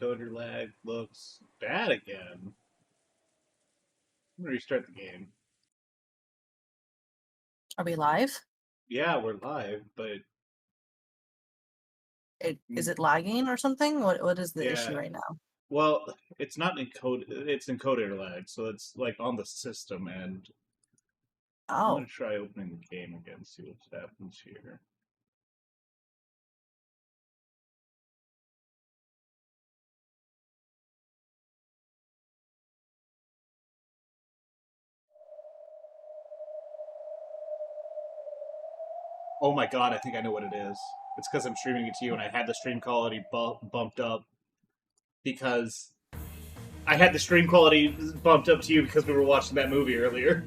encoder lag looks bad again. I'm gonna restart the game. Are we live? Yeah, we're live, but Is it lagging or something? What is the issue yeah. right now? Well, it's not encoded. It's encoder lag, so it's like on the system. And I'm gonna Oh, try opening the game again, see what happens here. Oh my god, I think I know what it is. It's because I'm streaming it to you, and I had the stream quality bumped up because I had the stream quality bumped up to you because we were watching that movie earlier.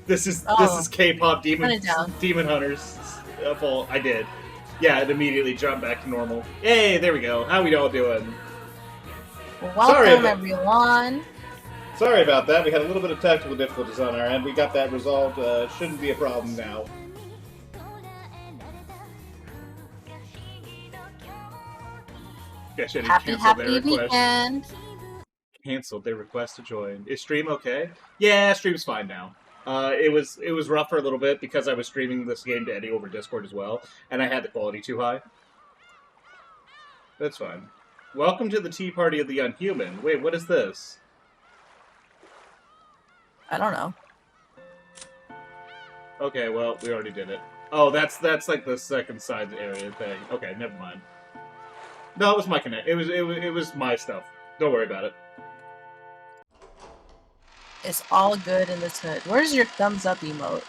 This is oh, K-pop turn Demon it down. Demon Hunters fault. I did. Yeah, it immediately jumped back to normal. Hey, there we go. How we all doing? Sorry Welcome, about everyone. sorry about that. We had a little bit of technical difficulties on our end. We got that resolved. Shouldn't be a problem now. Guess I didn't cancel their Happy request. weekend. Canceled their request to join. Is stream okay? Yeah, stream's fine now. It was rough for a little bit because I was streaming this game to Eddie over Discord as well, and I had the quality too high. That's fine. Welcome to the Tea Party of the Unhuman. Wait, what is this? I don't know. Okay, well, we already did it. Oh, that's like the second side area thing. Okay, never mind. No, it was my connect. It was my stuff. Don't worry about it. It's all good in this hood. Where's your thumbs up emote?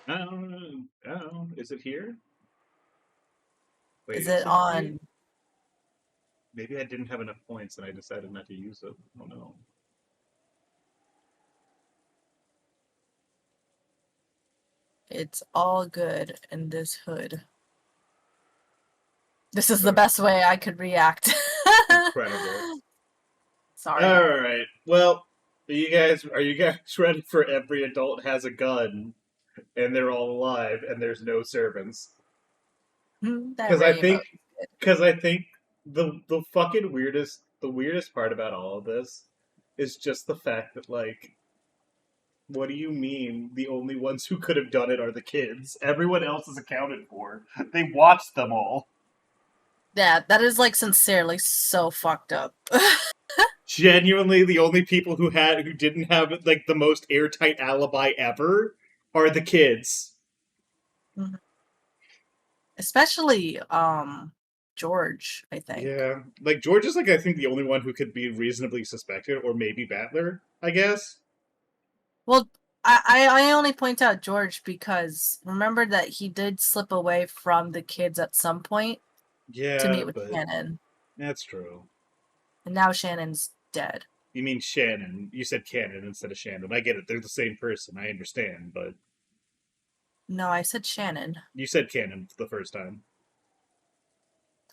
I don't know. Is it here? Wait, Is is it it here? on? Maybe I didn't have enough points and I decided not to use it. Oh no. It's all good in this hood. This is the Alright. best way I could react. Incredible. Sorry. All right. Well, are you guys ready for every adult has a gun and they're all alive and there's no servants? That Because I Ray think emote. because I think the fucking weirdest part about all of this is just the fact that, like, what do you mean the only ones who could have done it are the kids? Everyone else is accounted for. They watched them all. Yeah, that is like sincerely so fucked up. Genuinely, the only people who didn't have like the most airtight alibi ever are the kids. Especially George, I think. Yeah, like George is like I think the only one who could be reasonably suspected, or maybe Battler. I guess. Well, I only point out George because remember that he did slip away from the kids at some point to Yeah, meet with but Shannon, that's true. and now Shannon's dead. You mean Shannon? You said Cannon instead of Shannon. I get it. They're the same person. I understand, but No, I said Shannon. you said Cannon the first time.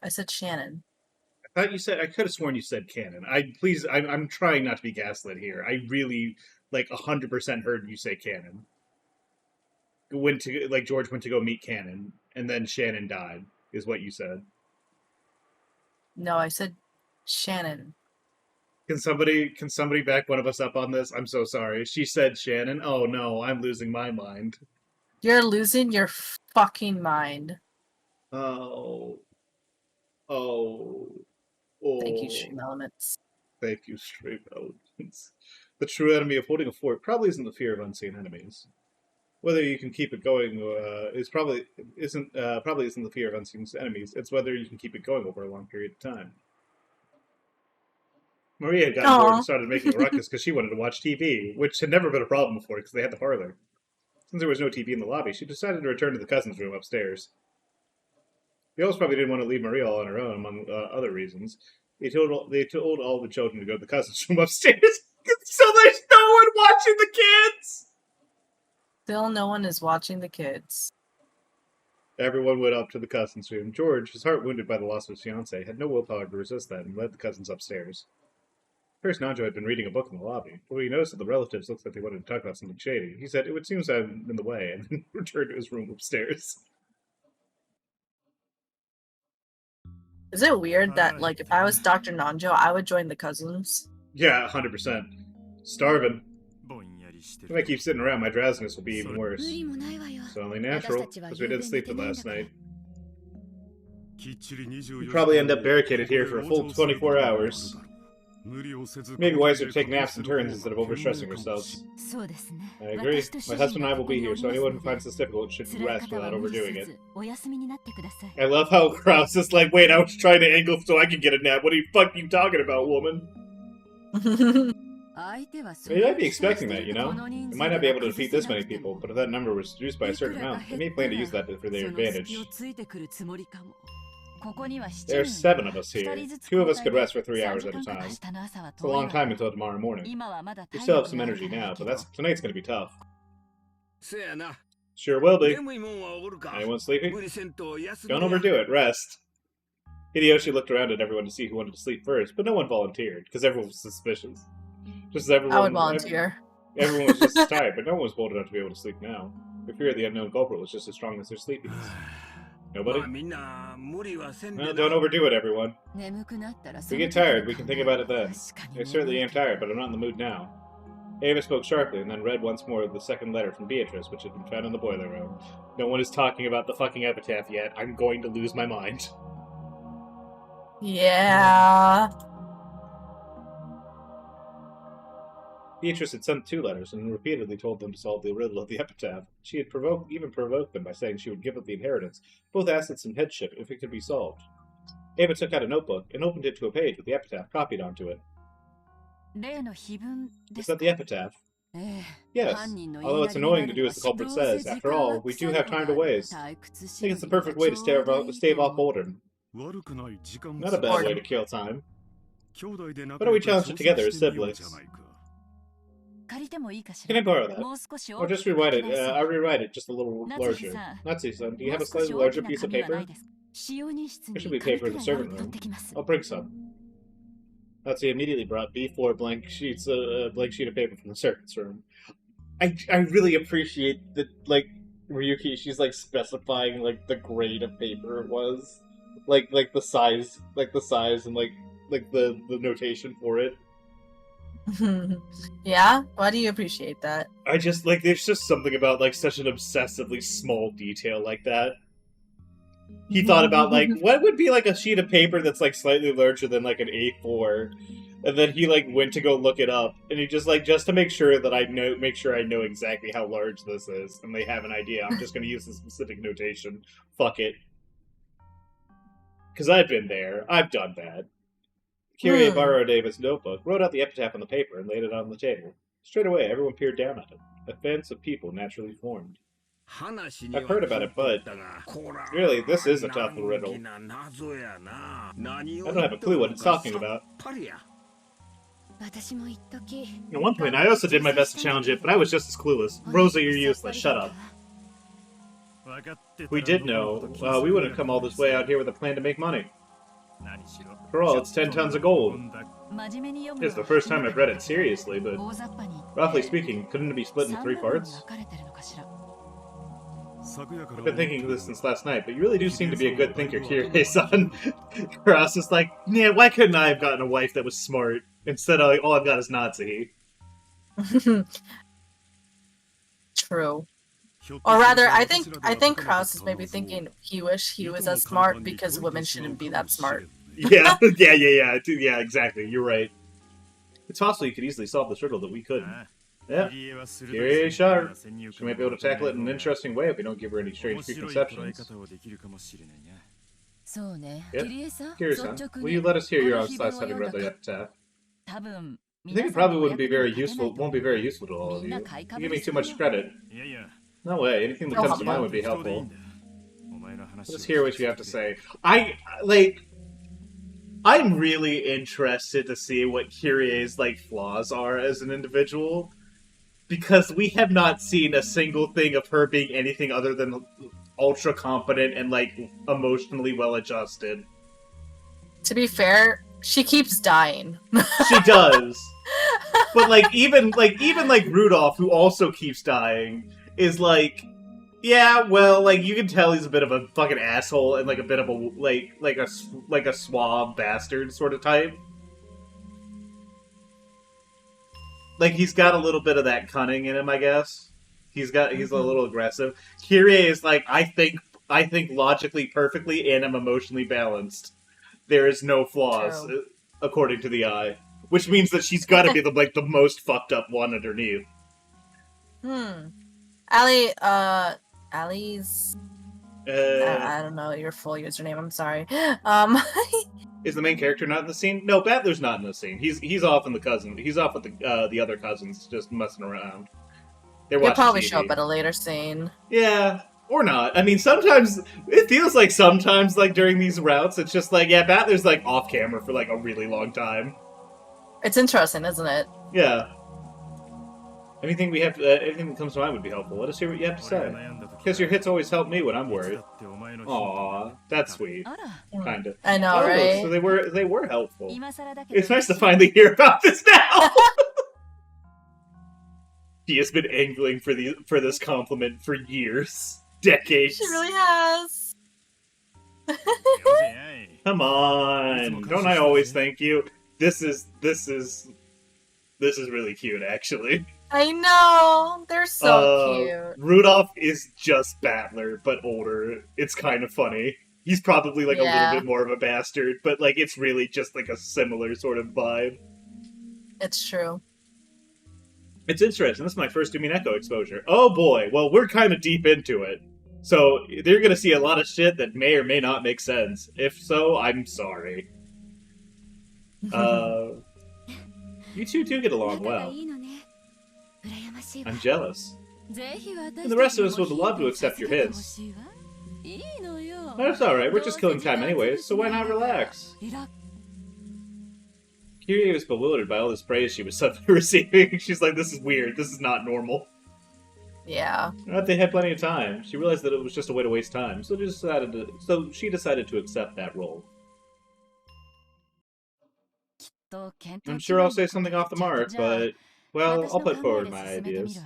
I said Shannon. I thought you said. I could have sworn you said Cannon. I'm trying not to be gaslit here. I really like 100% heard you say Cannon. Went to like George went to go meet Cannon, and then Shannon died. Is what you said. No, I said Shannon. Can somebody back one of us up on this? I'm so sorry. She said Shannon. Oh no, I'm losing my mind. You're losing your fucking mind. Oh, oh, Thank you, oh. Stream Elements. Thank you, Stream Elements. The true enemy of holding a fort probably isn't the fear of unseen enemies. Whether you can keep it going is probably isn't the fear of unseen enemies. It's whether you can keep it going over a long period of time. Maria had gotten bored and Aw. started making a ruckus because she wanted to watch TV, which had never been a problem before because they had the parlor. Since there was no TV in the lobby, she decided to return to the cousin's room upstairs. The others probably didn't want to leave Maria all on her own, among other reasons. They told all the children to go to the cousin's room upstairs, so there's no one watching the kids. Still no one is watching the kids. Everyone went up to the cousin's room. George, his heart wounded by the loss of his fiancée, had no willpower to resist that and led the cousins upstairs. First, Nanjo had been reading a book in the lobby, but when he noticed that the relatives looked like they wanted to talk about something shady, he said, "It would seem I'm in the way," and then returned to his room upstairs. Is it weird that, like, if I was Dr. Nanjo, I would join the cousins? Yeah, 100%. Starving. If I keep sitting around, my drowsiness will be even worse. It's only natural, because we didn't sleep the last night. We'd probably end up barricaded here for a full 24 hours. Maybe wiser to take naps in turns instead of overstressing ourselves. I agree. My husband and I will be here, so anyone who finds this difficult should rest without overdoing it. I love how Kraus is like, wait, I was trying to angle so I could get a nap. What the fuck are you talking about, woman? They might be expecting that, you know? They might not be able to defeat this many people, but if that number was reduced by a certain amount, they may plan to use that for their advantage. There are 7 of us here. 2 of us could rest for 3 hours at a time. It's a long time until tomorrow morning. We still have some energy now, but tonight's gonna be tough. Sure will be. Anyone sleeping? Don't overdo it, rest. Hideyoshi looked around at everyone to see who wanted to sleep first, but no one volunteered, because everyone was suspicious. Just everyone. I would volunteer. Everyone was just tired, but no one was bold enough to be able to sleep now. The fear of the unknown culprit was just as strong as their sleepiness. Nobody? Well, don't overdo it, everyone. If we get tired, we can think about it then. I certainly am tired, but I'm not in the mood now. Ava spoke sharply and then read once more the second letter from Beatrice, which had been found in the boiler room. No one is talking about the fucking epitaph yet. I'm going to lose my mind. Yeah. Beatrice had sent 2 letters and repeatedly told them to solve the riddle of the epitaph. She had even provoked them by saying she would give up the inheritance, both assets and headship, if it could be solved. Ava took out a notebook and opened it to a page with the epitaph copied onto it. Is that the epitaph? Yes, although it's annoying to do as the culprit says. After all, we do have time to waste. I think it's the perfect way to stave off boredom. Not a bad way to kill time. Why don't we challenge it together as siblings? Can I borrow that? Or just rewrite it? I'll rewrite it just a little larger. Natsu-san, do you have a slightly larger piece of paper? There should be paper in the servant room. I'll bring some. Natsu immediately brought B4 blank sheet of paper from the servant's room. I really appreciate that, like, Ryuki, she's, like, specifying, like, the grade of paper it was. Like the size and, like the notation for it. Yeah? Why do you appreciate that? I just, like, there's just something about, like, such an obsessively small detail like that. He thought about, like, what would be, like, a sheet of paper that's, like, slightly larger than, like, an A4, and then he, like, went to go look it up, and he just, like, just to make sure that I know exactly how large this is, and they have an idea, I'm just gonna use the specific notation. Fuck it. Because I've been there. I've done that. Kyrie borrowed Ava's notebook, wrote out the epitaph on the paper, and laid it on the table. Straight away, everyone peered down at it. A fence of people naturally formed. I've heard about it, but really, this is a tough riddle. I don't have a clue what it's talking about. At one point, I also did my best to challenge it, but I was just as clueless. Rosa, you're useless. Shut up. If we did know, we wouldn't come all this way out here with a plan to make money. For all, it's 10 tons of gold. It's the first time I've read it seriously, but roughly speaking, couldn't it be split into 3 parts? I've been thinking of this since last night, but you really do seem to be a good thinker, Kirie-san. Cross is like, yeah, why couldn't I have gotten a wife that was smart? Instead of, like, all I've got is Nazi. True. Or rather, I think Krauss is maybe thinking he wish he was as smart because women shouldn't be that smart. Yeah, exactly. You're right. It's possible you could easily solve this riddle that we couldn't. Yeah, Kyrie sharp. She might be able to tackle it in an interesting way if we don't give her any strange preconceptions. Yep. Kyrie-san, will you let us hear your own slice having read the epitaph? I think it probably won't be very useful to all of you. You give me too much credit. No way, anything that comes to mind would be helpful. Let's hear what you have to say. I'm really interested to see what Kyrie's, like, flaws are as an individual. Because we have not seen a single thing of her being anything other than ultra competent and, like, emotionally well-adjusted. To be fair, she keeps dying. She does. But, like, even Rudolph, who also keeps dying, is, like, Yeah, well, like you can tell he's a bit of a fucking asshole and like a bit of a like a suave bastard sort of type. Like he's got a little bit of that cunning in him, I guess. He's a Hmm. little aggressive. Kyrie is like I think logically perfectly and I'm emotionally balanced. There is no flaws True. according to the eye, which means that she's got to be the most fucked up one underneath. Hmm. Ali, Ali's. Uh, I don't know your full username. I'm sorry. Um, is the main character not in the scene? No, Battler's not in the scene. He's off in the cousin. He's off with the other cousins, just messing around. They're he'll watching probably show up TV. at a later scene. Yeah, or not. I mean, sometimes it feels like sometimes like during these routes, it's just like yeah, Battler's like off camera for like a really long time. It's interesting, isn't it? Yeah. Anything that comes to mind would be helpful. Let us hear what you have to say. Because your hits always help me when I'm worried. Aw, that's sweet. Hmm. Kinda. I know, Oh, so right? they were helpful. It's nice to finally hear about this now. She has been angling for this compliment for years, decades. She really has. Come on, don't I always thank you? This is this is this is really cute, actually. I know. They're so cute. Rudolph is just Battler, but older. It's kind of funny. He's probably like a little Yeah, bit more of a bastard, but like it's really just like a similar sort of vibe. it's true. It's interesting. This is my first Umineko exposure. Oh boy. Well, we're kind of deep into it. So they're going to see a lot of shit that may or may not make sense. If so, I'm sorry. Uh, you two do get along well. I'm jealous. And the rest of us would love to accept your hints. That's alright, we're just killing time anyways, so why not relax? Kyrie was bewildered by all this praise she was suddenly receiving. She's like, this is weird, this is not normal. Yeah. But they had plenty of time. She realized that it was just a way to waste time, so she decided to accept that role. I'm sure I'll say something off the mark, but, well, I'll put forward my ideas.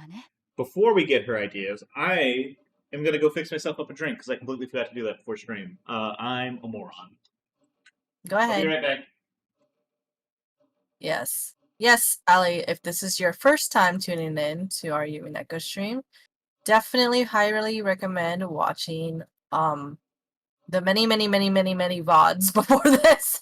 Before we get her ideas, I am gonna go fix myself up a drink, because I completely forgot to do that before stream. I'm a moron. Go I'll be ahead. right back. Yes. Yes, Ali, if this is your first time tuning in to our Umineko stream, definitely highly recommend watching the many VODs before this.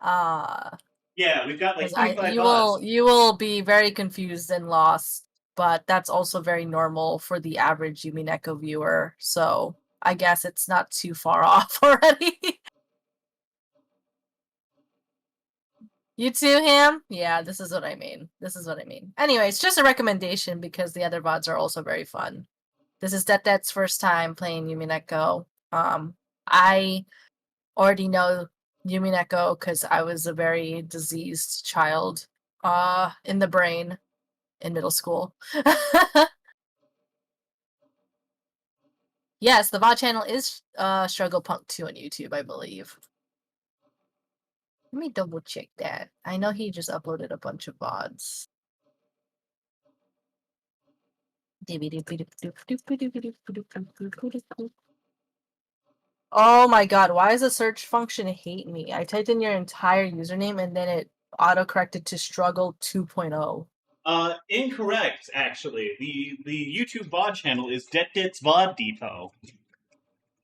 uh Yeah, we've got like because I 25 odds. you will be very confused and lost, but that's also very normal for the average Umineko viewer. So I guess it's not too far off already. You too, Ham? Yeah, this is what I mean. This is what I mean. Anyway, it's just a recommendation because the other VODs are also very fun. This is Det's first time playing Umineko. I already know Umineko because I was a very diseased child in the brain in middle school. Yes, the VOD channel is Struggle Punk 2 on YouTube, I believe. Let me double check that. I know he just uploaded a bunch of VODs. Oh my god, why does the search function hate me? I typed in your entire username and then it auto-corrected to struggle 2.0. Incorrect, actually. The YouTube VOD channel is Det VOD Depot.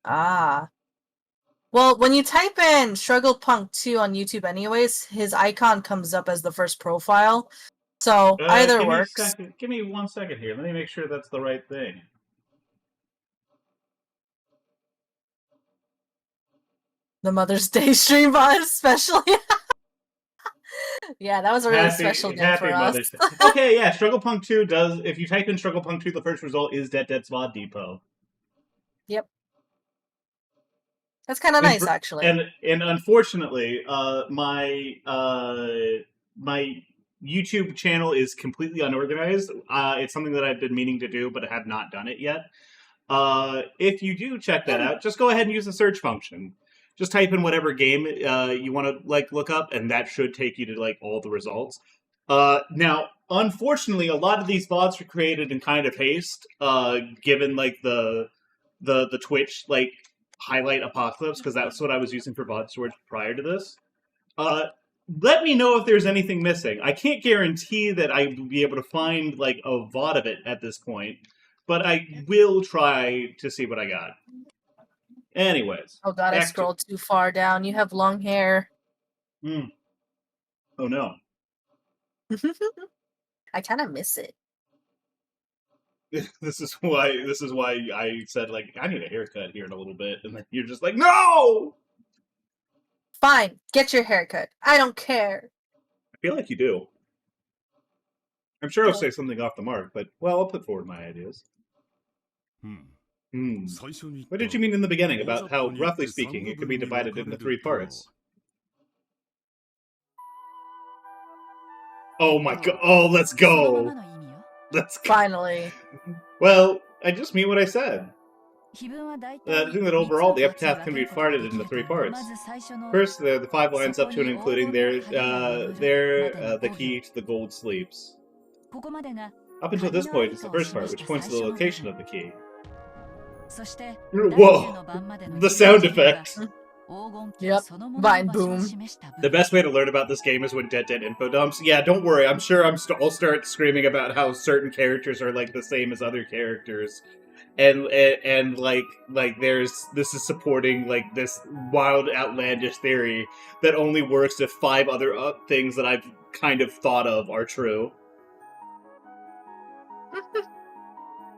Ah. Well, when you type in Struggle Punk 2 on YouTube anyways, his icon comes up as the first profile. So either Give me a works. second. Give me 1 second here. Let me make sure that's the right thing. The Mother's Day stream VOD especially. Yeah, that was a really special day for us. Mother's Day. Okay, yeah, Struggle Punk 2 does. If you type in Struggle Punk 2, the first result is Det VOD Depot. Yep. That's kind of nice, actually. And unfortunately, my YouTube channel is completely unorganized. It's something that I've been meaning to do, but I have not done it yet. If you do check that out, just go ahead and use the search function. Just type in whatever game you want to like look up, and that should take you to like all the results. Now, unfortunately, a lot of these VODs were created in kind of haste, given like the Twitch like highlight apocalypse, because that's what I was using for VOD storage prior to this. Let me know if there's anything missing. I can't guarantee that I will be able to find like a VOD of it at this point, but I will try to see what I got. Anyways. Oh god, I scrolled too far down. You have long hair. Oh no. I kind of miss it. This is why I said like I need a haircut here in a little bit, and then you're just like, no. Fine, get your haircut. I don't care. I feel like you do. I'm sure I'll say something off the mark, but well, I'll put forward my ideas. What did you mean in the beginning about how, roughly speaking, it could be divided into 3 parts? Oh my god! Oh, let's go! Let's go. Finally. Well, I just mean what I said. I think that overall the epitaph can be divided into 3 parts. First, there are the 5 lines up to and including the key to the gold sleeps. Up until this point, it's the first part, which points to the location of the key. Whoa! The sound effects! Yep, Vine boom. The best way to learn about this game is when Dead info dumps. Yeah, don't worry, I'm sure I'll start screaming about how certain characters are like the same as other characters. And like this is supporting like this wild outlandish theory that only works if 5 other things that I've kind of thought of are true.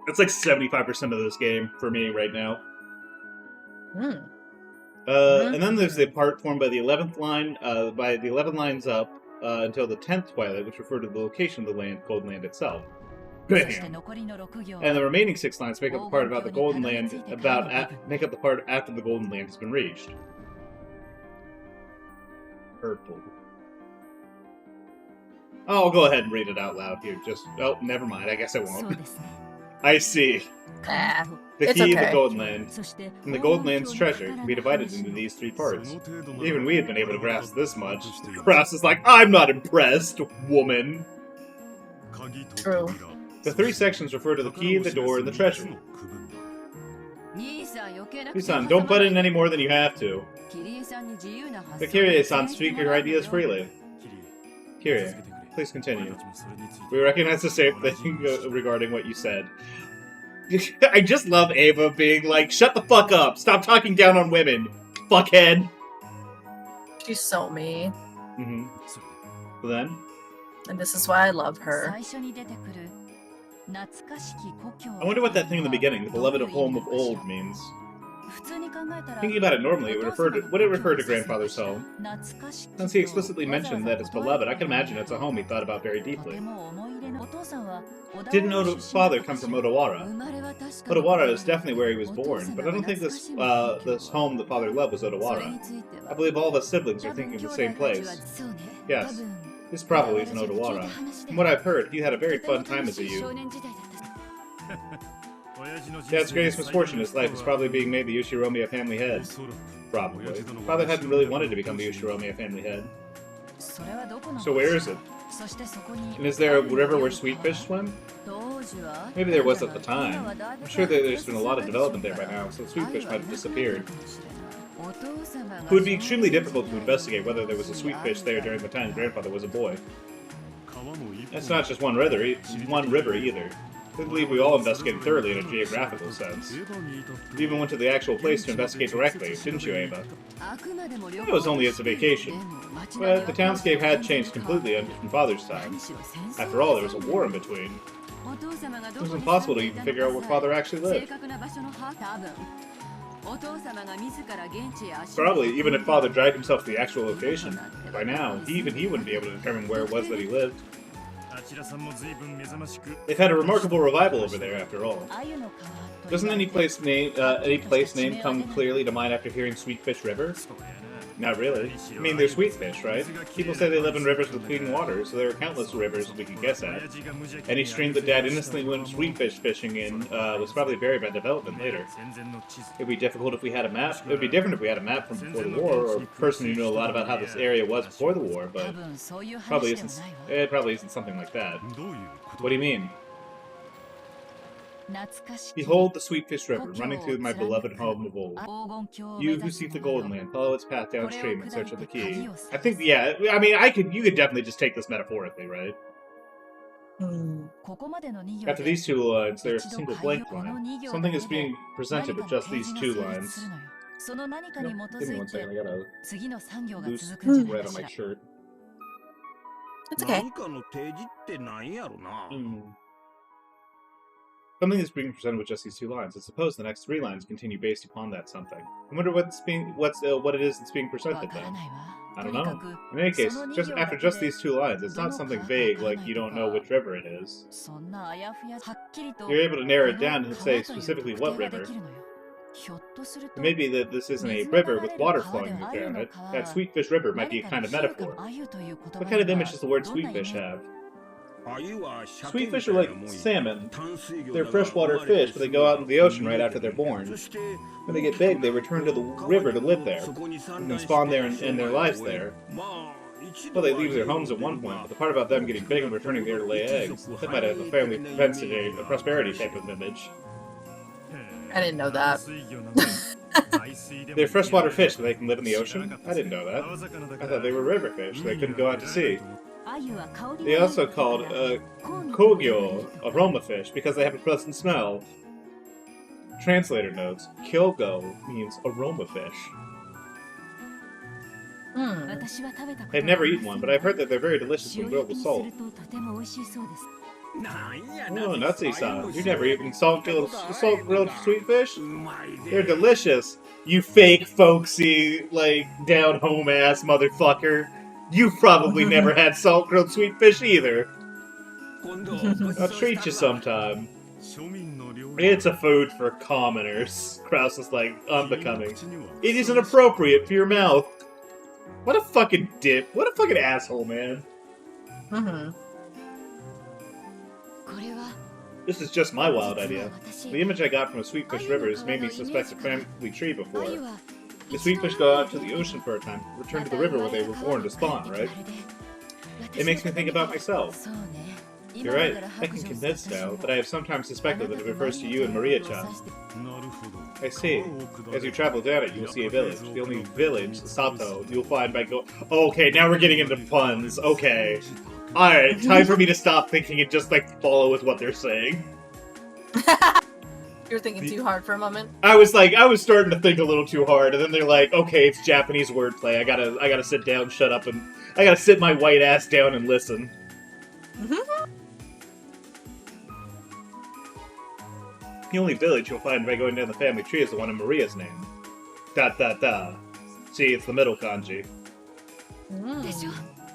It's like 75% of this game for me right now. And then there's the part formed by the 11th line, by the 11 lines up until the 10th twilight, which refer to the location of the Golden Land itself. Bam. And the remaining 6 lines make up the part about the Golden Land, make up the part after the Golden Land has been reached. Purple. Oh, I'll go ahead and read it out loud here. Oh, never mind. I guess I won't. I see. The key of the Golden Land and the Golden Land's treasure can be divided into these 3 parts. Even we have been able to grasp this much. Grass is like, I'm not impressed, woman. True. The 3 sections refer to the key, the door, and the treasure. Kirie-san, don't butt in any more than you have to. But Kirie-san, speak your ideas freely. Kirie, please continue. We recognize the same thing regarding what you said. I just love Ava being like, shut the fuck up! Stop talking down on women! Fuckhead! She's so mean. So then? And this is why I love her. I wonder what that thing in the beginning, the beloved home of old, means. Thinking about it normally, would it refer to grandfather's home? Since he explicitly mentioned that it's beloved, I can imagine it's a home he thought about very deeply. Didn't Oda's father come from Odawara? Odawara is definitely where he was born, but I don't think this home the father loved was Odawara. I believe all of his siblings are thinking of the same place. Yes, this probably is in Odawara. From what I've heard, he had a very fun time as a youth. Dad's greatest misfortune in his life is probably being made the Yoshiromiya family head. Probably. Father hadn't really wanted to become the Yoshiromiya family head. So where is it? And is there a river where sweet fish swim? Maybe there was at the time. I'm sure that there's been a lot of development there by now, so the sweet fish might have disappeared. It would be extremely difficult to investigate whether there was a sweet fish there during the time grandfather was a boy. It's not just one river either. I believe we all investigated thoroughly in a geographical sense. You even went to the actual place to investigate directly, didn't you, Ava? It was only as a vacation. But the townscape had changed completely in Father's time. After all, there was a war in between. It was impossible to even figure out where Father actually lived. Probably, even if Father dragged himself to the actual location, by now, even he wouldn't be able to determine where it was that he lived. They've had a remarkable revival over there, after all. Doesn't any place name come clearly to mind after hearing Sweetfish River? Not really. I mean, they're sweet fish, right? People say they live in rivers with clean water, so there are countless rivers we could guess at. Any stream that Dad innocently went sweet fish fishing in was probably buried by development later. It'd be difficult if we had a map. It would be different if we had a map from before the war, or a person who knew a lot about how this area was before the war, but probably isn't. It probably isn't something like that. What do you mean? Behold the Sweetfish River, running through my beloved home of old. You who seek the Golden Land, follow its path downstream in search of the key. I think, yeah, I mean, you could definitely just take this metaphorically, right? After these two lines, there's a single blank line. Something is being presented with just these two lines. Nope. Give me one second, I got a loose thread on my shirt. It's okay. Something is being presented with just these two lines. I suppose the next three lines continue based upon that something. I wonder what it is that's being presented then. I don't know. In any case, after just these two lines, it's not something vague like you don't know which river it is. You're able to narrow it down and say specifically what river. It may be that this isn't a river with water flowing down it. That Sweetfish River might be a kind of metaphor. What kind of image does the word sweetfish have? Sweetfish are like salmon. They're freshwater fish, but they go out into the ocean right after they're born. When they get big, they return to the river to live there, and then spawn there and end their lives there. Well, they leave their homes at one point, but the part about them getting big and returning there to lay eggs, that might have a family propensity, a prosperity type of image. I didn't know that. They're freshwater fish, but they can live in the ocean? I didn't know that. I thought they were river fish, so they couldn't go out to sea. They also called kogyo aroma fish because they have a pleasant smell. Translator notes, kyogo means aroma fish. I've never eaten one, but I've heard that they're very delicious when grilled with salt. Oh, Nutsy-san, you've never eaten salt-grilled sweetfish? They're delicious. You fake, folksy, like, down-home ass motherfucker. You've probably never had salt-grilled sweetfish either. I'll treat you sometime. It's a food for commoners. Kraus is like, unbecoming. It isn't appropriate for your mouth. What a fucking dip. What a fucking asshole, man. This is just my wild idea. The image I got from a Sweetfish River has made me suspect a family tree before. The Sweetfish go out to the ocean for a time, return to the river where they were born to spawn, right? It makes me think about myself. You're right, I can condense now, but I have sometimes suspected that it refers to you and Maria-chan. I see. As you travel down it, you will see a village. The only village, Sato, you'll find by go- Okay, now we're getting into puns. Okay. Alright, time for me to stop thinking and just, like, follow with what they're saying. You were thinking too hard for a moment? I was starting to think a little too hard, and then they're like, okay, it's Japanese wordplay. I gotta sit down, shut up, and I gotta sit my white ass down and listen. The only village you'll find by going down the family tree is the one in Maria's name. ... See, it's the middle kanji.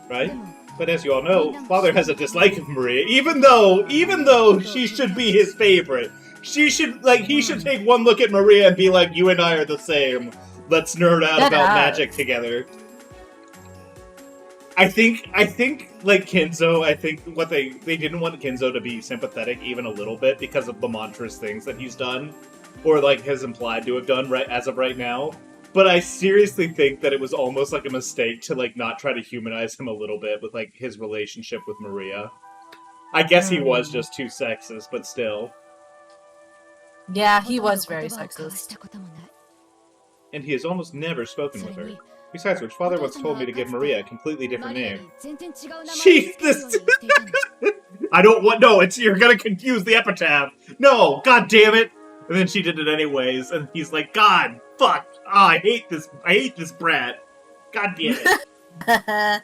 Right? But as you all know, Father has a dislike of Maria, even though she should be his favorite. He should take one look at Maria and be like, you and I are the same. Let's nerd out about magic together. I think, like, Kenzo, I think what they didn't want Kenzo to be sympathetic even a little bit because of the monstrous things that he's done. Or, like, has implied to have done as of right now. But I seriously think that it was almost like a mistake to, like, not try to humanize him a little bit with, like, his relationship with Maria. I guess he was just too sexist, but still. Yeah, he was very sexist. And he has almost never spoken with her. Besides which, Father once told me to give Maria a completely different name. Jesus! I don't want- No, you're gonna confuse the epitaph! No! God damn it! And then she did it anyways, and he's like, God, fuck! Ah, I hate this brat! God damn it!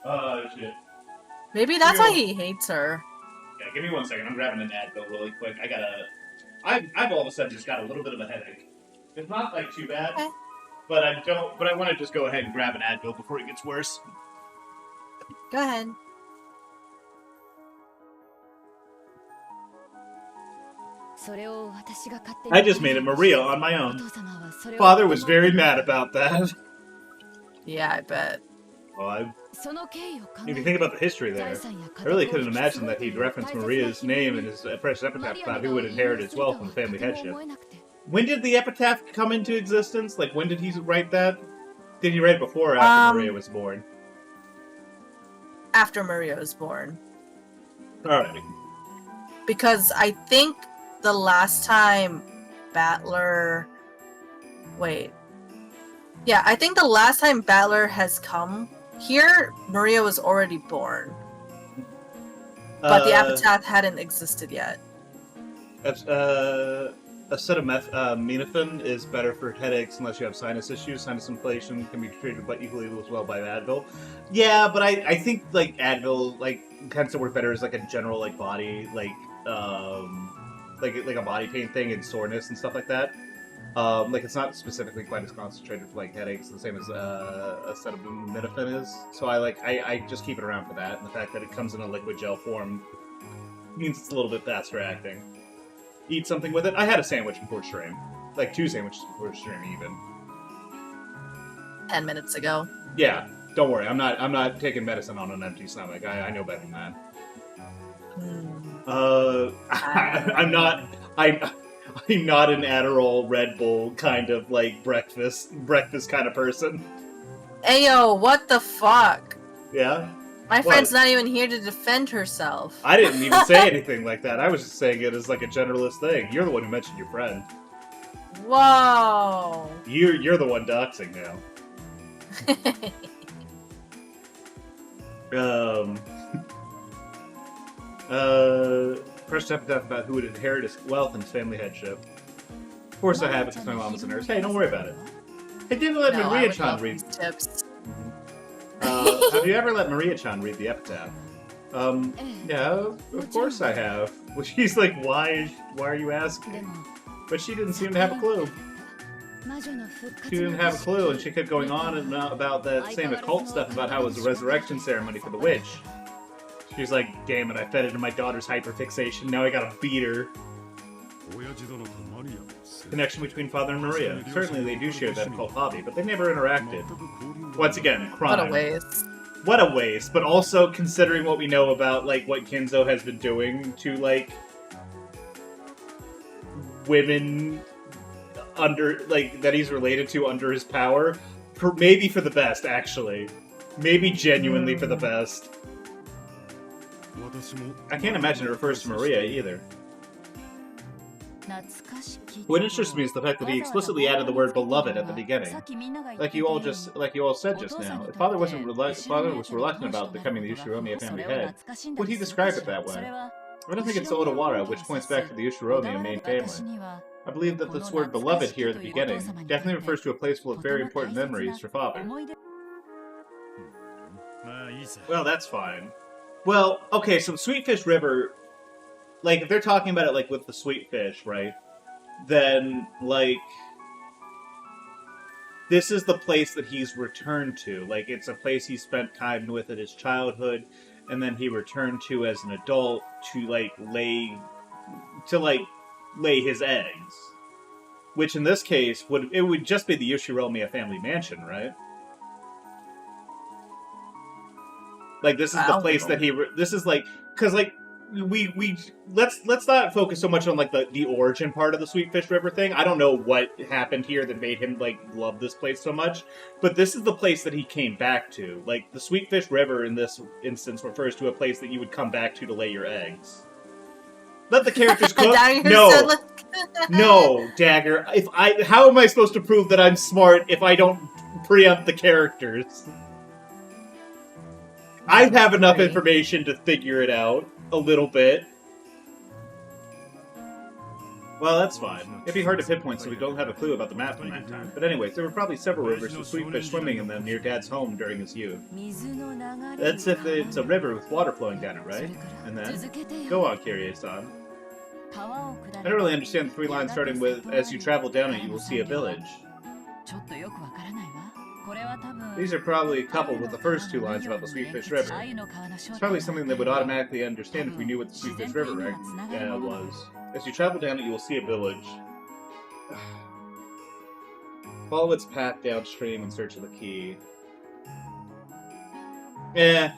Oh, shit. Maybe that's why he hates her. Yeah, give me 1 second, I'm grabbing an Advil really quick. I've all of a sudden just got a little bit of a headache. It's not, like, too bad. Okay. But I want to just go ahead and grab an Advil before it gets worse. Go ahead. I just made a Maria on my own. Father was very mad about that. Yeah, I bet. Well, if you think about the history there, I really couldn't imagine that he'd reference Maria's name in his precious epitaph about who would inherit his wealth and the family headship. When did the epitaph come into existence? Like, when did he write that? Did he write it before or after Maria was born? After Maria was born. Alrighty. Because I think the last time Battler... Wait. Yeah, I think the last time Battler has come here, Maria was already born. But the epitaph hadn't existed yet. A set of Minafin is better for headaches unless you have sinus issues. Sinus inflation can be treated but equally as well by Advil. Yeah, but I think like Advil tends to work better as like a general like body like a body pain thing and soreness and stuff like that. Like it's not specifically quite as concentrated for like headaches, the same as a set of Minafin is. So I just keep it around for that, and the fact that it comes in a liquid gel form means it's a little bit faster acting. Eat something with it. I had a sandwich before stream, like 2 sandwiches before stream even. 10 minutes ago. Yeah, don't worry. I'm not taking medicine on an empty stomach. I know better than that. I'm not an Adderall, Red Bull kind of like breakfast kind of person. Ayo, what the fuck? Yeah? My friend's not even here to defend herself. I didn't even say anything like that. I was just saying it as like a generalist thing. You're the one who mentioned your friend. Whoa. You're the one doxing now. First epitaph about who would inherit his wealth and his family headship. Of course I have it because my mom is a nurse. Hey, don't worry about it. Hey, did let Maria-chan read tips. Have you ever let Maria-chan read the epitaph? Yeah, of course I have. Well, she's like, why are you asking? But she didn't seem to have a clue. She didn't have a clue, and she kept going on and on about that same occult stuff about how it was a resurrection ceremony for the witch. She's like, damn it, I fed into my daughter's hyperfixation, now I gotta beat her. Connection between Father and Maria. Certainly they do share that occult hobby, but they never interacted. Once again, crime. What a waste. What a waste, but also considering what we know about, like, what Kinzo has been doing to, like, women under, like, that he's related to under his power, maybe for the best, actually. Maybe genuinely for the best. I can't imagine it refers to Maria, either. What interests me is the fact that he explicitly added the word beloved at the beginning. Like you all said just now. If Father was reluctant about becoming the Ushiromiya family head, would he describe it that way? I don't think it's Odawara, which points back to the Ushiromiya main family. I believe that this word beloved here at the beginning definitely refers to a place full of very important memories for Father. Well, that's fine. Well, okay, so Sweetfish River, like, if they're talking about it, like, with the sweet fish, right, then, like, this is the place that he's returned to. Like, it's a place he spent time with in his childhood, and then he returned to as an adult to, like, lay his eggs. Which, in this case, would just be the Yoshiromiya family mansion, right? Like, this is the place that this is, like, because, like, let's not focus so much on, like, the origin part of the Sweetfish River thing. I don't know what happened here that made him, like, love this place so much, but this is the place that he came back to. Like, the Sweetfish River, in this instance, refers to a place that you would come back to lay your eggs. Let the characters cook? No! No, Dagger. How am I supposed to prove that I'm smart if I don't preempt the characters? I have enough information to figure it out a little bit. Well, that's fine. It'd be hard to pinpoint, so we don't have a clue about the map from that time. But anyways, there were probably several rivers with sweetfish swimming in them near Dad's home during his youth. That's if it's a river with water flowing down it, right? And then? Go on, Kyrie-san. I don't really understand the 3 lines starting with, as you travel down it, you will see a village. These are probably coupled with the first 2 lines about the Sweetfish River. It's probably something that would automatically understand if we knew what the Sweetfish River was. As you travel down it, you will see a village. Follow its path downstream in search of the key. Eh.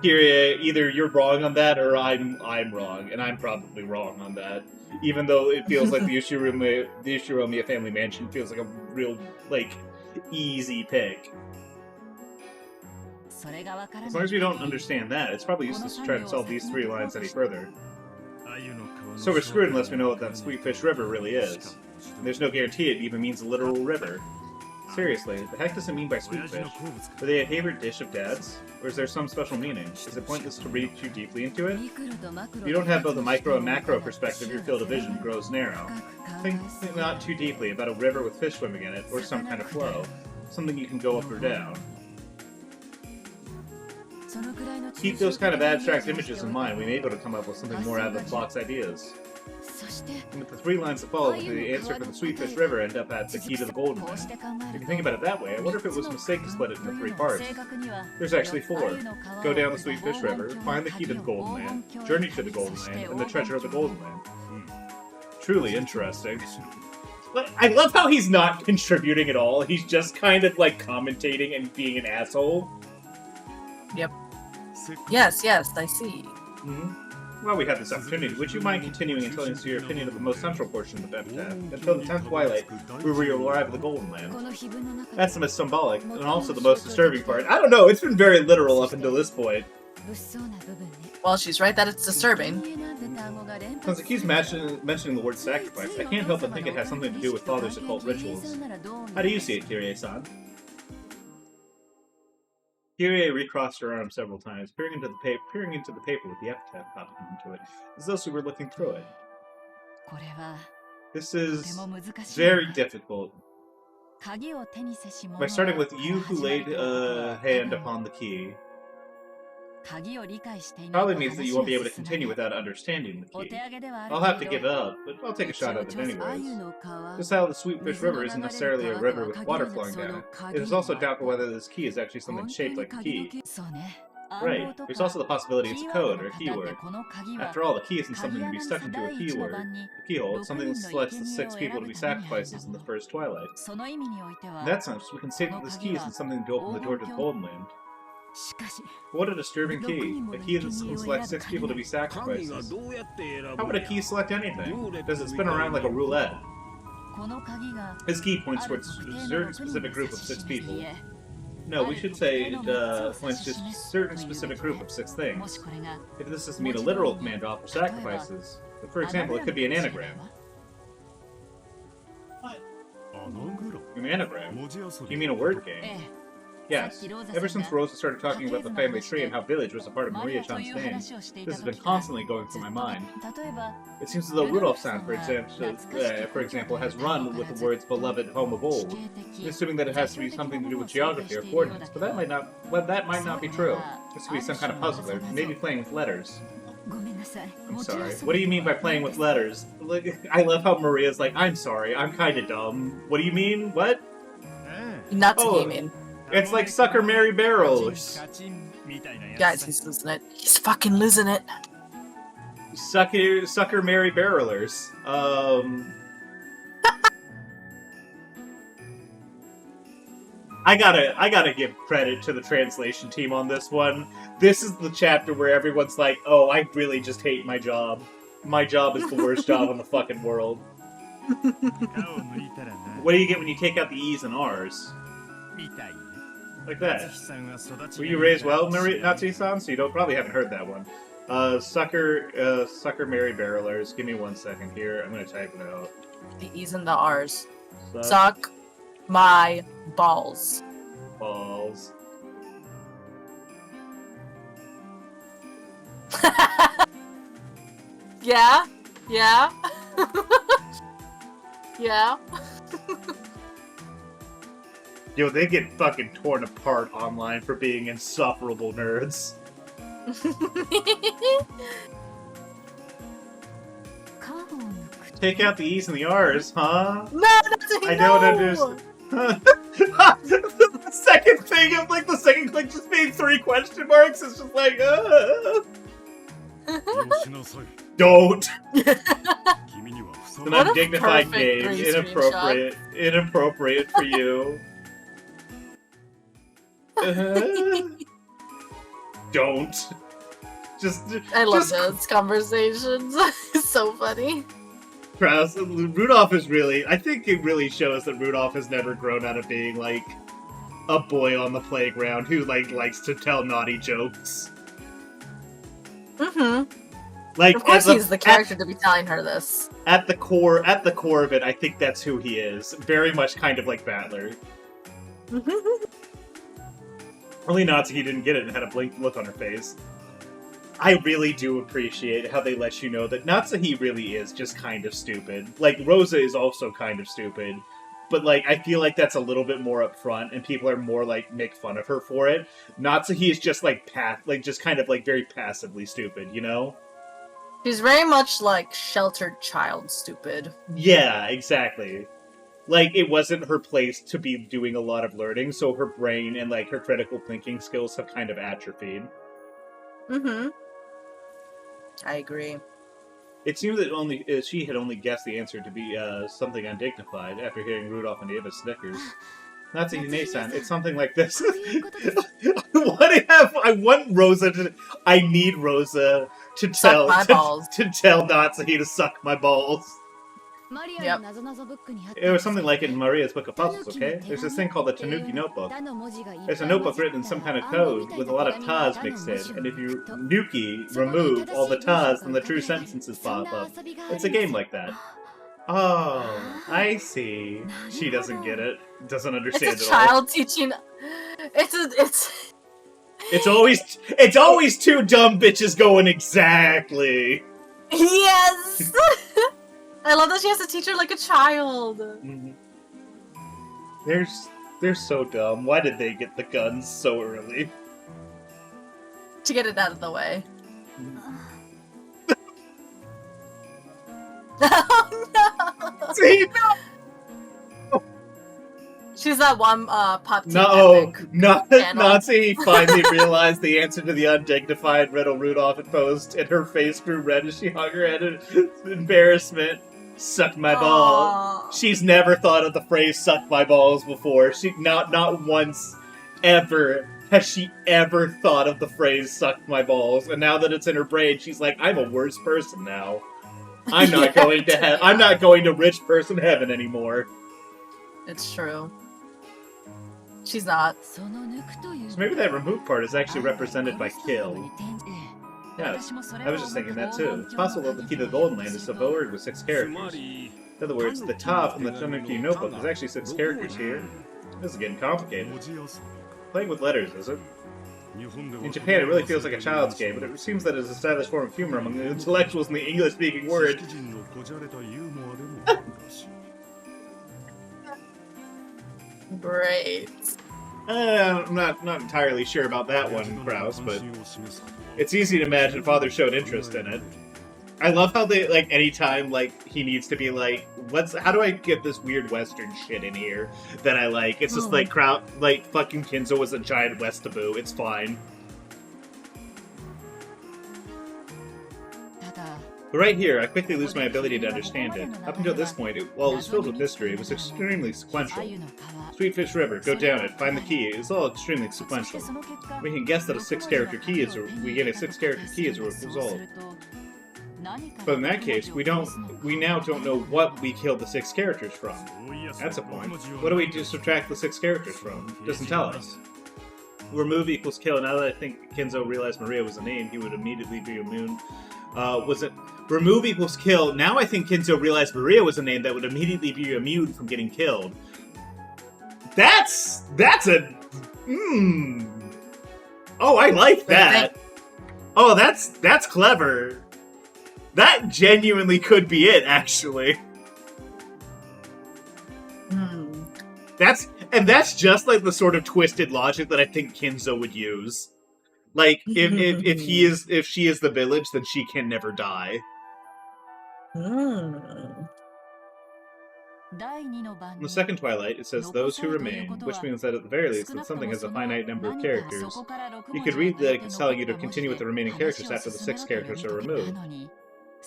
Kirie, either you're wrong on that or I'm wrong, and I'm probably wrong on that. Even though it feels like the Ishiromiya family mansion feels like a real, like, easy pick. As long as we don't understand that, it's probably useless to try to solve these 3 lines any further. So we're screwed unless we know what that Sweetfish River really is. And there's no guarantee it even means a literal river. Seriously, the heck does it mean by sweetfish? Were they a favorite dish of Dad's? Or is there some special meaning? Is it pointless to read too deeply into it? If you don't have both a micro and macro perspective, your field of vision grows narrow. Think not too deeply about a river with fish swimming in it, or some kind of flow. Something you can go up or down. Keep those kind of abstract images in mind. We may be able to come up with something more out of the box ideas. And with the 3 lines that follow, the answer for the Sweetfish River end up at the key to the Golden Land. If you think about it that way, I wonder if it was a mistake to split it into 3 parts. There's actually 4. Go down the Sweetfish River, find the key to the Golden Land, journey to the Golden Land, and the treasure of the Golden Land. Truly interesting. I love how he's not contributing at all. He's just kind of like commentating and being an asshole. Yep. Yes, I see. Mm-hmm. Well, we had this opportunity. Would you mind continuing and telling us your opinion of the most central portion of the epitaph? Until the 10th twilight, where we arrive at the Golden Land. That's the most symbolic, and also the most disturbing part. I don't know, it's been very literal up until this point. Well, she's right that it's disturbing. Since it keeps mentioning the word sacrifice, I can't help but think it has something to do with Father's occult rituals. How do you see it, Kirie-san? Kirie recrossed her arms several times, peering into the paper with the epitaph popping into it, as though she were looking through it. This is very difficult. By starting with you who laid a hand upon the key, probably means that you won't be able to continue without understanding the key. I'll have to give it up, but I'll take a shot at it anyways. Just how the Sweetfish River isn't necessarily a river with water flowing down it. It is also doubtful whether this key is actually something shaped like a key. Right, there's also the possibility it's a code or a keyword. After all, the key isn't something to be stuck into a keyhole, it's something that selects the 6 people to be sacrifices in the first twilight. In that sense, we can say that this key isn't something to open the door to the Golden Land. What a disturbing key. A key that can select 6 people to be sacrifices. How would a key select anything? Does it spin around like a roulette? His key points towards a certain specific group of 6 people. No, we should say it points to a certain specific group of 6 things. If this doesn't mean a literal command to offer sacrifices, but for example, it could be an anagram. What? An anagram? You mean a word game? Yes. Ever since Rosa started talking about the family tree and how village was a part of Maria-chan's name, this has been constantly going through my mind. It seems as though Rudolph's sound, for example, has run with the words beloved home of old, assuming that it has to be something to do with geography or coordinates, but that might not be true. This could be some kind of puzzle, or maybe playing with letters. I'm sorry. What do you mean by playing with letters? I love how Maria's like, I'm sorry, I'm kinda dumb. What do you mean? What? Nuts gaming. It's like Sucker Mary Barrels. Guys, he's losing it. He's fucking losing it. Sucker Mary Barrelers. I gotta give credit to the translation team on this one. This is the chapter where everyone's like, oh, I really just hate my job. My job is the worst job in the fucking world. What do you get when you take out the E's and R's? Like that. Were you raised well, Natsu-san? So you probably haven't heard that one. Sucker Mary Barrelers. Give me 1 second here. I'm gonna type it out. The E's and the R's. Suck my balls. Balls. Yeah? Yeah? Yeah? Yo, they get fucking torn apart online for being insufferable nerds. Take out the E's and the R's, huh? No, that's I don't understand. The second thing of like the second click just made 3 question marks. It's just like, don't. An undignified name, inappropriate for you. Don't. Just. I love just those conversations. It's so funny. Krause, Rudolph is really. I think it really shows that Rudolph has never grown out of being like a boy on the playground who like likes to tell naughty jokes. Mm-hmm. Like, of course, he's the character to be telling her this. At the core of it, I think that's who he is. Very much kind of like Battler. Only Natsuki didn't get it and had a blank look on her face. I really do appreciate how they let you know that Natsuki really is just kind of stupid. Like, Rosa is also kind of stupid. But, like, I feel like that's a little bit more upfront, and people are more, like, make fun of her for it. Natsuki is just, like, just kind of, like, very passively stupid, you know? She's very much, like, sheltered child stupid. Yeah, exactly. Like, it wasn't her place to be doing a lot of learning, so her brain and, like, her critical thinking skills have kind of atrophied. Mm-hmm. I agree. It seemed that she had only guessed the answer to be something undignified after hearing Rudolph and Ava's snickers. Natsuki-san, it's something like this. I need Rosa to tell Natsuki to suck my balls. Yep. It was something like in Maria's Book of Puzzles, okay? There's this thing called the Tanuki Notebook. It's a notebook written in some kind of code with a lot of tas mixed in, and if you remove all the tas, then the true sentences pop up. It's a game like that. Oh, I see. She doesn't get it. Doesn't understand it's at all. It's a child teaching... It's always two dumb bitches going exactly. Yes! I love that she has to teach her like a child. Mm-hmm. They're so dumb. Why did they get the guns so early? To get it out of the way. Oh no! See, no! She's that one pop team Nazi finally realized the answer to the undignified riddle Rudolph had posed, and her face grew red as she hung her head in embarrassment. Suck my balls. She's never thought of the phrase "suck my balls" before. She not once ever has she ever thought of the phrase "suck my balls," and now that it's in her brain, she's like, "I'm a worse person now. I'm not going to I'm not going to rich person heaven anymore." It's true. She's not. So maybe that remove part is actually represented by kill. Yes, I was just thinking that too. It's possible that the key to the Golden Land is subverted with 6 characters. In other words, the ta from the Tanuki notebook is actually 6 characters here. This is getting complicated. Playing with letters, is it? In Japan, it really feels like a child's game, but it seems that it's an established form of humor among the intellectuals in the English-speaking world. Great. I'm not entirely sure about that one, Krause, but it's easy to imagine Father showed interest in it. I love how they, like, anytime, like, he needs to be like, how do I get this weird Western shit in here that I like? It's just like, fucking Kinzo was a giant Westaboo. It's fine. But right here, I quickly lose my ability to understand it. Up until this point, while it was filled with mystery, it was extremely sequential. Sweetfish River, go down it, find the key. It's all extremely sequential. We can guess that a 6-character key is we get a 6-character key as a result. But in that case, we now don't know what we killed the 6 characters from. That's a point. What do we do to subtract the 6 characters from? It doesn't tell us. Remove equals kill. Now that I think Kinzo realized Maria was a name, he would immediately be immune. Remove equals kill. Now I think Kinzo realized Maria was a name that would immediately be immune from getting killed. That's a... Oh, I like that. Oh, that's clever. That genuinely could be it, actually. That's just like the sort of twisted logic that I think Kinzo would use. Like, if she is the village, then she can never die. In the second Twilight, it says those who remain, which means that at the very least, that something has a finite number of characters. You could read that it's telling you to continue with the remaining characters after the 6 characters are removed.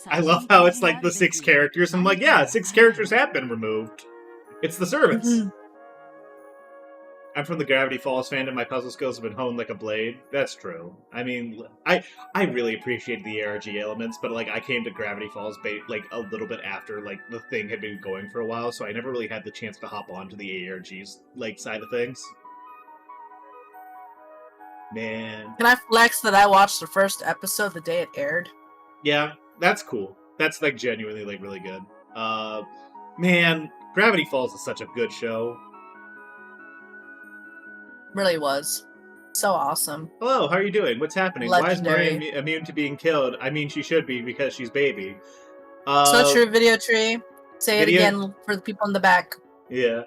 I love how it's like the 6 characters. I'm like, yeah, 6 characters have been removed. It's the servants. I'm from the Gravity Falls fandom. My puzzle skills have been honed like a blade. That's true. I mean, I really appreciated the ARG elements, but like I came to Gravity Falls like a little bit after like the thing had been going for a while, so I never really had the chance to hop onto the ARG's like side of things. Man, Can I flex that I watched the first episode the day it aired? yeah, that's cool. That's like genuinely like really good. Man, Gravity Falls is such a good show. Really was. So awesome. Hello, how are you doing? What's happening? Why is Maria Legendary. immune to being killed? I mean, she should be because she's baby. So true, Video Tree. Say it Video- again for the people in the back. Yeah.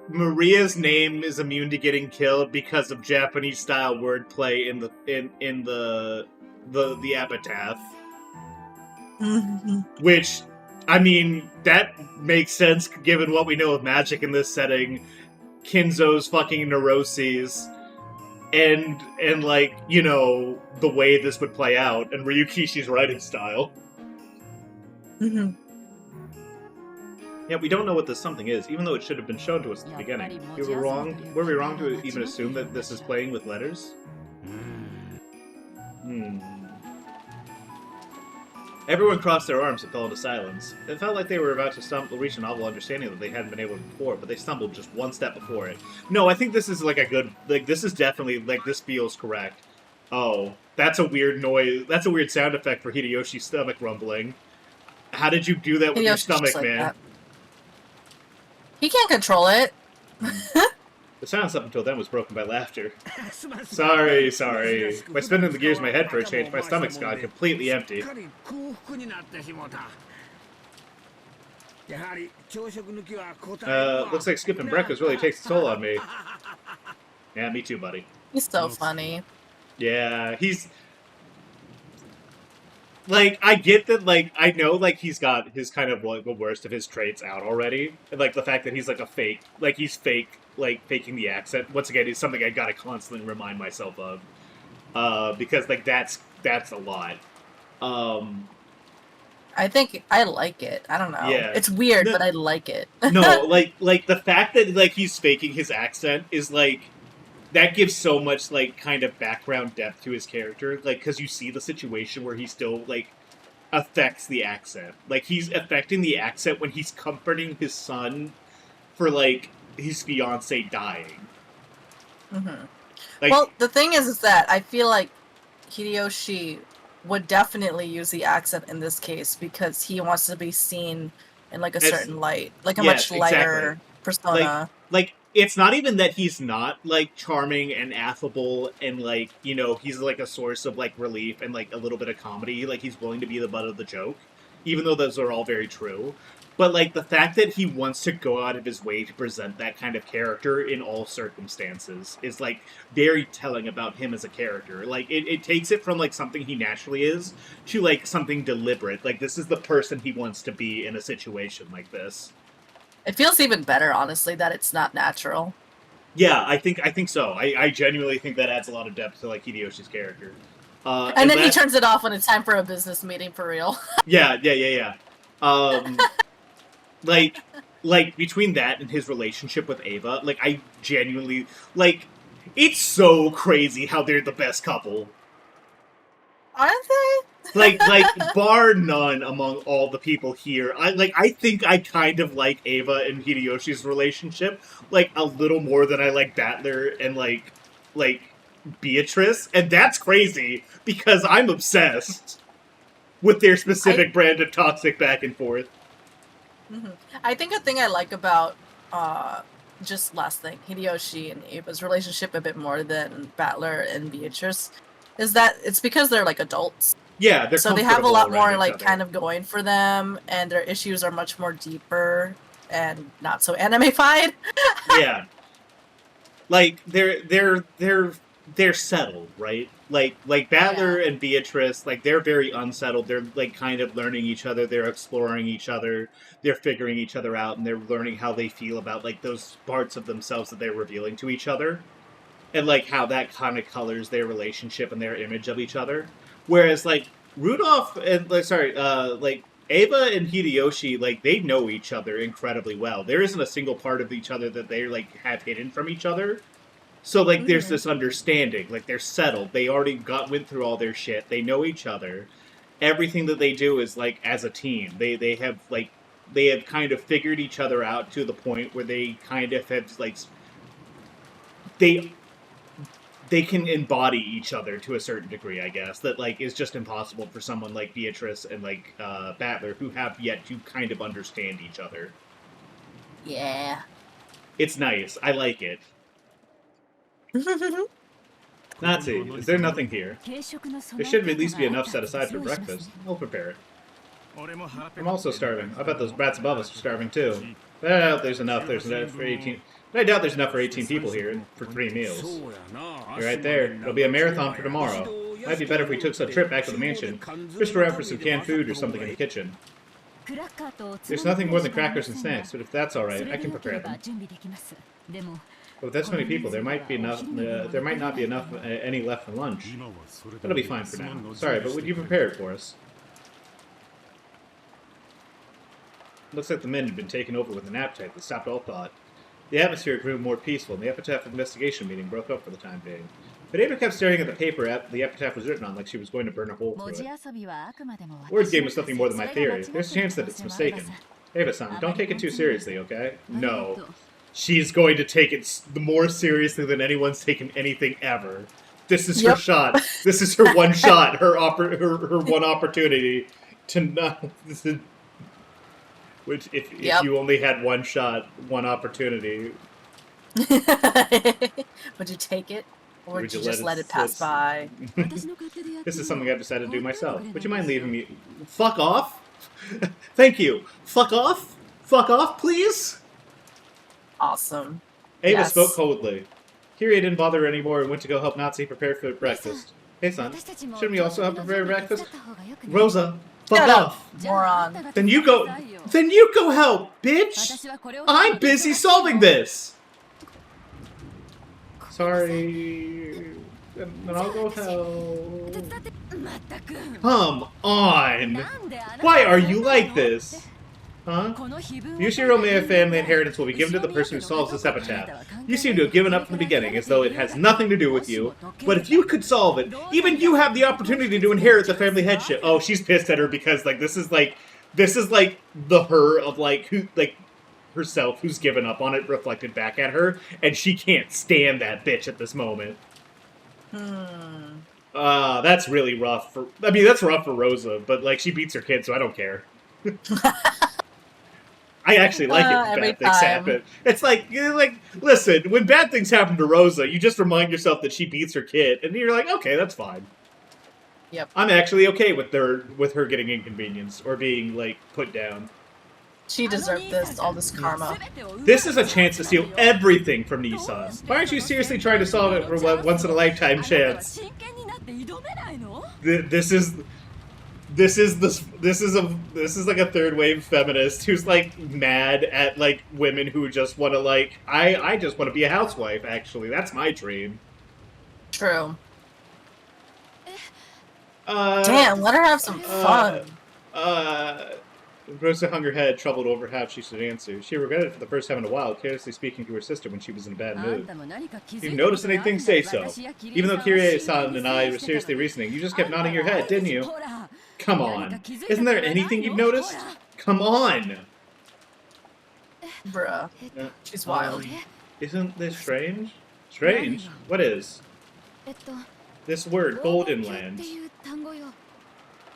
Maria's name is immune to getting killed because of Japanese style wordplay in the epitaph. Which, I mean, that makes sense given what we know of magic in this setting. Kinzo's fucking neuroses, and like, you know, the way this would play out, and Ryukishi's writing style. Yeah, we don't know what this something is, even though it should have been shown to us at the beginning. We were wrong. Were we wrong to even assume that this is playing with letters? Everyone crossed their arms and fell into silence. It felt like they were about to reach a novel understanding that they hadn't been able to before, but they stumbled just one step before it. No, I think this is like a good... Like, this is definitely... Like, this feels correct. Oh, that's a weird noise. That's a weird sound effect for Hideyoshi's stomach rumbling. How did you do that with your stomach, like man? That. He can't control it. The silence up until then was broken by laughter. Sorry. By spinning the gears in my head for a change, my stomach's gone completely empty. Looks like skipping breakfast really takes its toll on me. Yeah, me too, buddy. He's so funny. Yeah, he's... Like, I get that, like, I know, like, he's got his kind of, like, the worst of his traits out already. And, like, the fact that he's, like, a fake, like, he's fake, like, faking the accent. Once again, is something I gotta constantly remind myself of. Because, like, that's a lot. I think I like it. I don't know. Yeah. It's weird, but I like it. No, like, the fact that, like, he's faking his accent is, like... That gives so much, like, kind of background depth to his character. Like, because you see the situation where he still, like, affects the accent. Like, he's affecting the accent when he's comforting his son for, like, his fiancé dying. Like, well, the thing is that I feel like Hideyoshi would definitely use the accent in this case because he wants to be seen in, like, a certain light. Like, a much lighter persona. Like, it's not even that he's not, like, charming and affable and, like, you know, he's, like, a source of, like, relief and, like, a little bit of comedy. Like, he's willing to be the butt of the joke, even though those are all very true. But, like, the fact that he wants to go out of his way to present that kind of character in all circumstances is, like, very telling about him as a character. Like, it takes it from, like, something he naturally is to, like, something deliberate. Like, this is the person he wants to be in a situation like this. It feels even better, honestly, that it's not natural. Yeah, I think so. I genuinely think that adds a lot of depth to, like, Hideyoshi's character. And then he turns it off when it's time for a business meeting for real. Yeah. Like, between that and his relationship with Ava, like, I genuinely... Like, it's so crazy how they're the best couple. Aren't they? like, bar none among all the people here. I think I kind of like Ava and Hideyoshi's relationship, like, a little more than I like Battler and, like, Beatrice. And that's crazy, because I'm obsessed with their specific brand of toxic back and forth. I think a thing I like about, just last thing, Hideyoshi and Ava's relationship a bit more than Battler and Beatrice, is that it's because they're, like, adults. Yeah, they're so they have a lot more, like, kind of going for them, and their issues are much more deeper and not so anime-fied. Yeah. Like, they're settled, right? Like Battler and Beatrice, like, they're very unsettled. They're, like, kind of learning each other. They're exploring each other. They're figuring each other out, and they're learning how they feel about, like, those parts of themselves that they're revealing to each other. And, like, how that kind of colors their relationship and their image of each other. Whereas, like, Rudolph and, like, Ava and Hideyoshi, like, they know each other incredibly well. There isn't a single part of each other that they, like, have hidden from each other. So, like, there's this understanding. Like, they're settled. They already went through all their shit. They know each other. Everything that they do is, like, as a team. They have, like, they have kind of figured each other out to the point where they kind of have, like, they can embody each other to a certain degree, I guess. That, like, is just impossible for someone like Beatrice and, like, Battler, who have yet to kind of understand each other. Yeah. It's nice. I like it. Nazi, is there nothing here? There should at least be enough set aside for breakfast. I'll prepare it. I'm also starving. I bet those brats above us are starving too. I doubt there's enough. There's enough for 18. I doubt there's enough for 18 people here for 3 meals. You're right there. It'll be a marathon for tomorrow. Might be better if we took a trip back to the mansion. Fished around for some canned food or something in the kitchen. There's nothing more than crackers and snacks, but if that's alright, I can prepare them. But with this many people, there might be enough. There might not be enough any left for lunch. That'll be fine for now. Sorry, but would you prepare it for us? Looks like the men had been taken over with an appetite that stopped all thought. The atmosphere grew more peaceful, and the epitaph investigation meeting broke up for the time being. But Ava kept staring at the paper the epitaph was written on like she was going to burn a hole through it. Word game was nothing more than my theory. There's a chance that it's mistaken. Ava-san, don't take it too seriously, okay? No. She's going to take it more seriously than anyone's taken anything ever. This is her shot. This is her one shot. Her one opportunity to not... Which, if you only had one shot, one opportunity... Would you take it? Or would you just let it pass by? This is something I've decided to do myself. Would you mind leaving me... Fuck off? Thank you. Fuck off? Fuck off, please? Awesome. Ava spoke coldly. Kiria didn't bother anymore and went to go help Natsu prepare for breakfast. Hey, son. Shouldn't we also help prepare breakfast? Rosa, fuck off. Moron. Then you go help, bitch! I'm busy solving this! Sorry. Then I'll go help. Come on! Why are you like this? Huh? Yushiro may have family inheritance will be given to the person who solves this epitaph. You seem to have given up from the beginning, as though it has nothing to do with you. But if you could solve it, even you have the opportunity to inherit the family headship. Oh, she's pissed at her because, like, this is like the her of, like, who, like, herself who's given up on it reflected back at her, and she can't stand that bitch at this moment. That's really rough for... I mean, that's rough for Rosa, but, like, she beats her kid, so I don't care. I actually like it when bad things happen. It's like, listen, when bad things happen to Rosa, you just remind yourself that she beats her kid, and you're like, okay, that's fine. Yep. I'm actually okay with her getting inconvenienced or being, like, put down. She deserved this, all this karma. This is a chance to steal everything from Nissan. Why aren't you seriously trying to solve it for once in a lifetime chance? This is like a third wave feminist who's like mad at like women who just want to like I just want to be a housewife. Actually, that's my dream. True. Damn, let her have some fun. Rosa hung her head, troubled over how she should answer. She regretted it for the first time in a while, carelessly speaking to her sister when she was in a bad mood. If you noticed anything, say so. Even though Kirie-san and I were seriously reasoning, you just kept nodding your head, didn't you? Come on. Isn't there anything you've noticed? Come on! Bruh. She's wild. Isn't this strange? Strange? What is? This word, Golden Land.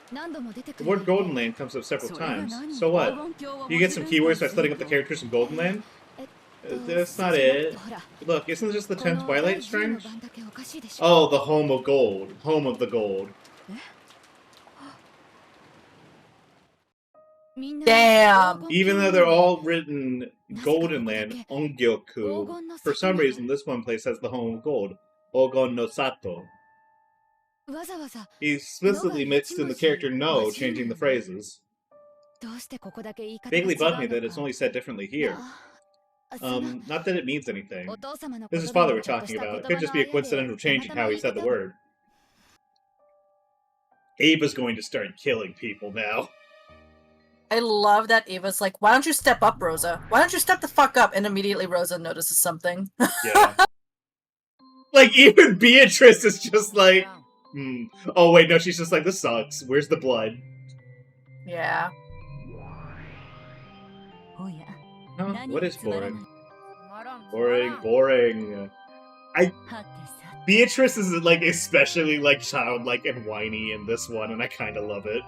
The word Golden Land comes up several times. So what? You get some keywords by splitting up the characters from Golden Land? That's not it. Look, isn't just the 10th Twilight strange? Oh, the home of gold. Home of the gold. Damn! Even though they're all written Golden Land, Ongyoku, for some reason this one place has the home of gold. Ogon no Sato. He explicitly mixed in the character no, changing the phrases. Vaguely bugged me that it's only said differently here. Not that it means anything. This is father we're talking about. It could just be a coincidental change in how he said the word. Ava's going to start killing people now. I love that Eva's like, why don't you step up, Rosa? Why don't you step the fuck up? And immediately Rosa notices something. Yeah. Like, even Beatrice is just like, oh wait, no, she's just like, this sucks. Where's the blood? Yeah. Huh? What is boring? Boring. Beatrice is like especially like childlike and whiny in this one, and I kind of love it.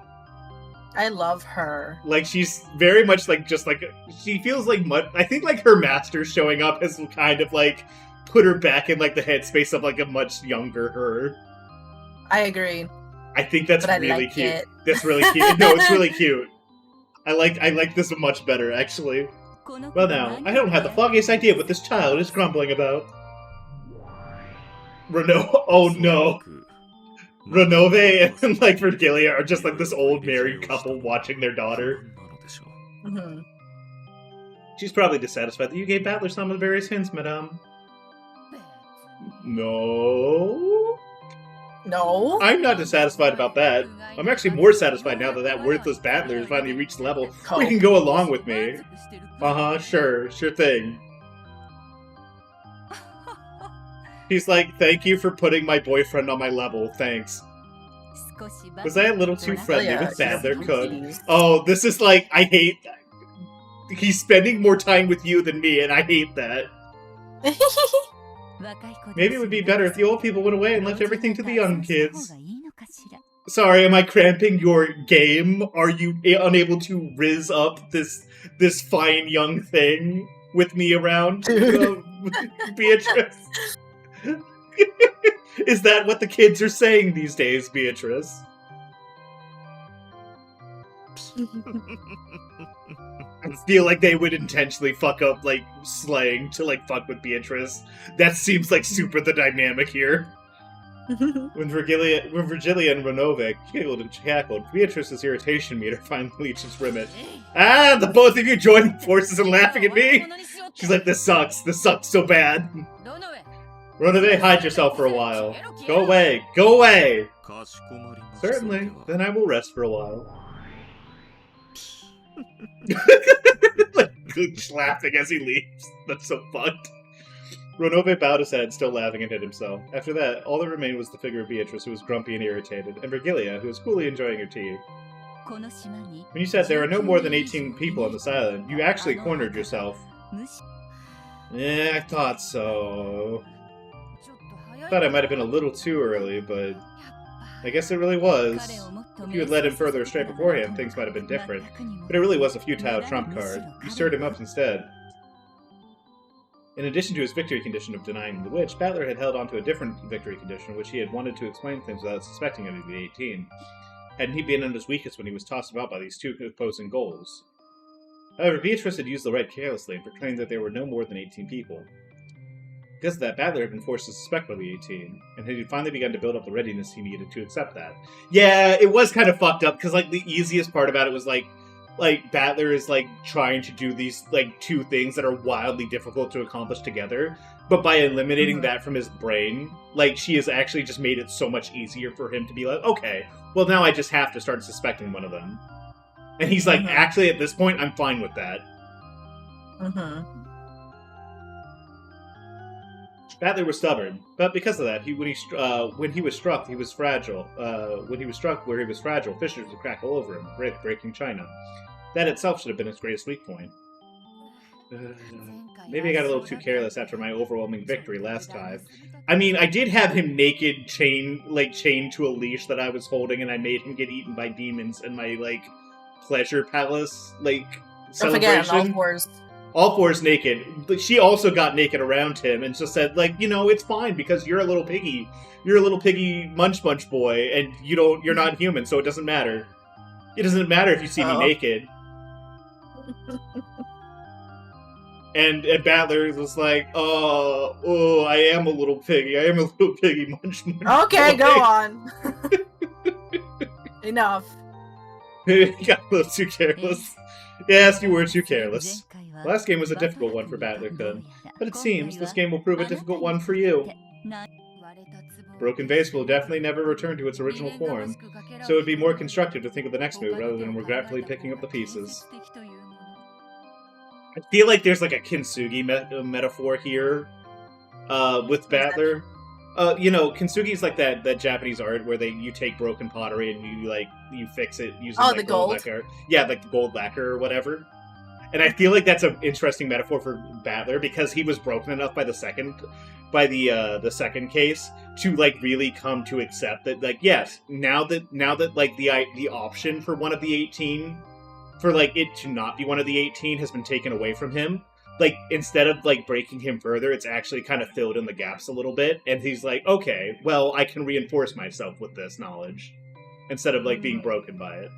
I love her. Like, she's very much like just like she feels like I think like her master showing up has kind of like put her back in like the headspace of like a much younger her. I agree. I think that's really like cute. it. That's really cute. No, it's really cute. I like this much better actually. Well now, I don't have the foggiest idea what this child is grumbling about. Oh no. Renove and like Virgilia are just like this old married couple watching their daughter. Mm-hmm. She's probably dissatisfied that you gave Battler some of the various hints, madame. No. No. I'm not dissatisfied about that. I'm actually more satisfied now that that worthless Battler has finally reached the level where he can go along with me. Uh-huh, sure thing. He's like, thank you for putting my boyfriend on my level, thanks. Was I a little too friendly with Battler, Cook? Oh, this is like, I hate that. He's spending more time with you than me, and I hate that. Maybe it would be better if the old people went away and left everything to the young kids. Sorry, am I cramping your game? Are you unable to rizz up this fine young thing with me around, Beatrice? Is that what the kids are saying these days, Beatrice? I feel like they would intentionally fuck up, like, slang to, like, fuck with Beatrice. That seems like super the dynamic here. When Virgilia and Renove giggled and cackled, Beatrice's irritation meter finally reached its limit. Ah, the both of you joining forces and laughing at me! She's like, this sucks so bad. Renove, hide yourself for a while. Go away, go away! Certainly, then I will rest for a while. Like, laughing as he leaves. That's so fucked. Renove bowed his head, still laughing, and hit himself. After that, all that remained was the figure of Beatrice, who was grumpy and irritated, and Virgilia, who was coolly enjoying her tea. When you said there are no more than 18 people on this island, you actually cornered yourself. Yeah, I thought so. Thought I might have been a little too early, but I guess it really was. If you had led him further astray beforehand, things might have been different. But it really was a futile trump card. You stirred him up instead. In addition to his victory condition of denying the witch, Battler had held on to a different victory condition, which he had wanted to explain things without suspecting him to be 18. Hadn't he been at his weakest when he was tossed about by these two opposing goals? However, Beatrice had used the right carelessly and proclaimed that there were no more than 18 people. Because of that, Battler had been forced to suspect of the 18, and had finally begun to build up the readiness he needed to accept that. Yeah, it was kind of fucked up, because, like, the easiest part about it was, like, Battler is, like, trying to do these, like, two things that are wildly difficult to accomplish together, but by eliminating that from his brain, like, she has actually just made it so much easier for him to be like, okay, well, now I just have to start suspecting one of them. And he's like, actually, at this point, I'm fine with that. Battler was stubborn, but because of that, when he was struck, he was fragile. When he was struck where he was fragile, fissures would crack all over him, breaking china. That itself should have been his greatest weak point. Maybe I got a little too careless after my overwhelming victory last time. I mean, I did have him naked, chained to a leash that I was holding, and I made him get eaten by demons in my, like, pleasure palace, like, celebration. All fours naked. She also got naked around him and just said, like, you know, it's fine because you're a little piggy. You're a little piggy munch boy, and you're not human, so it doesn't matter. It doesn't matter if you see me naked. And Battler was like, oh, I am a little piggy. I am a little piggy munch Okay, boy. go on. Enough. Maybe I got a little too careless. Yes, you were too careless. The last game was a difficult one for Battler-kun, but it seems this game will prove a difficult one for you. Broken vase will definitely never return to its original form, so it would be more constructive to think of the next move rather than regretfully picking up the pieces. I feel like there's like a kintsugi metaphor here with Battler. Kintsugi is like that Japanese art where you take broken pottery and you fix it using the gold lacquer. Yeah, like the gold lacquer or whatever. And I feel like that's an interesting metaphor for Battler because he was broken enough by the second case to like really come to accept that, like, yes, now that like the option for one of the 18, for like it to not be one of the 18 has been taken away from him. Like, instead of like breaking him further, it's actually kind of filled in the gaps a little bit, and he's like, okay, well, I can reinforce myself with this knowledge instead of like being broken by it.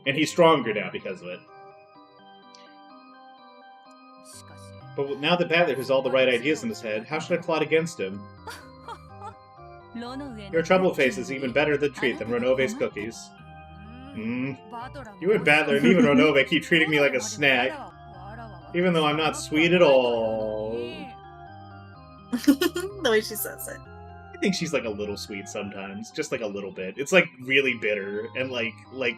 And he's stronger now because of it. But now that Battler has all the right ideas in his head, how should I plot against him? Your trouble face is even better than treat than Renove's cookies. You and Battler and even Renove keep treating me like a snack, even though I'm not sweet at all. The way she says it. I think she's like a little sweet sometimes, just like a little bit. It's like really bitter, and like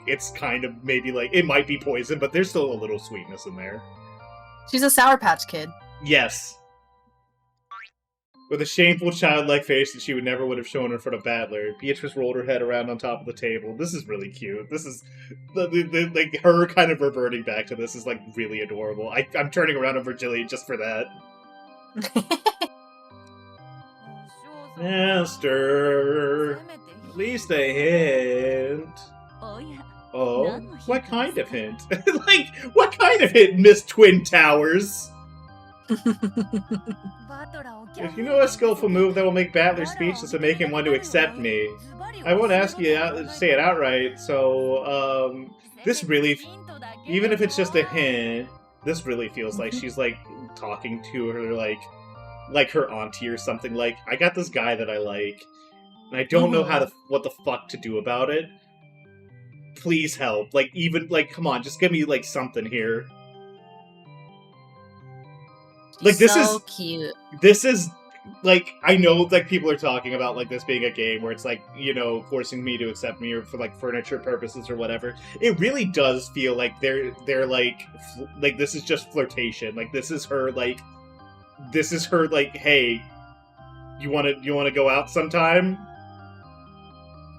it's kind of maybe like it might be poison, but there's still a little sweetness in there. She's a Sour Patch Kid. Yes. With a shameful, childlike face that she never would have shown in front of Battler, Beatrice rolled her head around on top of the table. This is really cute. This is like her kind of reverting back to this is like really adorable. I'm turning around on Virgilia just for that. Master, at least a hint. Oh, what kind of hint? Like, what kind of hint, Miss Twin Towers? If you know a skillful move that will make Battler speechless and make him want to accept me, I won't ask you to say it outright, so, this really, even if it's just a hint, this really feels like she's, like, talking to her, like her auntie or something, like, I got this guy that I like, and I don't know what the fuck to do about it. Please help. Like, even, like, come on, just give me, like, something here. Like, this so is cute. This is, like, I know, like, people are talking about, like, this being a game where it's, like, forcing me to accept me or for, like, furniture purposes or whatever. It really does feel like they're like, this is just flirtation. Like, this is her, like, hey, you wanna go out sometime?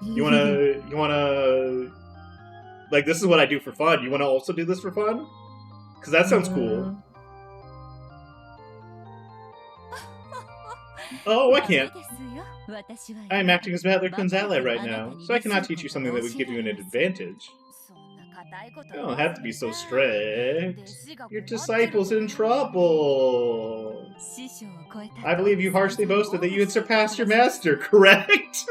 You wanna, like, this is what I do for fun. You wanna also do this for fun? Because that sounds cool. Oh, I can't. I am acting as Battler-kun's ally right now, so I cannot teach you something that would give you an advantage. You don't have to be so strict. Your disciple's in trouble. I believe you harshly boasted that you had surpassed your master, correct?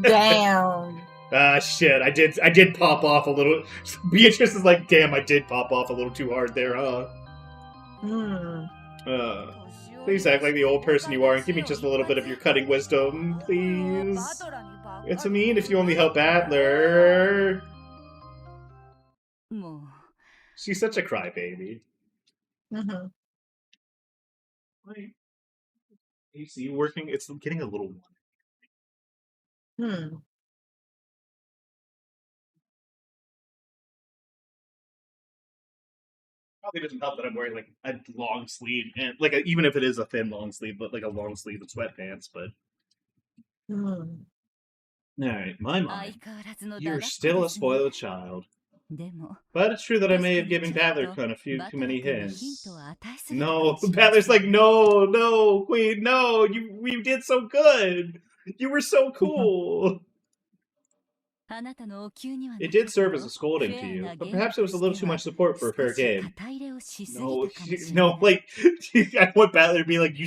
Damn. Ah, shit, I did pop off a little. Beatrice is like, damn, I did pop off a little too hard there, huh? Please act like the old person you are and give me just a little bit of your cutting wisdom, please. It's a mean if you only help Battler. She's such a crybaby. AC working? It's getting a little... Probably doesn't help that I'm wearing like a long sleeve, and like even if it is a thin long sleeve, but like a long sleeve of sweatpants. But all right, my mom, you're still a spoiled child. But it's true that I may have given Battler-kun a few too many hints. No, Battler's like, no, Queen, no, you did so good. You were so cool. It did serve as a scolding to you, but perhaps it was a little too much support for a fair game. No, like, I want Battler to be like, you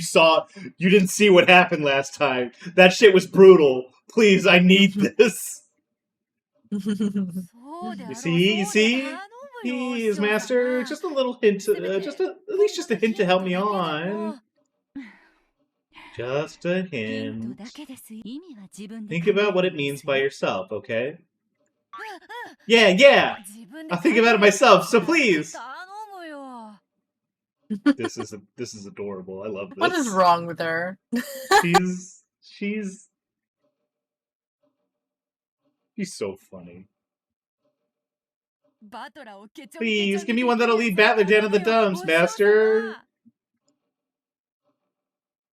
didn't see what happened last time. That shit was brutal. Please, I need this. You see? He is master. Just a little hint, at least just a hint to help me on. Just a hint. Think about what it means by yourself, okay? Yeah. I'll think about it myself, so please. This is adorable. I love this. What is wrong with her? She's so funny. Please, give me one that'll lead Battler down to the dumps, master!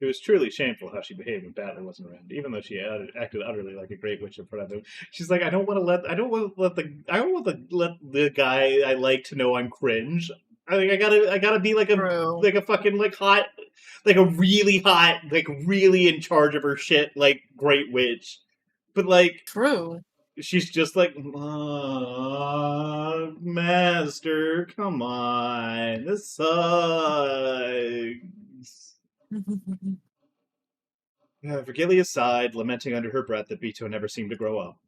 It was truly shameful how she behaved when Battler wasn't around, even though she acted utterly like a great witch in front of him. She's like, I don't want to let the guy I like to know I'm cringe. I gotta be like a fucking like hot, like a really hot, like really in charge of her shit, like great witch. But like, True. She's just like, master, come on, this sucks. Virgilia sighed, lamenting under her breath that Bito never seemed to grow up.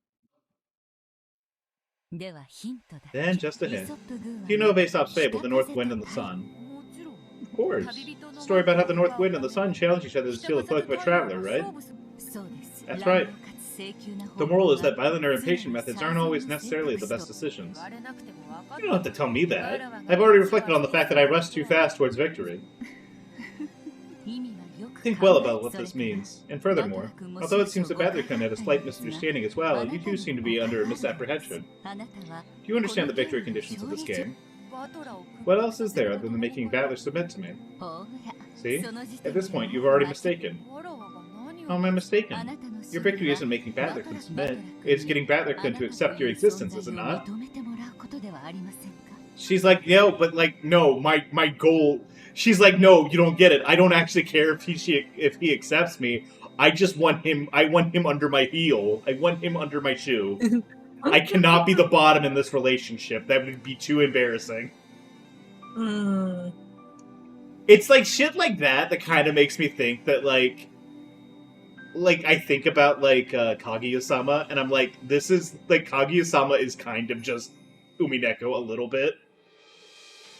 Then, just a hint. Do you know of Aesop's fable, The North Wind and the Sun? Of course. It's a story about how the North Wind and the Sun challenge each other to steal the cloak of a traveler, right? That's right. The moral is that violent or impatient methods aren't always necessarily the best decisions. You don't have to tell me that. I've already reflected on the fact that I rushed too fast towards victory. Think well about what this means. And furthermore, although it seems that Battler-kun had a slight misunderstanding as well, you two seem to be under a misapprehension. Do you understand the victory conditions of this game? What else is there other than making Battler submit to me? See? At this point, you've already mistaken. How am I mistaken? Your victory isn't making Battler-kun submit. It's getting Battler-kun to accept your existence, is it not? She's like, no, but like, no, my goal... She's like, no, you don't get it. I don't actually care if he accepts me. I just want him, I want him under my heel. I want him under my shoe. I cannot be the bottom in this relationship. That would be too embarrassing. It's like shit like that kind of makes me think that like I think about like Kaguya-sama, and I'm like, this is like Kaguya-sama is kind of just Umineko a little bit.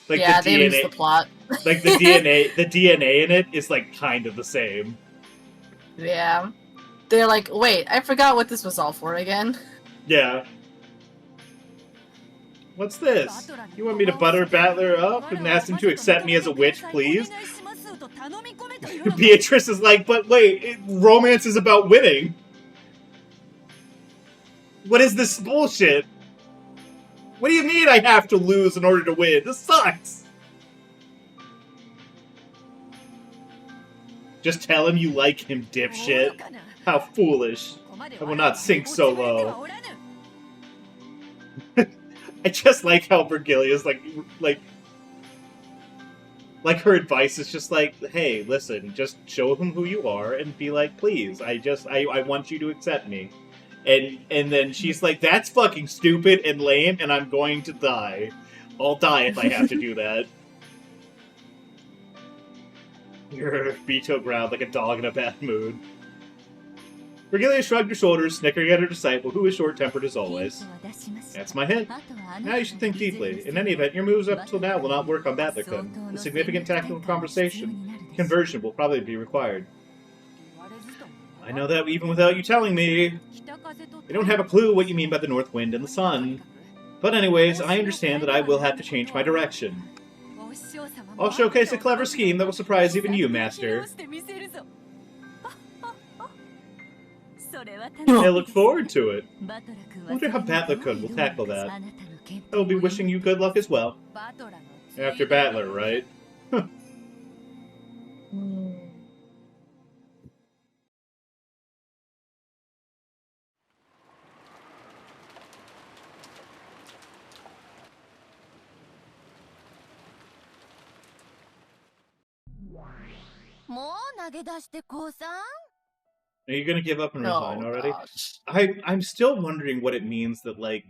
Like yeah, the they DNA, lose the plot. like the DNA in it is like kind of the same. Yeah, they're like, wait, I forgot what this was all for again. Yeah. What's this? You want me to butter Battler up and ask him to accept me as a witch, please? Beatrice is like, but wait, romance is about winning. What is this bullshit? What do you mean I have to lose in order to win? This sucks! Just tell him you like him, dipshit. How foolish. I will not sink so low. I just like how Virgilia's like her advice is just like, hey, listen, just show him who you are and be like, please, I want you to accept me. And then she's like, that's fucking stupid and lame, and I'm going to die. I'll die if I have to do that. Bito growled like a dog in a bad mood. Virgilia shrugged her shoulders, snickering at her disciple, who was short-tempered as always. That's my hint. Now you should think deeply. In any event, your moves up till now will not work on Battler-kun. A significant tactical conversion will probably be required. I know that even without you telling me. I don't have a clue what you mean by the North Wind and the Sun. But anyways, I understand that I will have to change my direction. I'll showcase a clever scheme that will surprise even you, Master. I look forward to it. I wonder how Battler-kun will tackle that. I will be wishing you good luck as well. After Battler, right? Are you gonna give up and resign already? I'm still wondering what it means that like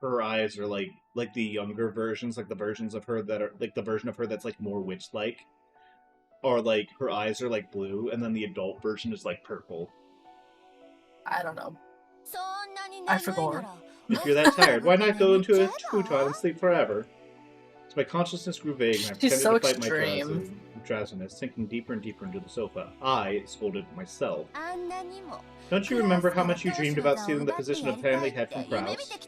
her eyes are like the younger versions, like the versions of her that are like the version of her that's like more witch-like, or like her eyes are like blue, and then the adult version is like purple. I don't know. I forgot. If you're that tired, why not go into a futon and sleep forever? So my consciousness grew vague, and I pretended to fight my drowsiness, sinking deeper and deeper into the sofa. I scolded myself. Don't you remember how much you dreamed about stealing the position of family head from Kraus?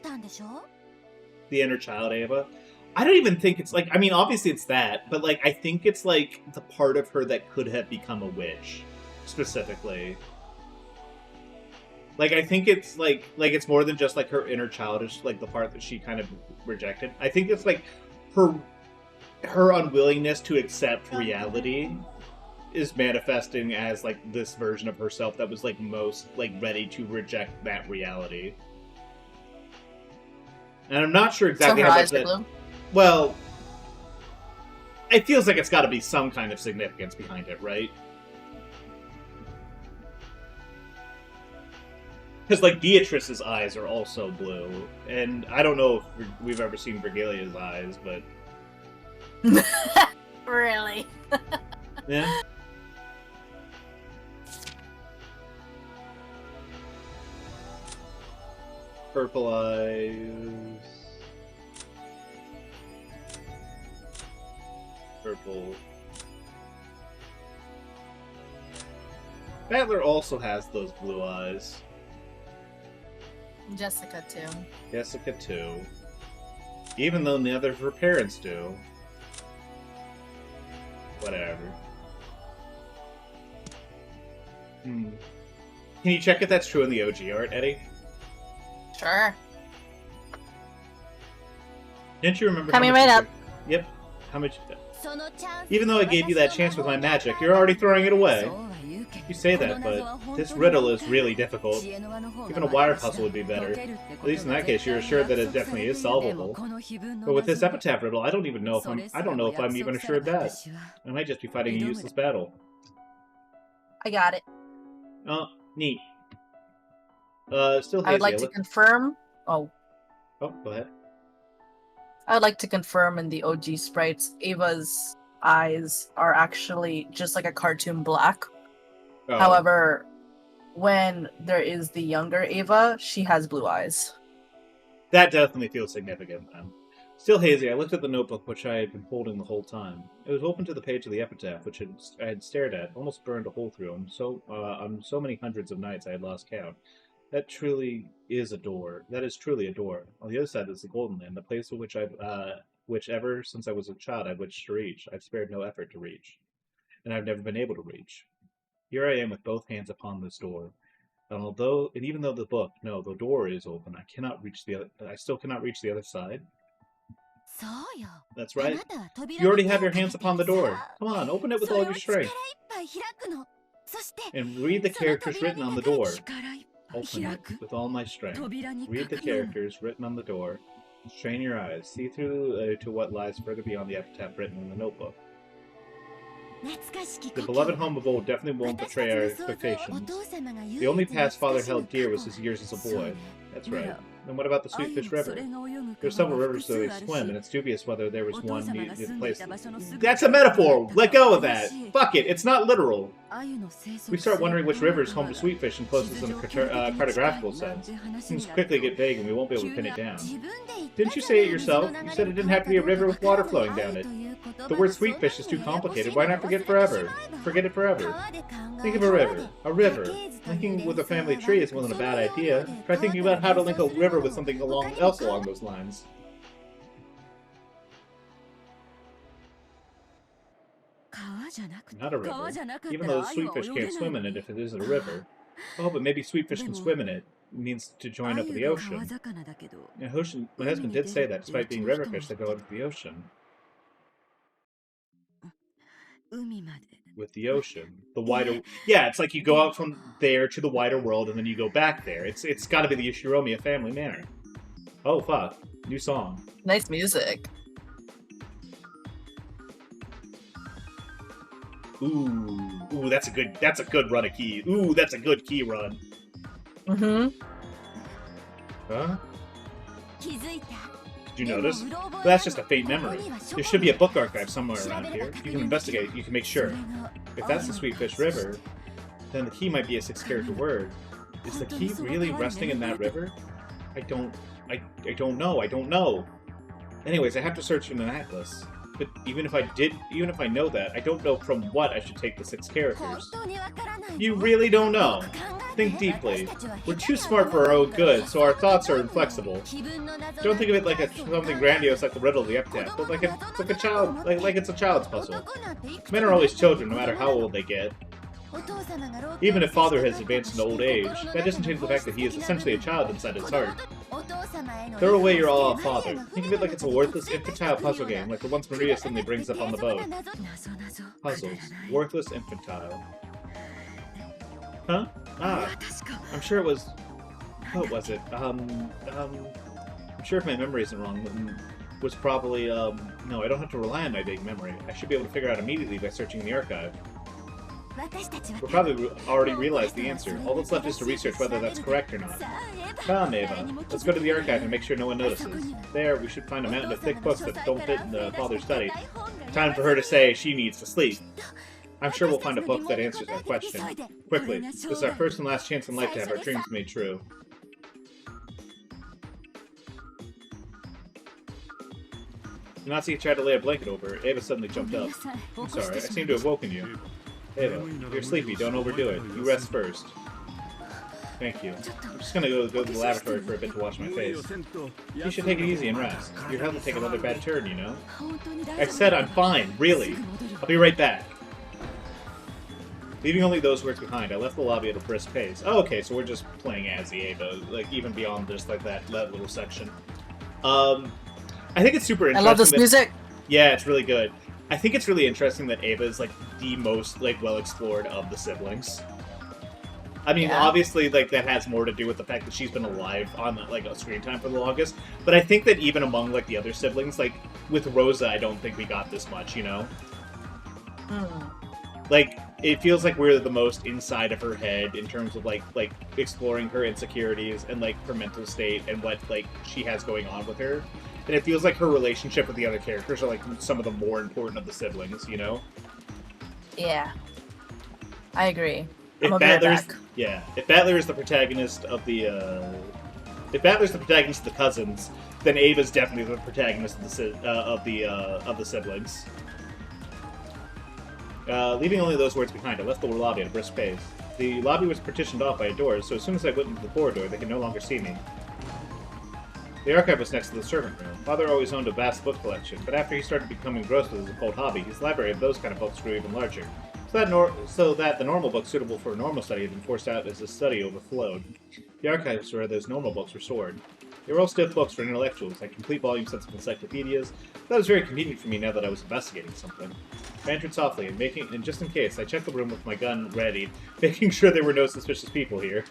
The inner child, Ava? I don't even think it's like, I mean, obviously it's that, but like, I think it's like the part of her that could have become a witch, specifically. Like, I think it's like it's more than just like her inner childish, like the part that she kind of rejected. I think it's like her unwillingness to accept reality is manifesting as like this version of herself that was like most like ready to reject that reality. And I'm not sure exactly So her how eyes much are that. blue? Well, it feels like it's got to be some kind of significance behind it, right? Because like Beatrice's eyes are also blue, and I don't know if we've ever seen Virgilia's eyes, but Really? yeah. Purple eyes. Purple. Battler also has those blue eyes. Jessica too. Jessica too. Even though neither of her parents do. Whatever. Can you check if that's true in the OG art, Eddie? Sure. Didn't you remember? Coming how much right up. Yep. How much? Even though I gave you that chance with my magic, you're already throwing it away. You say that, but this riddle is really difficult. Even a wire puzzle would be better. At least in that case, you're assured that it definitely is solvable. But with this epitaph riddle, I don't know if I'm even assured that. I might just be fighting a useless battle. I got it. Oh, neat. Still hazy. I would like to confirm. Oh, go ahead. I would like to confirm in the OG sprites, Ava's eyes are actually just like a cartoon black. Oh. However, when there is the younger Ava, she has blue eyes. That definitely feels significant, then. Still hazy, I looked at the notebook which I had been holding the whole time. It was open to the page of the epitaph, which I had stared at, almost burned a hole through him. On so many hundreds of nights I had lost count. That truly is a door. That is truly a door. On the other side is the Golden Land, the place to which ever since I was a child I've wished to reach. I've spared no effort to reach, and I've never been able to reach. Here I am with both hands upon this door. And even though the door is open, I still cannot reach the other side. That's right. You already have your hands upon the door. Come on, open it with all your strength. And read the characters written on the door. Open it with all my strength. Read the characters written on the door. Strain your eyes. See through to what lies further beyond the epitaph written in the notebook. The beloved home of old definitely won't betray our expectations. The only past father held dear was his years as a boy. That's right. And what about the Sweetfish River? There's several rivers that they swim, and it's dubious whether there was one needed place. That's a metaphor! Let go of that! Fuck it, it's not literal! We start wondering which river is home to Sweetfish and closest in a cartographical sense. Things quickly get vague and we won't be able to pin it down. Didn't you say it yourself? You said it didn't have to be a river with water flowing down it. The word Sweetfish is too complicated, why not forget it forever? Think of a river. A river. Linking with a family tree is wasn't a bad idea. Try thinking about how to link a river with something else along those lines. Not a river. Even though the Sweetfish can't swim in it if it isn't a river. Oh, but maybe Sweetfish can swim in it. It means to join up with the ocean. Yeah, my husband did say that, despite being riverfish, they go out into the ocean. With the ocean. The wider... Yeah, it's like you go out from there to the wider world, and then you go back there. It's gotta be the Yoshiromiya family manor. Oh, fuck. New song. Nice music. Ooh, that's a good run of key. Ooh, that's a good key run. Mm-hmm. Huh? Did you notice? Well, that's just a faint memory. There should be a book archive somewhere around here. You can investigate, you can make sure. If that's the Sweetfish River, then the key might be a 6-character word. Is the key really resting in that river? I don't know. Anyways, I have to search in an atlas. But even if I know that, I don't know from what I should take the 6 characters. You really don't know. Think deeply. We're too smart for our own good, so our thoughts are inflexible. Don't think of it like something grandiose like the riddle of the epitaph, but like it's a child's puzzle. Men are always children, no matter how old they get. Even if father has advanced into old age, that doesn't change the fact that he is essentially a child inside his heart. Throw away your all father. Think of it like it's a worthless infantile puzzle game, like the ones Maria suddenly brings up on the boat. Puzzles. Worthless infantile. Huh? Ah. I'm sure it was... What was it? I'm sure if my memory isn't wrong, it was probably, No, I don't have to rely on my vague memory. I should be able to figure out immediately by searching in the archive. We'll probably already realized the answer. All that's left is to research whether that's correct or not. Come, Ava. Let's go to the archive and make sure no one notices. There, we should find a mountain of thick books that don't fit in the father's study. Time for her to say she needs to sleep. I'm sure we'll find a book that answers that question. Quickly. This is our first and last chance in life to have our dreams made true. Natsuki tried to lay a blanket over her. Ava suddenly jumped up. I'm sorry, I seem to have woken you. Ava, you're sleepy, don't overdo it. You rest first. Thank you. I'm just gonna go to the laboratory for a bit to wash my face. You should take it easy and rest. Your health will take another bad turn, you know? I said I'm fine, really. I'll be right back. Leaving only those words behind, I left the lobby at a brisk pace. Oh, okay, so we're just playing as the Ava, like, even beyond just, like, that little section. I think it's super interesting. I love this music. Yeah, it's really good. I think it's really interesting that Ava is, like, the most, like, well-explored of the siblings. I mean, obviously, like, that has more to do with the fact that she's been alive on, like, a screen time for the longest. But I think that even among, like, the other siblings, like, with Rosa, I don't think we got this much, you know? Like, it feels like we're the most inside of her head in terms of, like exploring her insecurities and, like, her mental state and what, like, she has going on with her. And it feels like her relationship with the other characters are, like, some of the more important of the siblings, you know? Yeah. I agree. If Battler is the protagonist of the, if Battler's the protagonist of the cousins, then Ava's definitely the protagonist of the siblings. Leaving only those words behind, I left the lobby at a brisk pace. The lobby was partitioned off by a door, so as soon as I went into the corridor, they could no longer see me. The archive was next to the servant room. Father always owned a vast book collection, but after he started becoming engrossed with his occult hobby, his library of those kind of books grew even larger. So that the normal books suitable for a normal study had been forced out as the study overflowed. The archives where those normal books were stored. They were all stiff books for intellectuals, like complete volume sets of encyclopedias. That was very convenient for me now that I was investigating something. I entered softly, and just in case, I checked the room with my gun ready, making sure there were no suspicious people here.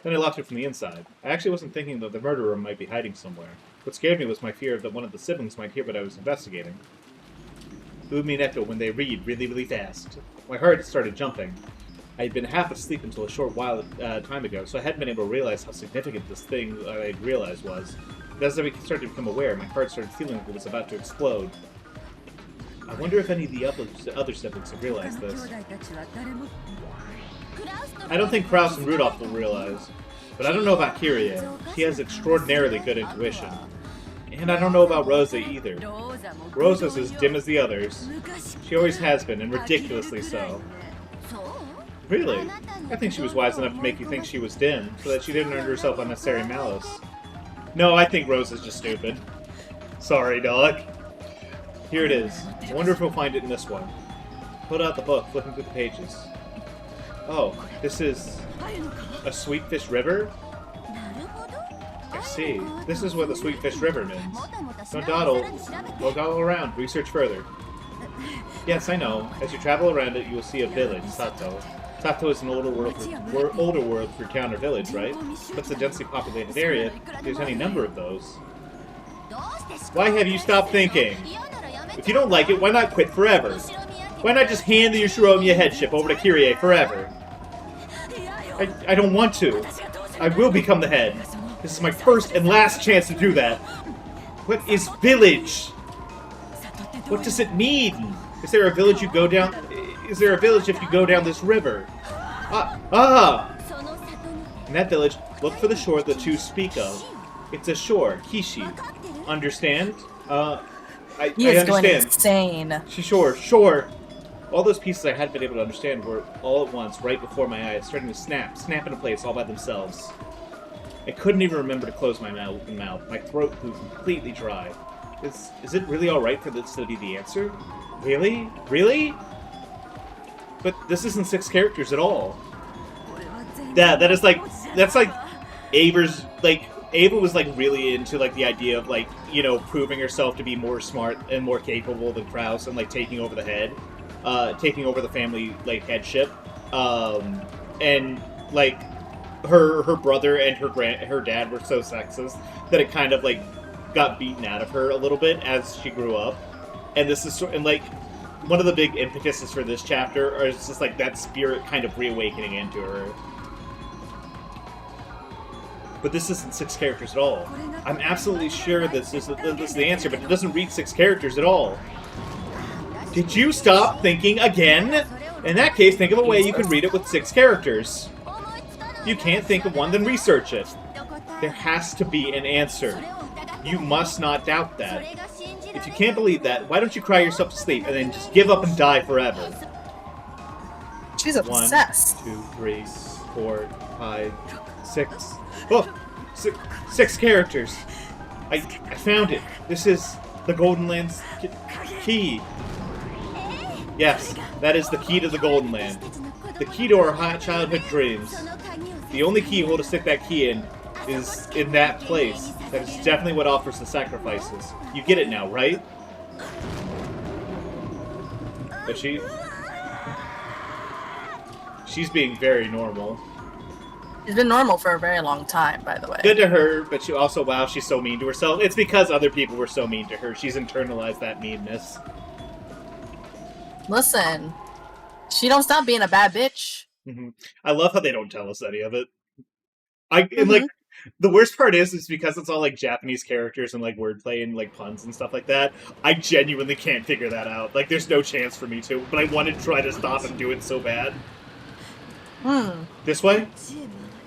Then I locked it from the inside. I actually wasn't thinking that the murderer might be hiding somewhere. What scared me was my fear that one of the siblings might hear what I was investigating. Umineko when they read really, really fast. My heart started jumping. I had been half asleep until a short while time ago, so I hadn't been able to realize how significant this thing I had realized was. But as I started to become aware, my heart started feeling like it was about to explode. I wonder if any of the other siblings have realized this. I don't think Kraus and Rudolph will realize, but I don't know about Kyrie. She has extraordinarily good intuition. And I don't know about Rosa either. Rosa's as dim as the others. She always has been, and ridiculously so. Really? I think she was wise enough to make you think she was dim, so that she didn't earn herself unnecessary malice. No, I think Rosa's just stupid. Sorry, dog. Here it is. I wonder if we'll find it in this one. Pulled out the book, flipping through the pages. Oh, this is a Sweetfish River? I see. This is what the Sweetfish River means. Don't dawdle around. Research further. Yes, I know. As you travel around it, you will see a village, Sato. Sato is an older world for town or village, right? But it's a densely populated area. There's any number of those. Why have you stopped thinking? If you don't like it, why not quit forever? Why not just hand the Yoshiromiya headship over to Kyrie forever? I don't want to. I will become the head. This is my first and last chance to do that. What is village? What does it mean? Is there a village you go down? Is there a village if you go down this river? In that village, look for the shore the two speak of. It's a shore, Kishi. Understand? I understand. Going insane. Sure. All those pieces I hadn't been able to understand were all at once, right before my eyes, starting to snap into place all by themselves. I couldn't even remember to close my mouth. My throat grew completely dry. Is it really alright for this to be the answer? Really? Really? But this isn't 6 characters at all. That's like Ava was like really into like the idea of like, you know, proving herself to be more smart and more capable than Kraus and like taking over taking over the family like headship, and like her brother and her dad were so sexist that it kind of like got beaten out of her a little bit as she grew up, and this is and like one of the big impetuses for this chapter is just like that spirit kind of reawakening into her. But this isn't 6 characters at all. I'm absolutely sure this is the answer, but it doesn't read 6 characters at all. Did you stop thinking again? In that case, think of a way you could read it with 6 characters. If you can't think of one, then research it. There has to be an answer. You must not doubt that. If you can't believe that, why don't you cry yourself to sleep and then just give up and die forever? She's obsessed. 1, 2, 3, 4, 5, 6. Oh, 6 characters. I found it. This is the Golden Land's key. Yes, that is the key to the Golden Land. The key to our childhood dreams. The only keyhole to stick that key in is in that place. That is definitely what offers the sacrifices. You get it now, right? But she's being very normal. She's been normal for a very long time, by the way. Good to her, but she also, wow, she's so mean to herself. It's because other people were so mean to her. She's internalized that meanness. Listen, she don't stop being a bad bitch. Mm-hmm. I love how they don't tell us any of it. And like, the worst part is because it's all like Japanese characters and like wordplay and like puns and stuff like that. I genuinely can't figure that out. Like, there's no chance for me to, but I want to try to stop and do it so bad. This way?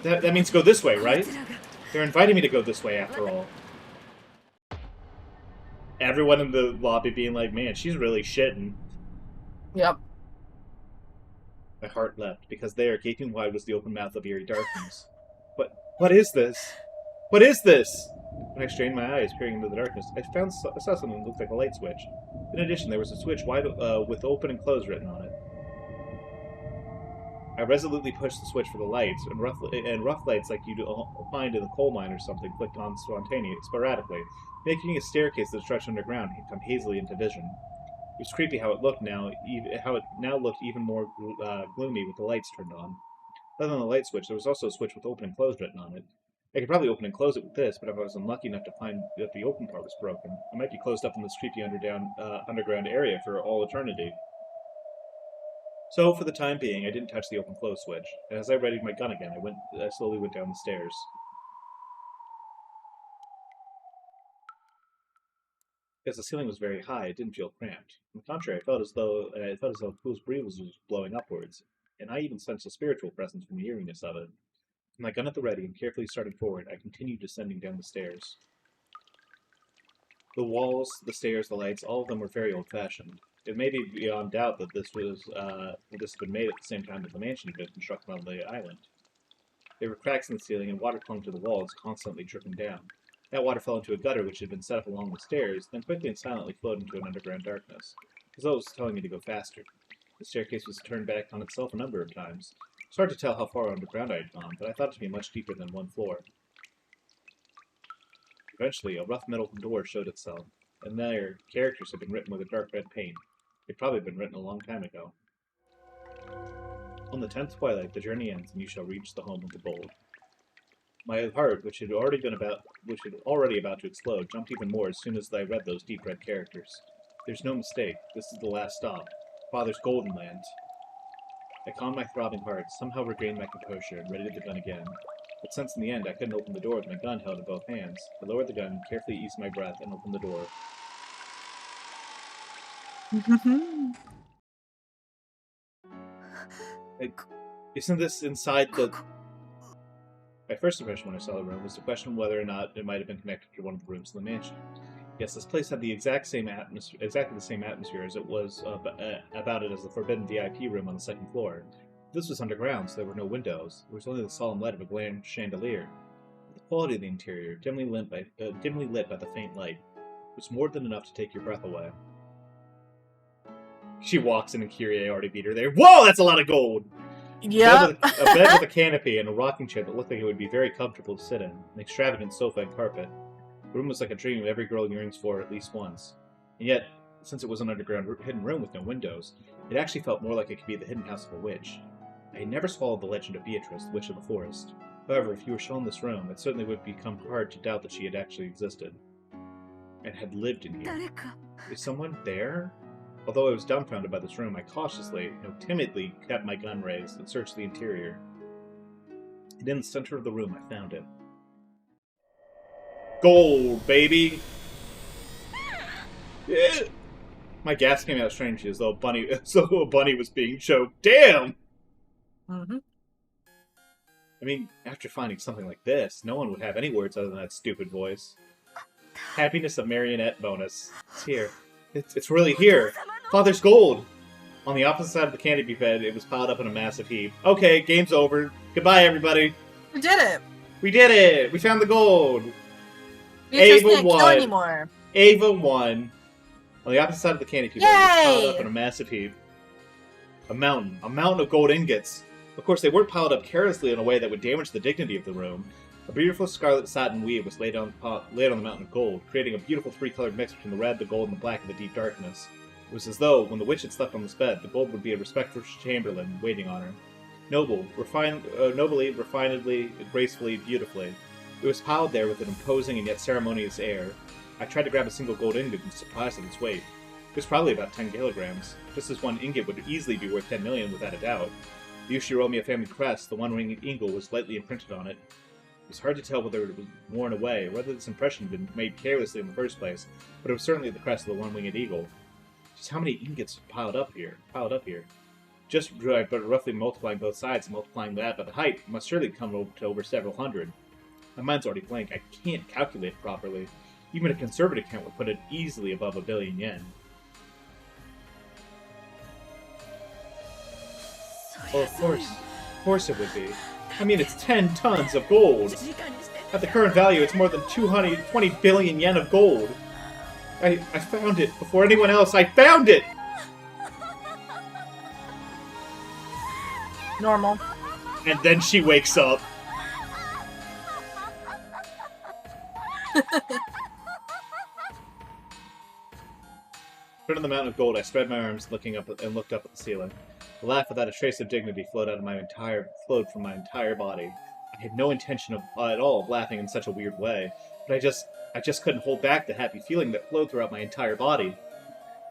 That means go this way, right? They're inviting me to go this way, after all. Everyone in the lobby being like, man, she's really shitting. Yep. My heart leapt, because there, gaping wide, was the open mouth of eerie darkness. What is this? What is this? When I strained my eyes, peering into the darkness, I saw something that looked like a light switch. In addition, there was a switch with open and close written on it. I resolutely pushed the switch for the lights, and rough lights like you'd find in the coal mine or something clicked on sporadically, making a staircase that stretched underground come hazily into vision. It was creepy how it looked now, how it now looked even more gloomy with the lights turned on. Other than the light switch, there was also a switch with open and close written on it. I could probably open and close it with this, but if I was unlucky enough to find that the open part was broken, I might be closed up in this creepy underground area for all eternity. So, for the time being, I didn't touch the open-close switch, and as I readied my gun again, I slowly went down the stairs. Because the ceiling was very high, it didn't feel cramped. On the contrary, I felt as though a cool breeze was blowing upwards, and I even sensed a spiritual presence from the eeriness of it. With my gun at the ready and carefully started forward, I continued descending down the stairs. The walls, the stairs, the lights, all of them were very old-fashioned. It may be beyond doubt that this had been made at the same time that the mansion had been constructed on the island. There were cracks in the ceiling, and water clung to the walls, constantly dripping down. That water fell into a gutter which had been set up along the stairs, then quickly and silently flowed into an underground darkness, as though it was telling me to go faster. The staircase was turned back on itself a number of times. It's hard to tell how far underground I had gone, but I thought it to be much deeper than one floor. Eventually, a rough metal door showed itself, and there, characters had been written with a dark red paint. They'd probably been written a long time ago. On the 10th twilight, the journey ends, and you shall reach the home of the bold. My heart, which had already about to explode, jumped even more as soon as I read those deep red characters. There's no mistake. This is the last stop. Father's Golden Land. I calmed my throbbing heart, somehow regained my composure, and readied the gun again. But since in the end I couldn't open the door with my gun held in both hands, I lowered the gun, carefully eased my breath, and opened the door. Isn't this inside the... My first impression when I saw the room was to question whether or not it might have been connected to one of the rooms in the mansion. Yes, this place had the exactly the same atmosphere as it was about it as the forbidden VIP room on the second floor. This was underground, so there were no windows. There was only the solemn light of a glaring chandelier. The quality of the interior, dimly lit by the faint light, was more than enough to take your breath away. She walks in and Kyrie already beat her there. Whoa, that's a lot of gold! Yeah. A bed with a canopy and a rocking chair that looked like it would be very comfortable to sit in. An extravagant sofa and carpet. The room was like a dream every girl yearns for at least once. And yet, since it was an underground hidden room with no windows, it actually felt more like it could be the hidden house of a witch. I had never swallowed the legend of Beatrice, the Witch of the Forest. However, if you were shown this room, it certainly would become hard to doubt that she had actually existed. And had lived in here. Is someone there? Although I was dumbfounded by this room, I cautiously, timidly, kept my gun raised and searched the interior. And in the center of the room, I found it. Gold, baby! Yeah. My gas came out strangely, as though a bunny was being choked. Damn! Mm-hmm. I mean, after finding something like this, no one would have any words other than that stupid voice. Happiness of marionette bonus. It's here. It's really here. Father's gold! On the opposite side of the canopy bed, it was piled up in a massive heap. Okay, game's over. Goodbye, everybody. We did it! We did it! We found the gold! Beatrice Ava can't kill won. anymore. Ava won. On the opposite side of the canopy bed, it was piled up in a massive heap. A mountain of gold ingots. Of course, they weren't piled up carelessly in a way that would damage the dignity of the room. A beautiful scarlet satin weave was laid on the mountain of gold, creating a beautiful three-colored mix between the red, the gold, and the black of the deep darkness. It was as though, when the witch had slept on this bed, the gold would be a respectful chamberlain waiting on her. Nobly, refinedly, gracefully, beautifully. It was piled there with an imposing and yet ceremonious air. I tried to grab a single gold ingot and was surprised at its weight. It was probably about 10 kilograms. Just as one ingot would easily be worth 10 million without a doubt. The Ushiromiya family crest, the one-winged eagle, was lightly imprinted on it. It was hard to tell whether it was worn away, or whether this impression had been made carelessly in the first place, but it was certainly the crest of the one-winged eagle. Just how many ingots piled up here? Just by roughly multiplying both sides and multiplying that by the height must surely come to over several hundred. My mind's already blank. I can't calculate it properly. Even a conservative count would put it easily above 1 billion yen. Oh, of course it would be. I mean, it's 10 tons of gold. At the current value, it's more than 220 billion yen of gold. I found it before anyone else. I found it! Normal. And then she wakes up. In front of the mountain of gold, I spread my arms, looked up at the ceiling. A laugh without a trace of dignity flowed from my entire body. I had no intention at all of laughing in such a weird way, but I just couldn't hold back the happy feeling that flowed throughout my entire body.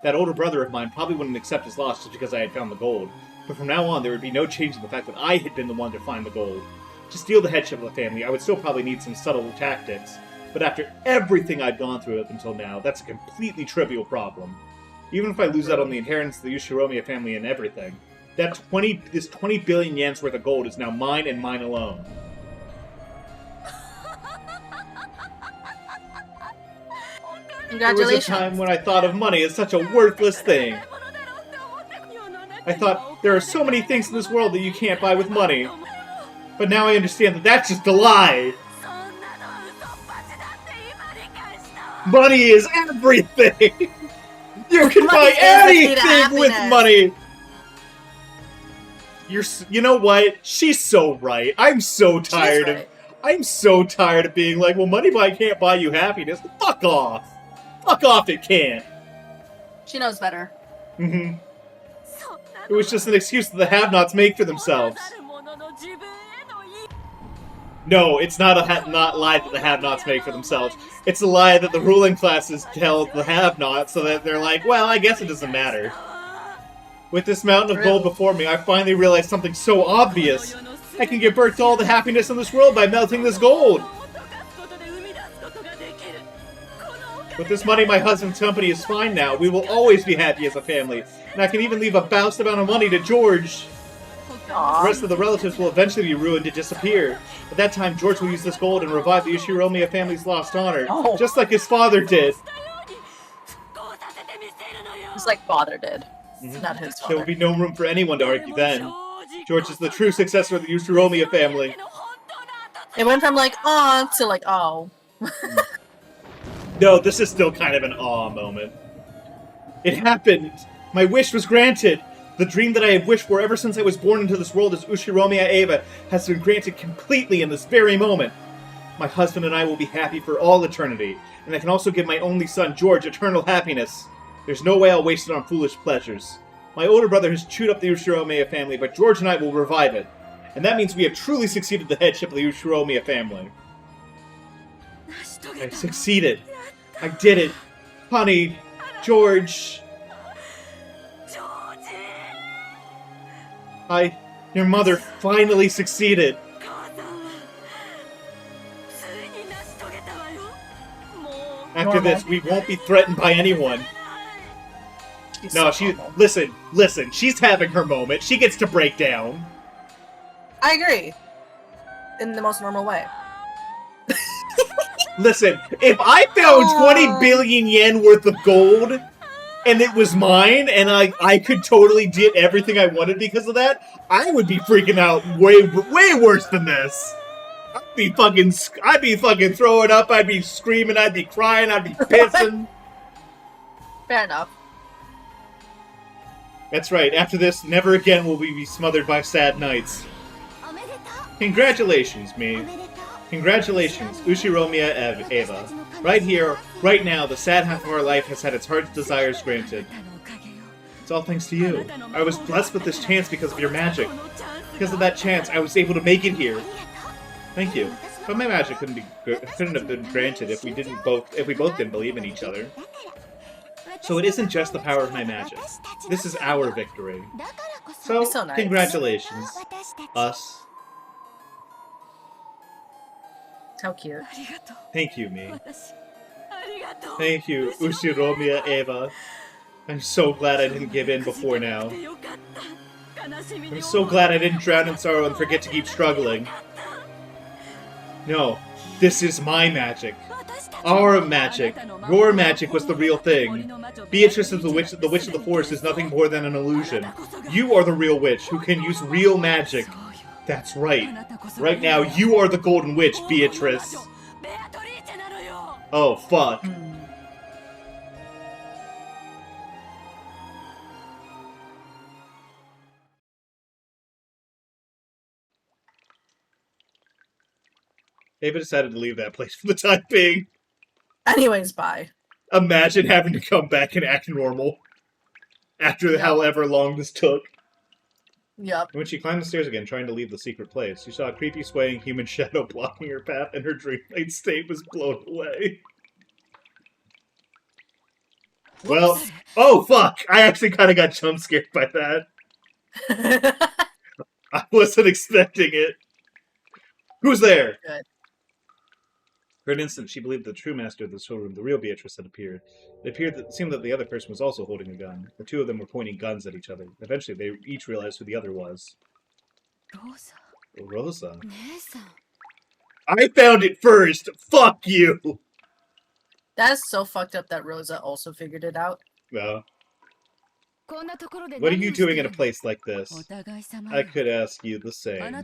That older brother of mine probably wouldn't accept his loss just because I had found the gold, but from now on there would be no change in the fact that I had been the one to find the gold. To steal the headship of the family, I would still probably need some subtle tactics, but after everything I'd gone through up until now, that's a completely trivial problem. Even if I lose out on the inheritance of the Ushiromiya family and everything, this 20 billion yen's worth of gold is now mine and mine alone. Congratulations. There was a time when I thought of money as such a worthless thing. I thought, there are so many things in this world that you can't buy with money. But now I understand that that's just a lie. Money is everything! You can buy anything with money! You know what? She's so right. I'm so tired of being like, well, money can't buy you happiness. Fuck off. Fuck off, it can't. She knows better. Mm-hmm. It was just an excuse that the have-nots make for themselves. No, it's not a lie that the have-nots make for themselves. It's a lie that the ruling classes tell the have-nots so that they're like, well, I guess it doesn't matter. With this mountain of gold before me, I finally realized something so obvious. I can give birth to all the happiness in this world by melting this gold. With this money, my husband's company is fine now. We will always be happy as a family. And I can even leave a vast amount of money to George. The rest of the relatives will eventually be ruined and disappear. At that time, George will use this gold and revive the Ushiromiya family's lost honor. Oh. Just like his father did. Just like father did. Mm-hmm. Not his father. There will be no room for anyone to argue then. George is the true successor of the Ushiromiya family. It went from like, aw, to like, oh. No, this is still kind of an awe moment. It happened. My wish was granted! The dream that I have wished for ever since I was born into this world as Ushiromiya Eva has been granted completely in this very moment. My husband and I will be happy for all eternity, and I can also give my only son, George, eternal happiness. There's no way I'll waste it on foolish pleasures. My older brother has chewed up the Ushiromiya family, but George and I will revive it. And that means we have truly succeeded the headship of the Ushiromiya family. I succeeded. I did it. Honey, George. Your mother finally succeeded. After this, we won't be threatened by anyone. No, listen, she's having her moment. She gets to break down. I agree. In the most normal way. Listen, if I found 20 billion yen worth of gold, and it was mine, and I could totally get everything I wanted because of that, I would be freaking out way worse than this. I'd be fucking throwing up, I'd be screaming, I'd be crying, I'd be pissing. Fair enough. That's right, after this, never again will we be smothered by sad nights. Congratulations, me. Congratulations, Ushiromiya Eva. Right here, right now, the sad half of our life has had its heart's desires granted. It's all thanks to you. I was blessed with this chance because of your magic. Because of that chance, I was able to make it here. Thank you. But my magic couldn't have been granted if we both didn't believe in each other. So it isn't just the power of my magic. This is our victory. So nice. Congratulations, us. How cute. Thank you, me. Thank you, Ushiromiya Eva. I'm so glad I didn't give in before now. I'm so glad I didn't drown in sorrow and forget to keep struggling. No, this is my magic. Our magic. Your magic was the real thing. Beatrice is the witch of the forest is nothing more than an illusion. You are the real witch who can use real magic. That's right. Right now, you are the Golden Witch, Beatrice. Oh, fuck. Ava decided to leave that place for the time being. Anyways, bye. Imagine having to come back and act normal. After however long this took. Yep. When she climbed the stairs again, trying to leave the secret place, she saw a creepy, swaying human shadow blocking her path, and her dreamlike state was blown away. Well, oh fuck! I actually kind of got jump scared by that. I wasn't expecting it. Who's there? Good. For an instant, she believed the true master of the showroom, the real Beatrice, had appeared. It seemed that the other person was also holding a gun. The two of them were pointing guns at each other. Eventually, they each realized who the other was. Rosa. I found it first! Fuck you! That is so fucked up that Rosa also figured it out. No. What are you doing in a place like this? I could ask you the same.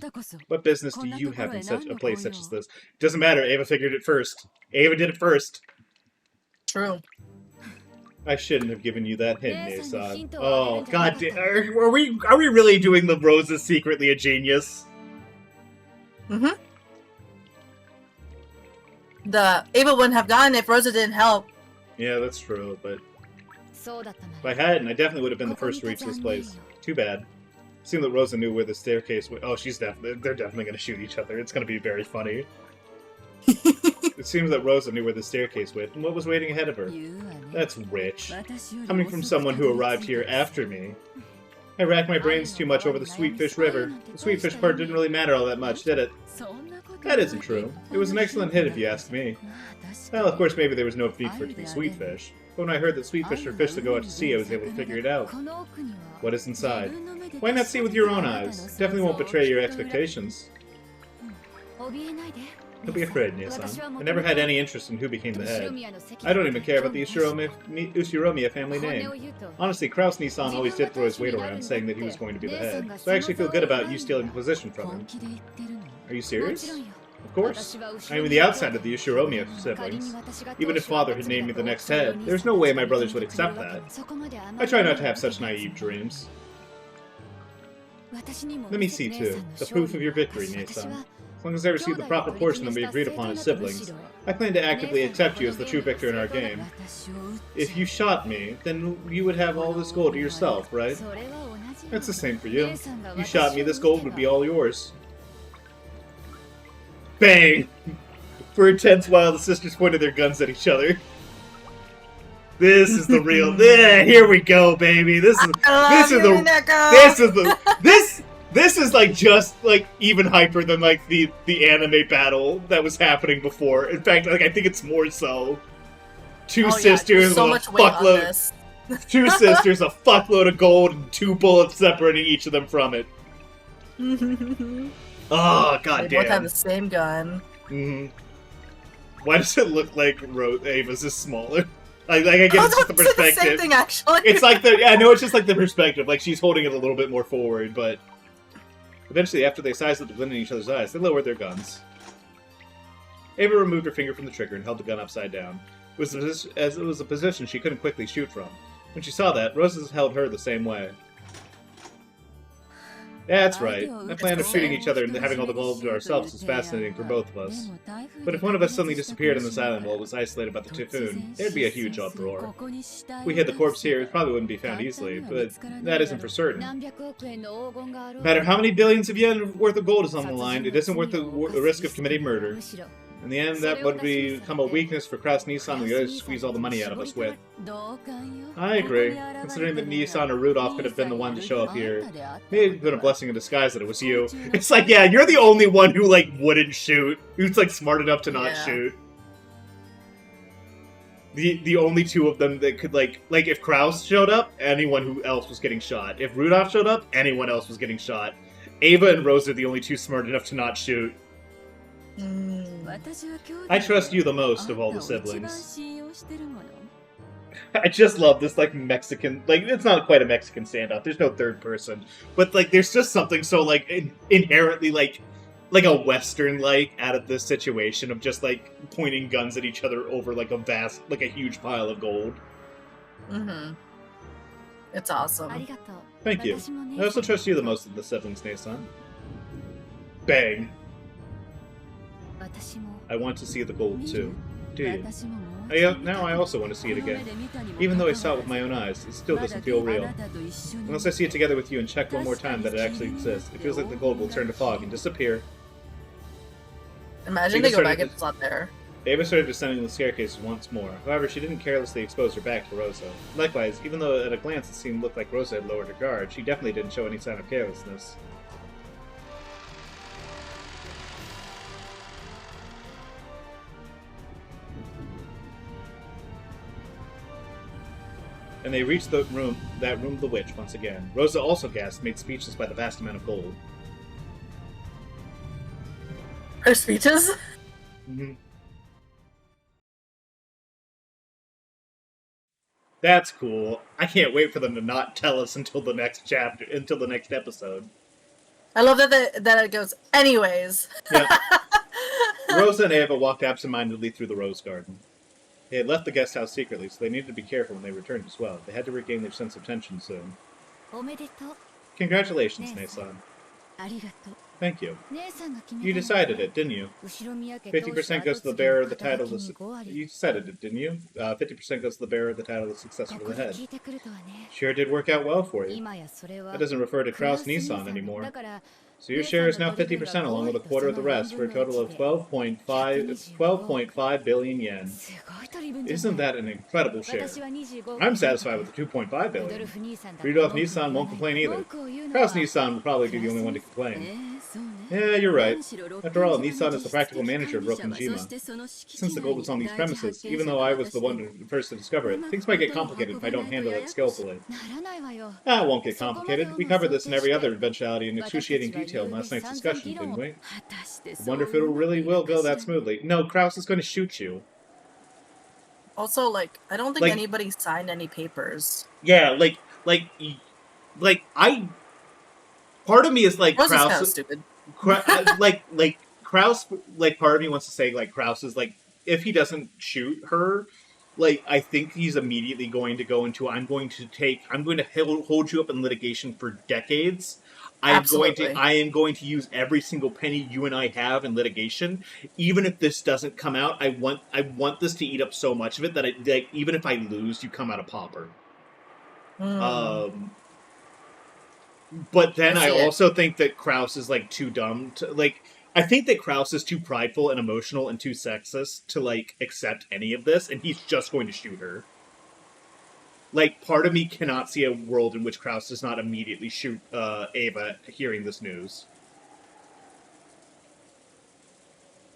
What business do you have in such a place such as this? Doesn't matter, Ava figured it first. Ava did it first. True. I shouldn't have given you that hint, Nason. Oh, god damn. Are we really doing the Rosa secretly a genius? Mm-hmm. The Ava wouldn't have gotten it if Rosa didn't help. Yeah, that's true, but if I hadn't, I definitely would have been the first to reach this place. Too bad. It seemed that Rosa knew where the staircase went. Oh, they're definitely going to shoot each other. It's going to be very funny. It seems that Rosa knew where the staircase went and what was waiting ahead of her. That's rich. Coming from someone who arrived here after me. I racked my brains too much over the Sweetfish River. The Sweetfish part didn't really matter all that much, did it? That isn't true. It was an excellent hit if you ask me. Well, of course, maybe there was no need for it to be Sweetfish. But when I heard that Sweetfish are fish that go out to sea, I was able to figure it out. What is inside? Why not see with your own eyes? Definitely won't betray your expectations. Don't be afraid, Nia-san. I never had any interest in who became the head. I don't even care about the Ushiromiya family name. Honestly, Kraus Nissan always did throw his weight around, saying that he was going to be the head. So I actually feel good about you stealing the position from him. Are you serious? Of course. I am the outside of the Ushiromiya siblings. Even if father had named me the next head, there's no way my brothers would accept that. I try not to have such naive dreams. Let me see, too. The proof of your victory, Nei-san. As long as I receive the proper portion that we agreed upon as siblings, I plan to actively accept you as the true victor in our game. If you shot me, then you would have all this gold to yourself, right? That's the same for you. You shot me, this gold would be all yours. Bang! For a tense while, the sisters pointed their guns at each other. This is the real. Here we go, baby. This is like just like even hyper than like the anime battle that was happening before. In fact, like I think it's more so. Two sisters so with much a weight on fuckload. this. Two sisters, a fuckload of gold, and 2 bullets separating each of them from it. Oh, goddamn. They both have the same gun. Why does it look like Ava's is smaller? Like I guess it's just the perspective. The same thing, actually. It's like it's just like the perspective. Like she's holding it a little bit more forward, but eventually, after they sized up the glint in each other's eyes, they lowered their guns. Ava removed her finger from the trigger and held the gun upside down. It was a position she couldn't quickly shoot from. When she saw that, Rosa held her the same way. Yeah, that's right. The plan of shooting each other and having all the gold to ourselves was fascinating for both of us. But if one of us suddenly disappeared in this island while it was isolated by the typhoon, there'd be a huge uproar. If we hid the corpse here, it probably wouldn't be found easily, but that isn't for certain. No matter how many billions of yen worth of gold is on the line, it isn't worth the risk of committing murder. In the end, that would become a weakness for Kraus Nissan and the others to squeeze all the money out of us with. I agree. Considering that Nissan or Rudolph could have been the one to show up here, it may have been a blessing in disguise that it was you. It's like, yeah, you're the only one who, like, wouldn't shoot. Who's, like, smart enough to not shoot. The only 2 of them that could, like, if Kraus showed up, anyone who else was getting shot. If Rudolph showed up, anyone else was getting shot. Ava and Rose are the only 2 smart enough to not shoot. I trust you the most of all the siblings. I just love this, like, Mexican... Like, it's not quite a Mexican standoff. There's no third person. But, like, there's just something so, like, inherently, like a Western-like out of this situation of just, like, pointing guns at each other over, like, a huge pile of gold. It's awesome. Thank you. I also trust you the most of the siblings, Nei-san. Bang. I want to see the gold, too. Do you? Now I also want to see it again. Even though I saw it with my own eyes, it still doesn't feel real. Unless I see it together with you and check one more time that it actually exists, it feels like the gold will turn to fog and disappear. Imagine they go back and it's not there. Ava started descending the staircase once more. However, she didn't carelessly expose her back to Rosa. Likewise, even though at a glance it seemed like Rosa had lowered her guard, she definitely didn't show any sign of carelessness. And they reached that room of the witch once again. Rosa also gasped, made speechless by the vast amount of gold. Her speeches? That's cool. I can't wait for them to not tell us until the next chapter, until the next episode. I love that it goes, anyways. Yeah. Rosa and Ava walked absentmindedly through the rose garden. They had left the guest house secretly, so they needed to be careful when they returned as well. They had to regain their sense of tension soon. Congratulations, Nei-san. Thank you. You decided it, didn't you? 50% goes to the bearer of the title of... You decided it, didn't you? 50% goes to the bearer of the title of Successor to the Head. Sure did work out well for you. That doesn't refer to Kraus Nissan anymore. So your share is now 50% along with a quarter of the rest for a total of 12.5 billion yen. Isn't that an incredible share? I'm satisfied with the 2.5 billion. Rudolph Nissan won't complain either. Kraus Nissan will probably be the only one to complain. Yeah, you're right. After all, Nissan is the practical manager of Rokkenjima. Since the gold was on these premises, even though I was the one first to discover it, things might get complicated if I don't handle it skillfully. It won't get complicated. We covered this in every other eventuality in excruciating detail in last night's discussion, didn't we? I wonder if it really will go that smoothly. No, Kraus is going to shoot you. Also, like, I don't think anybody signed any papers. Yeah, part of me is like, Kraus is kind of stupid. Kraus, like, part of me wants to say, like, Kraus is, like, if he doesn't shoot her, like, I think he's immediately going to go into, I'm going to hold you up in litigation for decades. Absolutely. I am going to use every single penny you and I have in litigation. Even if this doesn't come out, I want this to eat up so much of it that like, even if I lose, you come out a pauper. Mm. But then I I see it. also think that Kraus is like too dumb to like. I think that Kraus is too prideful and emotional and too sexist to like accept any of this, and he's just going to shoot her. Like, part of me cannot see a world in which Kraus does not immediately shoot Ava hearing this news.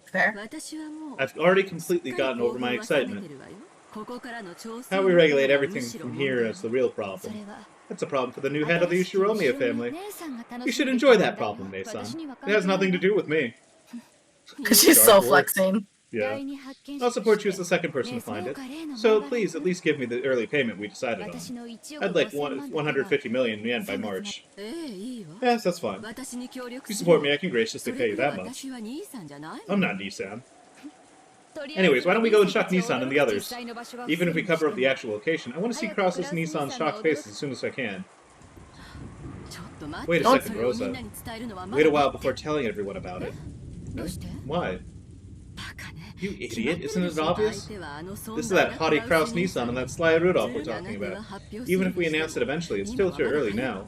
Fair. I've already completely gotten over my excitement. How we regulate everything from here is the real problem. That's a problem for the new head of the Ushiromiya family. You should enjoy that problem, Nei-san. It has nothing to do with me. Because she's so flexing. Yeah. I'll support you as the second person to find it. So please, at least give me the early payment we decided on. I'd like 150 million yen by March. Yes, that's fine. If you support me, I can graciously pay you that much. I'm not Nissan. Anyways, why don't we go and shock Nissan and the others? Even if we cover up the actual location, I want to see Kraus's and Nissan's shocked faces as soon as I can. Wait a second, Rosa. Wait a while before telling everyone about it. No? Why? You idiot, isn't it obvious? This is that haughty Kraus Nissan and that sly Rudolph we're talking about. Even if we announce it eventually, it's still too early now.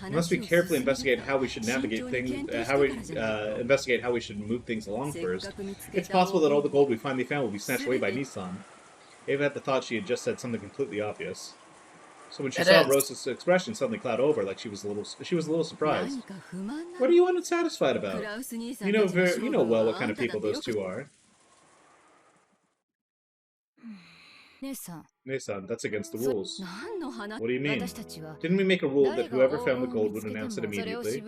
Unless we carefully investigate how we should navigate things, investigate how we should move things along first, it's possible that all the gold we finally found will be snatched away by Nissan. Ava had the thought she had just said something completely obvious. So when she saw Rosa's expression suddenly cloud over, like she was a little surprised. What are you unsatisfied about? You know well what kind of people those two are. Nei-san, that's against the rules. What do you mean? Didn't we make a rule that whoever found the gold would announce it immediately?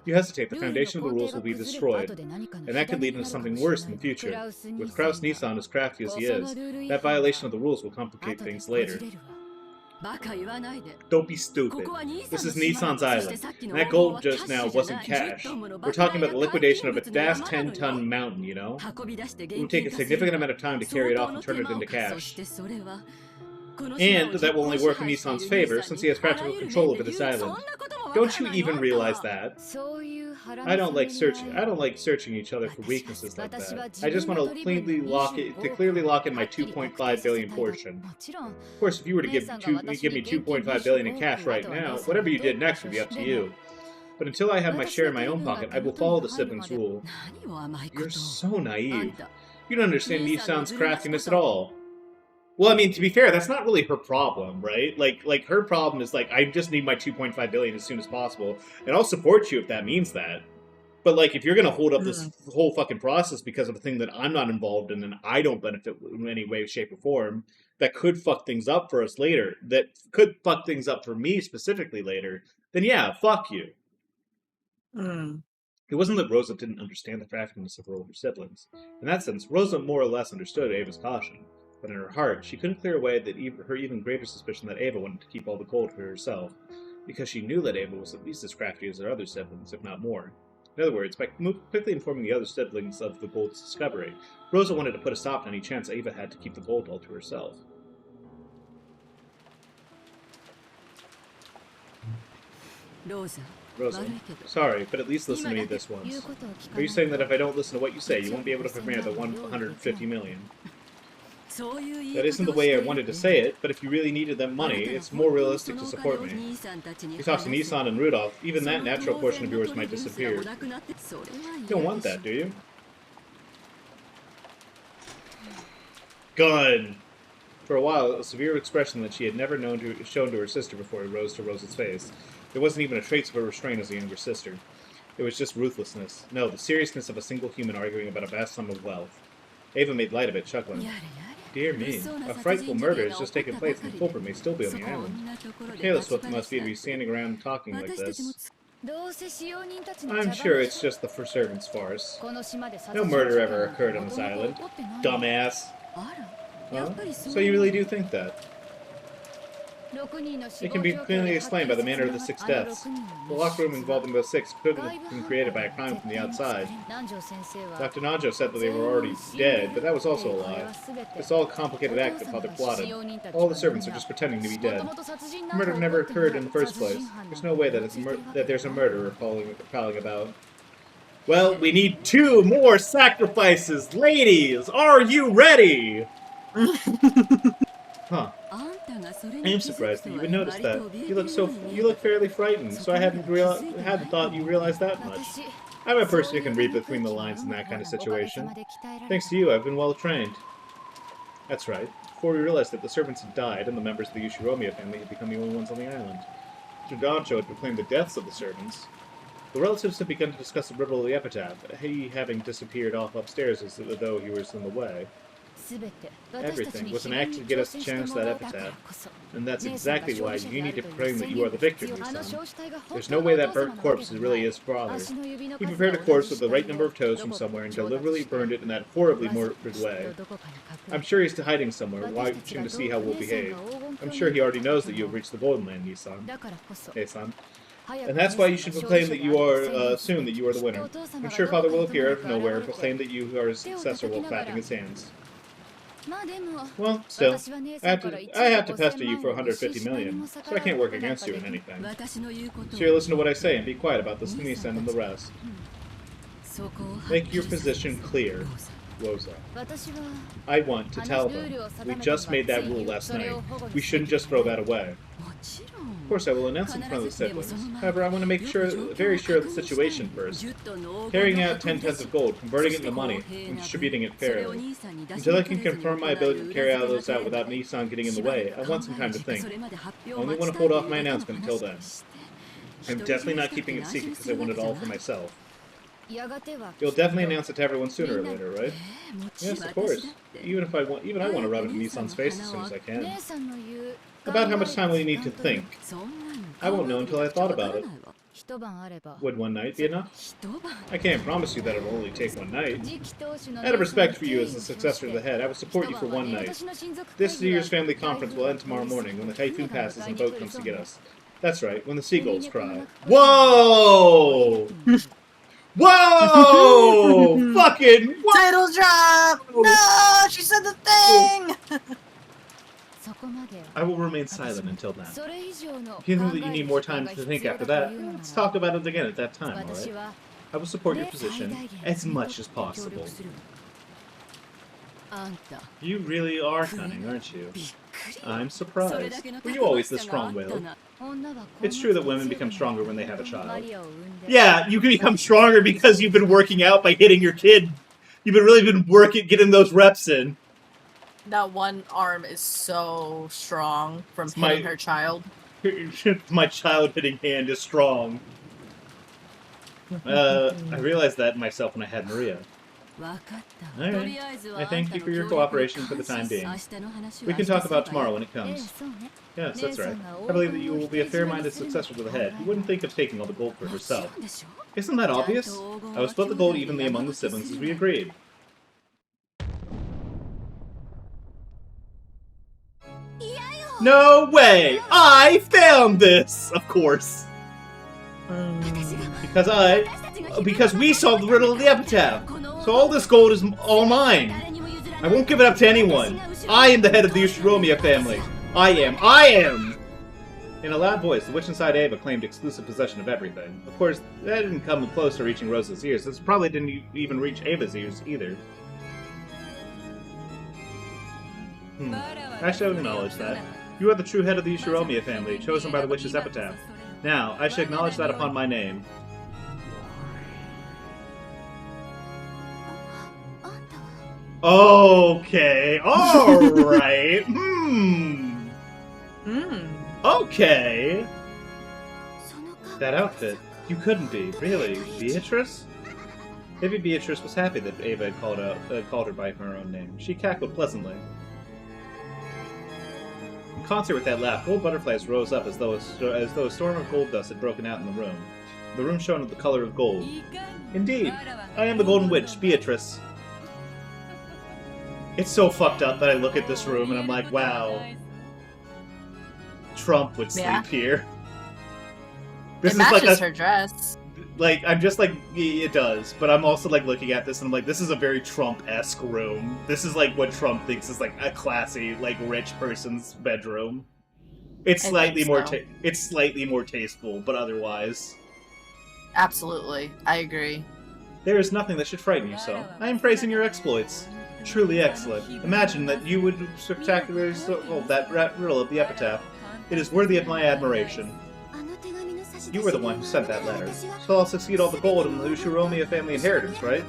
You hesitate, the foundation of the rules will be destroyed, and that could lead into something worse in the future. With Kraus Nissan as crafty as he is, that violation of the rules will complicate things later. Don't be stupid. This is Nissan's island, and that gold just now wasn't cash. We're talking about the liquidation of a vast 10-ton mountain, you know? It would take a significant amount of time to carry it off and turn it into cash. And that will only work in Nissan's favor, since he has practical control over this island. Don't you even realize that? I don't like searching each other for weaknesses like that. I just want to clearly lock in my 2.5 billion portion. Of course, if you were to give me 2.5 billion in cash right now, whatever you did next would be up to you. But until I have my share in my own pocket, I will follow the siblings' rule. You're so naive. You don't understand Nissan's craftiness at all. Well, I mean, to be fair, that's not really her problem, right? Like her problem is like, I just need my 2.5 billion as soon as possible, and I'll support you if that means that. But like, if you're gonna hold up this whole fucking process because of a thing that I'm not involved in and I don't benefit in any way, shape, or form, that could fuck things up for us later, that could fuck things up for me specifically later, then yeah, fuck you. It wasn't that Rosa didn't understand the craftiness of her older siblings. In that sense, Rosa more or less understood Ava's caution. But in her heart, she couldn't clear away her even greater suspicion that Ava wanted to keep all the gold for herself, because she knew that Ava was at least as crafty as her other siblings, if not more. In other words, by quickly informing the other siblings of the gold's discovery, Rosa wanted to put a stop to any chance Ava had to keep the gold all to herself. Rosa, sorry, but at least listen to me this once. Are you saying that if I don't listen to what you say, you won't be able to prepare the 150 million? That isn't the way I wanted to say it, but if you really needed that money, it's more realistic to support me. You talk to Nissan and Rudolph, even that natural portion of yours might disappear. You don't want that, do you? Gun! For a while, a severe expression that she had never shown to her sister before rose to Rosa's face. There wasn't even a trace of her restraint as a younger sister. It was just ruthlessness. No, the seriousness of a single human arguing about a vast sum of wealth. Ava made light of it, chuckling. Dear me, a frightful murder has just taken place and the culprit may still be on the island. How careless it must be to be standing around talking like this. I'm sure it's just the servants' farce. No murder ever occurred on this island. Dumbass. Huh? So you really do think that? It can be clearly explained by the manner of the 6 deaths. The locked room involving those 6 could have been created by a crime from the outside. Dr. Nanjo said that they were already dead, but that was also a lie. It's all a complicated act that Father plotted. All the servants are just pretending to be dead. The murder never occurred in the first place. There's no way that there's a murderer prowling about. Well, we need 2 more sacrifices! Ladies, are you ready? Huh. I am surprised that you would notice that. You look fairly frightened, so I hadn't thought you realized that much. I'm a person who can read between the lines in that kind of situation. Thanks to you, I've been well trained. That's right. Before we realized that the servants had died and the members of the Ushiromiya family had become the only ones on the island. Dancho had proclaimed the deaths of the servants. The relatives had begun to discuss the riddle of the epitaph, he having disappeared off upstairs as though he was in the way. Everything was an act to get us to challenge that epitaph, and that's exactly why you need to proclaim that you are the victor, son. There's no way that burnt corpse really is father. He prepared a corpse with the right number of toes from somewhere and deliberately burned it in that horribly morbid way. I'm sure he's hiding somewhere, watching to see how we'll behave. I'm sure he already knows that you have reached the Golden Land, Nisan. Hey, son. And that's why you should proclaim that you are, soon that you are the winner. I'm sure Father will appear out of nowhere and proclaim that you are his successor while clapping his hands. Well, still, I have to pester you for 150 million, so I can't work against you in anything. So you listen to what I say and be quiet about this Nisan and the rest. Make your position clear, Rosa. I want to tell them. We just made that rule last night. We shouldn't just throw that away. Of course, I will announce in front of the siblings. However, I want to make very sure of the situation first. Carrying out 10 tons of gold, converting it into money, and distributing it fairly. Until I can confirm my ability to carry all those out without Nisan getting in the way, I want some time to think. I only want to hold off my announcement until then. I'm definitely not keeping it secret because I want it all for myself. You'll definitely announce it to everyone sooner or later, right? Yes, of course. Even I want to rub it in Nisan's face as soon as I can. About how much time will you need to think? I won't know until I thought about it. Would one night be enough? I can't promise you that it will only take one night. Out of respect for you as the successor to the head, I would support you for one night. This year's family conference will end tomorrow morning when the typhoon passes and the boat comes to get us. That's right, when the seagulls cry. Whoa! Whoa! Fucking what? Title drop! No! She said the thing! I will remain silent until then. If you think that you need more time to think after that, let's talk about it again at that time, alright? I will support your position as much as possible. You really are cunning, aren't you? I'm surprised. Were you always this strong-willed? It's true that women become stronger when they have a child. Yeah, you can become stronger because you've been working out by hitting your kid. You've been working, getting those reps in. That one arm is so strong from hitting her child. My child hitting hand is strong. I realized that myself when I had Maria. Alright. I thank you for your cooperation for the time being. We can talk about tomorrow when it comes. Yes, that's right. I believe that you will be a fair-minded successor to the head. You wouldn't think of taking all the gold for herself. Isn't that obvious? I will split the gold evenly among the siblings as we agreed. No way! I found this! Of course. Because we solved the riddle of the epitaph. So all this gold is all mine. I won't give it up to anyone. I am the head of the Ushiromiya family. I am! In a loud voice, the witch inside Ava claimed exclusive possession of everything. Of course, that didn't come close to reaching Rosa's ears. This probably didn't even reach Ava's ears either. I shall acknowledge that. You are the true head of the Ushiromiya family, chosen by the witch's epitaph. Now, I shall acknowledge that upon my name. Okay, alright, Okay. That outfit. You couldn't be, really. Beatrice? Maybe Beatrice was happy that Ava had called her by her own name. She cackled pleasantly. In concert with that laugh, gold butterflies rose up as though a storm of gold dust had broken out in the room. The room shone with the color of gold. Indeed, I am the Golden Witch, Beatrice. It's so fucked up that I look at this room and I'm like, wow. Trump would sleep here. This It is like matches her dress. like I'm just like it does, but I'm also like looking at this and I'm like, this is a very Trump-esque room. This is like what Trump thinks is like a classy, like rich person's bedroom. It's I slightly think more so. it's slightly more tasteful, but otherwise, Absolutely, I agree. there is nothing that should frighten you. So I am praising your exploits. Truly excellent. Imagine that you would spectacularly solve that riddle of the epitaph. It is worthy of my admiration. You were the one who sent that letter, so I'll succeed all the gold in the Ushiromiya family inheritance, right?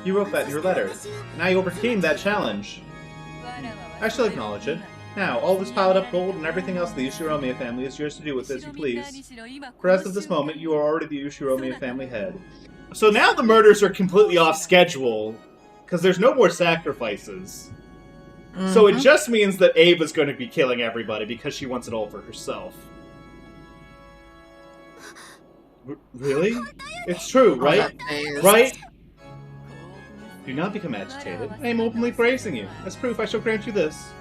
You wrote that in your letter, and I overcame that challenge. I shall acknowledge it. Now, all this piled up gold and everything else of the Ushiromiya family is yours to do with as you please. For as of this moment, you are already the Ushiromiya family head. So now the murders are completely off schedule, because there's no more sacrifices. So it just means that Ava's going to be killing everybody because she wants it all for herself. Really? It's true, right? Right? Do not become agitated. I am openly praising you. As proof, I shall grant you this.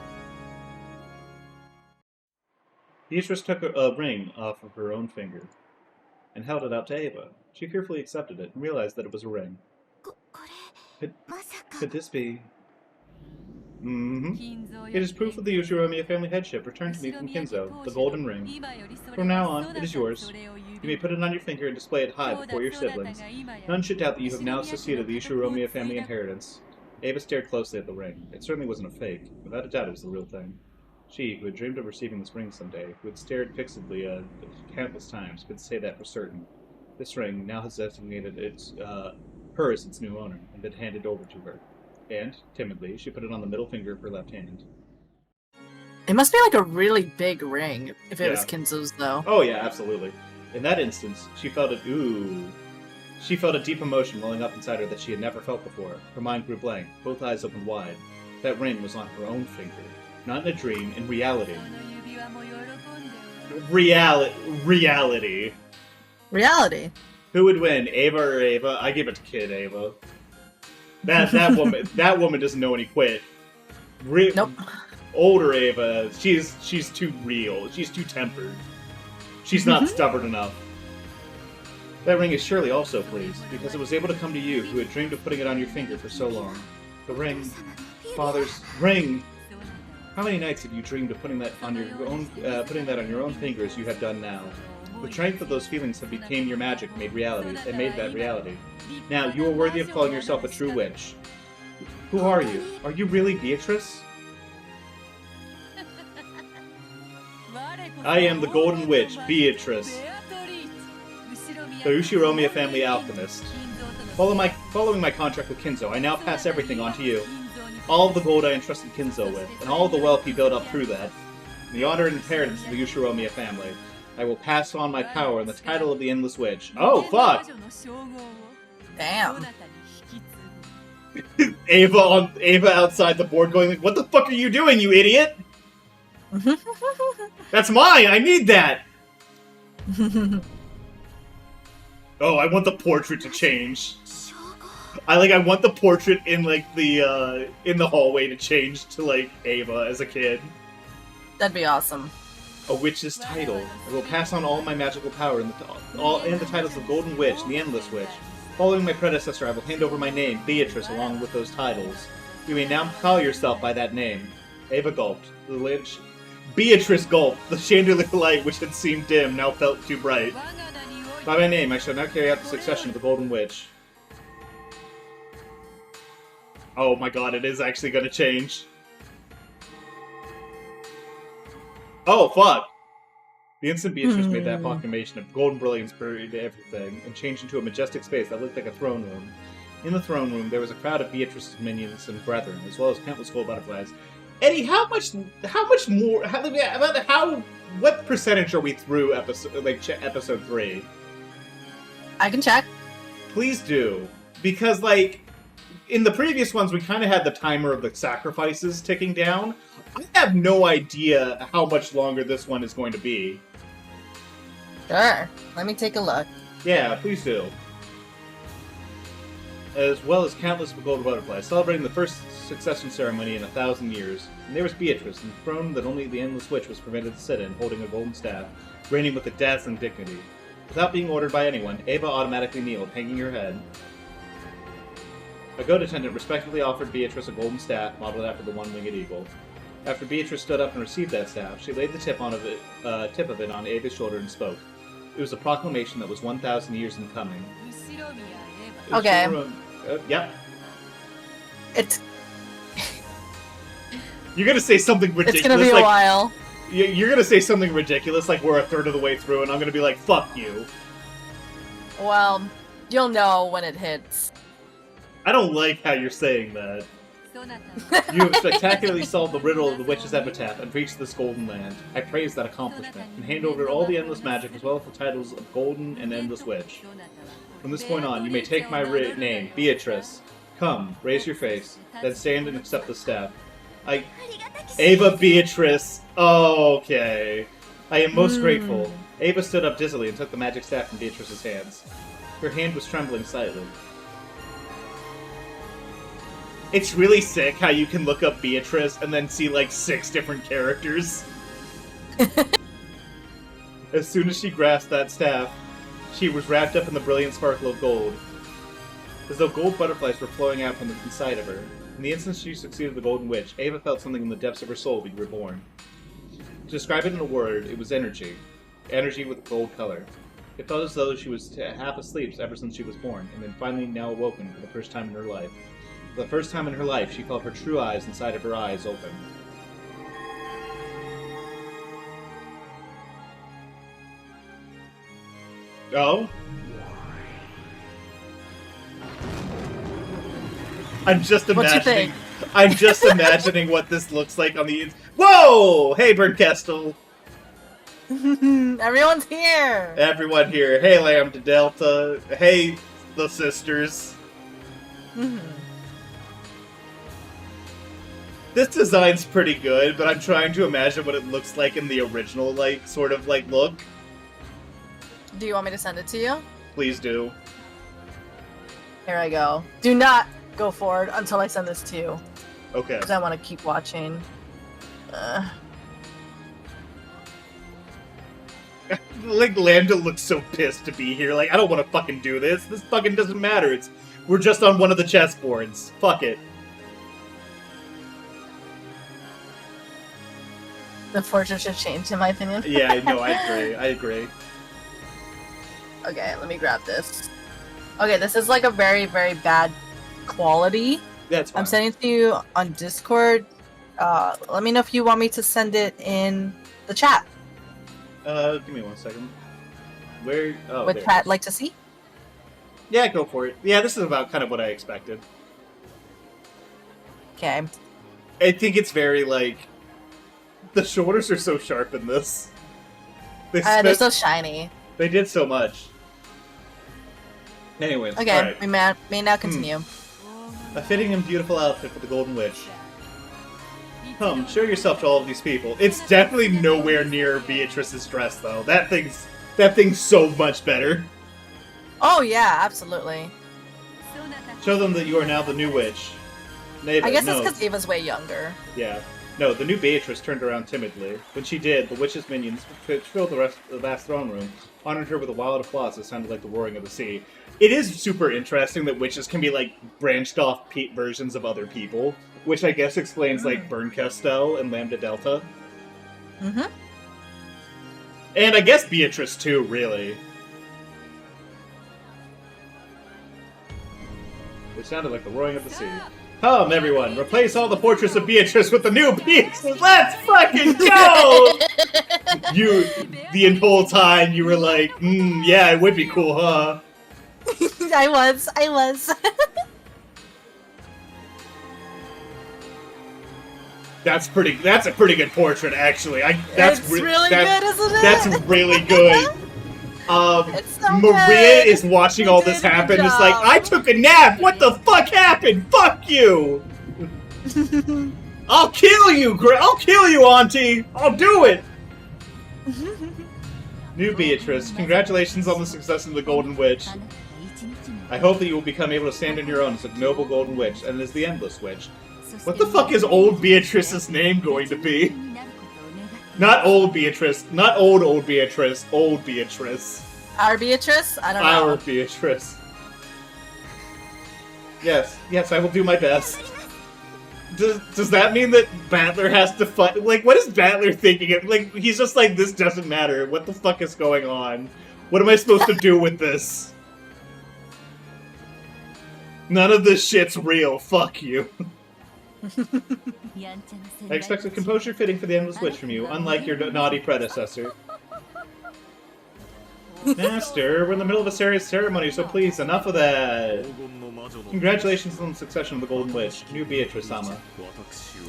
Beatrice took a ring off of her own finger and held it out to Ava. She fearfully accepted it and realized that it was a ring. Could this be... It is proof of the Ushiromiya family headship returned to me from Kinzo, the golden ring. From now on, it is yours. You may put it on your finger and display it high before your siblings. None should doubt that you have now succeeded the Ushiromiya family inheritance. Ava stared closely at the ring. It certainly wasn't a fake. Without a doubt, it was the real thing. She, who had dreamed of receiving this ring someday, who had stared fixedly at it countless times, could say that for certain. This ring now has designated her as its new owner, and been handed over to her. And, timidly, she put it on the middle finger of her left hand. It must be like a really big ring if it was Yeah. Kinzo's, though. Oh yeah, absolutely. In that instance, she felt She felt a deep emotion welling up inside her that she had never felt before. Her mind grew blank, both eyes opened wide. That ring was on her own finger. Not in a dream, in reality. Reality. Reality. Who would win, Ava or Ava? I give it to Kid Ava. That woman doesn't know when he quit. Nope. Older Ava, she's too real. She's too tempered. She's not stubborn enough. That ring is surely also pleased, because it was able to come to you, who had dreamed of putting it on your finger for so long. The ring, Father's ring. How many nights have you dreamed of putting that on your own finger as you have done now? The strength of those feelings have became your magic, made that reality. Now you are worthy of calling yourself a true witch. Who are you? Are you really Beatrice? I am the Golden Witch, Beatrice, the Ushiromiya family alchemist. Following my contract with Kinzo, I now pass everything on to you. All of the gold I entrusted Kinzo with, and all of the wealth he built up through that, and the honor and inheritance of the Ushiromiya family. I will pass on my power and the title of the Endless Witch. Oh, fuck! Damn. Ava outside the board going like, what the fuck are you doing, you idiot? That's mine! I need that! Oh, I want the portrait to change. I want the portrait in like the in the hallway to change to like Ava as a kid. That'd be awesome. A witch's title. I will pass on all my magical power and the titles of Golden Witch and the Endless Witch. Following my predecessor, I will hand over my name, Beatrice, along with those titles. You may now call yourself by that name. Ava gulped. The lich. Beatrice gulped. The chandelier light, which had seemed dim, now felt too bright. By my name, I shall now carry out the succession of the Golden Witch. Oh my god, it is actually going to change. Oh, fuck! The instant Beatrice made that proclamation, a golden brilliance buried everything, and changed into a majestic space that looked like a throne room. In the throne room, there was a crowd of Beatrice's minions and brethren, as well as countless gold butterflies. Eddie, what percentage are we through episode 3? I can check. Please do. Because, in the previous ones, we kind of had the timer of the sacrifices ticking down. I have no idea how much longer this one is going to be. Sure. Let me take a look. Yeah, please do. as well as countless golden butterflies, celebrating the first succession ceremony in 1,000 years. And there was Beatrice, enthroned that only the Endless Witch was permitted to sit in, holding a golden staff, reigning with a dazzling dignity. Without being ordered by anyone, Ava automatically kneeled, hanging her head. A goat attendant respectfully offered Beatrice a golden staff modeled after the one-winged eagle. After Beatrice stood up and received that staff, she laid the tip of it on Ava's shoulder and spoke. It was a proclamation that was 1,000 years in coming. Okay. Yep. It's You're gonna say something ridiculous. it's gonna be a while. You're gonna say something ridiculous, like we're a third of the way through, and I'm gonna be like, "Fuck you." Well, you'll know when it hits. I don't like how you're saying that. You have spectacularly solved the riddle of the witch's epitaph and reached this golden land. I praise that accomplishment, and hand over all the endless magic as well as the titles of Golden and Endless Witch. From this point on, you may take my name, Beatrice. Come, raise your face, then stand and accept the staff. Ava Beatrice. Oh, okay. I am most grateful. Ava stood up dizzily and took the magic staff from Beatrice's hands. Her hand was trembling slightly. It's really sick how you can look up Beatrice and then see like 6 different characters. As soon as she grasped that staff, she was wrapped up in the brilliant sparkle of gold. As though gold butterflies were flowing out from the inside of her. In the instant she succeeded the Golden Witch, Ava felt something in the depths of her soul be reborn. To describe it in a word, it was energy. Energy with a gold color. It felt as though she was half asleep ever since she was born, and then finally now awoken for the first time in her life. For the first time in her life, she felt her true eyes inside of her eyes open. Oh? I'm just imagining. I'm just imagining what this looks like on the. Whoa! Hey, Bernkestel. Everyone's here. Everyone here. Hey, Lambda Delta. Hey, the sisters. This design's pretty good, but I'm trying to imagine what it looks like in the original, like, sort of, like, look. Do you want me to send it to you? Please do. Here I go. Do not go forward until I send this to you. Okay. Because I want to keep watching. Like, Lambda looks so pissed to be here. Like, I don't want to fucking do this. This fucking doesn't matter. We're just on one of the chessboards. Fuck it. The fortune should change, in my opinion. Yeah, no, I agree. I agree. Okay, let me grab this. Okay, this is like a very, very bad quality. That's fine. I'm sending it to you on Discord. Let me know if you want me to send it in the chat. Give me 1 second. Where? Oh, Would there. chat like to see? Yeah, go for it. Yeah, this is about kind of what I expected. Okay. I think it's very, like... The shoulders are so sharp in this. They're so shiny. They did so much. Anyways, okay, alright. we may now continue. A fitting and beautiful outfit for the Golden Witch. Come, show yourself to all of these people. It's definitely nowhere near Beatrice's dress, though. That thing's so much better. Oh yeah, absolutely. Show them that you are now the new witch. Neva, I guess no. it's because Ava's way younger. Yeah. No, the new Beatrice turned around timidly. When she did, the witch's minions filled the vast throne room, honored her with a wild applause that sounded like the roaring of the sea. It is super interesting that witches can be, like, branched off versions of other people, which I guess explains, like, Bernkestel and Lambda Delta. Mm-hmm. And I guess Beatrice, too, really. It sounded like the roaring of the sea. Come, everyone, replace all the portraits of Beatrice with the new pieces! Let's fucking go! The whole time, you were like, yeah, it would be cool, huh? I was. That's a pretty good portrait, actually. That's really good, isn't it? That's really good. It's so Maria good. is watching all this did a good happen. It's like, job. I took a nap. What the fuck happened? Fuck you. I'll kill you, I'll kill you, Auntie. I'll do it. New Beatrice, congratulations on the success of the Golden Witch. I hope that you will become able to stand on your own as a noble golden witch, and as the Endless Witch. What the fuck is old Beatrice's name going to be? Not old Beatrice. Not old Beatrice. Old Beatrice. Our Beatrice? I don't know. Our Beatrice. Yes, I will do my best. Does that mean that Battler has to fight? Like, what is Battler thinking? Like, he's just like, this doesn't matter. What the fuck is going on? What am I supposed to do with this? None of this shit's real. Fuck you. I expected composure fitting for the Endless Witch from you, unlike your naughty predecessor. Master, we're in the middle of a serious ceremony, so please, enough of that. Congratulations on the succession of the Golden Witch, new Beatrice-sama.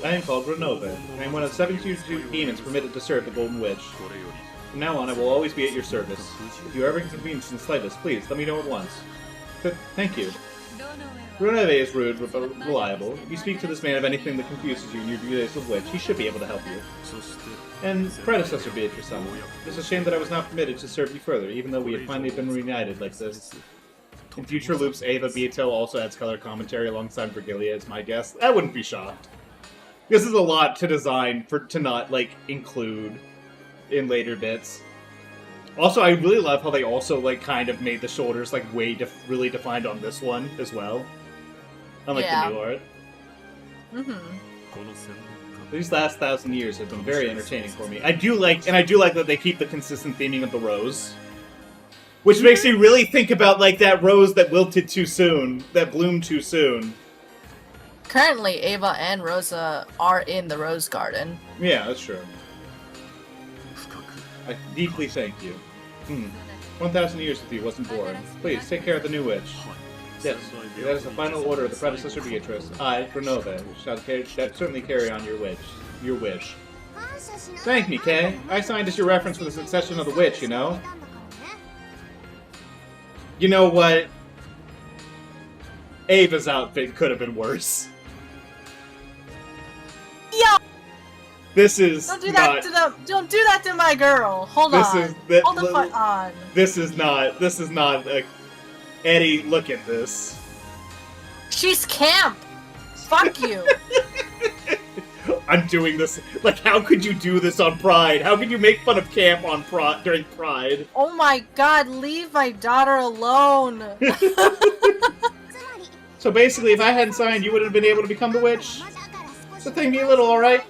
I am called Renova. I am one of 72 demons permitted to serve the Golden Witch. From now on, I will always be at your service. If you ever inconvenience in the slightest, please, let me know at once. Thank you. Renova is rude, but reliable. If you speak to this man of anything that confuses you in your days of witch, he should be able to help you. And predecessor Beatrice-sama. It's a shame that I was not permitted to serve you further, even though we had finally been reunited like this. In future loops, Ava Beato also adds color commentary alongside Virgilia as my guess. I wouldn't be shocked. This is a lot to design to not, like, include in later bits. Also, I really love how they also, like, kind of made the shoulders, like, really defined on this one as well. Unlike the new art. These last 1,000 years have been very entertaining for me. I do like that they keep the consistent theming of the rose. Which makes me really think about, like, that rose that wilted too soon, that bloomed too soon. Currently, Ava and Rosa are in the Rose Garden. Yeah, that's true. I deeply thank you. 1,000 years with you wasn't boring. Please, take care of the new witch. Yes, that is the final order of the predecessor Beatrice. I, Renova, shall certainly carry on your wish. Thank me, Kay. I signed as your reference for the succession of the witch, you know? You know what? Ava's outfit could have been worse. Yeah. This is don't do that to my girl. Hold on. Hold the fuck on. This is not a Eddie, look at this. She's camp. Fuck you. I'm doing this. Like, how could you do this on Pride? How could you make fun of camp on during Pride? Oh my god, leave my daughter alone. So basically, if I hadn't signed, you wouldn't have been able to become the witch. So think me a little, alright?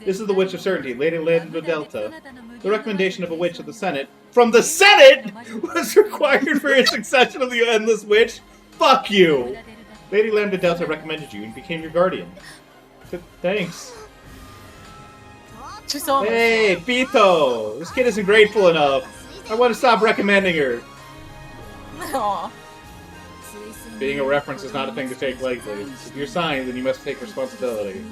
This is the Witch of Certainty, Lady Lambda Delta. The recommendation of a witch of the Senate, from the Senate, was required for your succession of the Endless Witch. Fuck you! Lady Lambda Delta recommended you and became your guardian. Thanks. Hey, Bito! This kid isn't grateful enough. I want to stop recommending her. Aww. Being a reference is not a thing to take lightly. If you're signed, then you must take responsibility.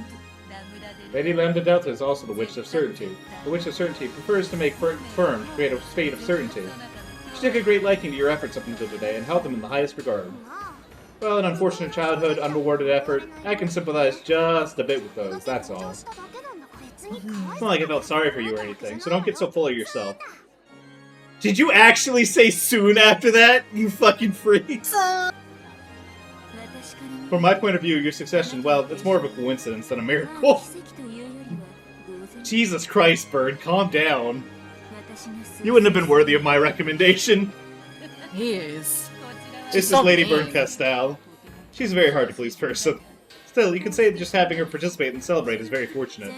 Lady Lambda Delta is also the Witch of Certainty. The Witch of Certainty prefers to make firm to create a state of certainty. She took a great liking to your efforts up until today and held them in the highest regard. Well, an unfortunate childhood, unrewarded effort. I can sympathize just a bit with those, that's all. It's not like I felt sorry for you or anything, so don't get so full of yourself. Did you actually say soon after that, you fucking freak? From my point of view, your succession, well, it's more of a coincidence than a miracle. Jesus Christ, Bird, calm down. You wouldn't have been worthy of my recommendation. Yes. This is Lady Burncastle. She's a very hard-to-please person. Still, you could say that just having her participate and celebrate is very fortunate.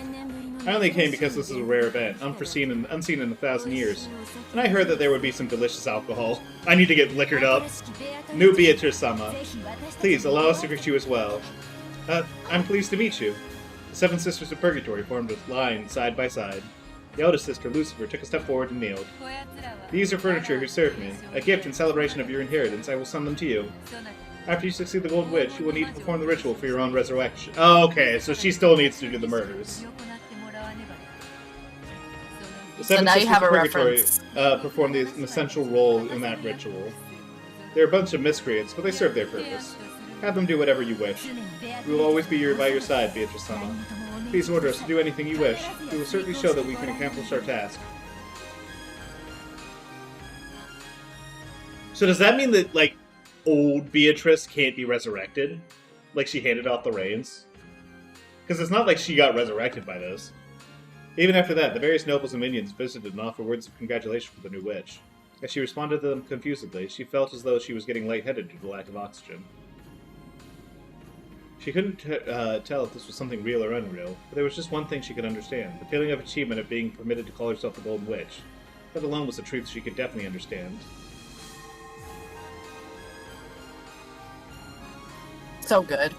I only came because this is a rare event, unseen in 1,000 years. And I heard that there would be some delicious alcohol. I need to get liquored up. New Beatrice-sama. Please, allow us to greet you as well. I'm pleased to meet you. The Seven Sisters of Purgatory formed a line side by side. The eldest sister, Lucifer, took a step forward and kneeled. These are furniture who served me. A gift in celebration of your inheritance, I will send them to you. After you succeed the Gold Witch, you will need to perform the ritual for your own resurrection. Oh, okay, so she still needs to do the murders. The Seven Sisters of Purgatory perform an essential role in that ritual. They're a bunch of miscreants, but they serve their purpose. Have them do whatever you wish. We will always be by your side, Beatrice-sama. Please order us to do anything you wish. We will certainly show that we can accomplish our task. So does that mean that, like, old Beatrice can't be resurrected. Like, she handed off the reins. Because it's not like she got resurrected by this. Even after that, the various nobles and minions visited and offered words of congratulation for the new witch. As she responded to them confusedly, she felt as though she was getting lightheaded due to lack of oxygen. She couldn't tell if this was something real or unreal, but there was just one thing she could understand, the feeling of achievement of being permitted to call herself the Golden Witch. That alone was a truth she could definitely understand. So good.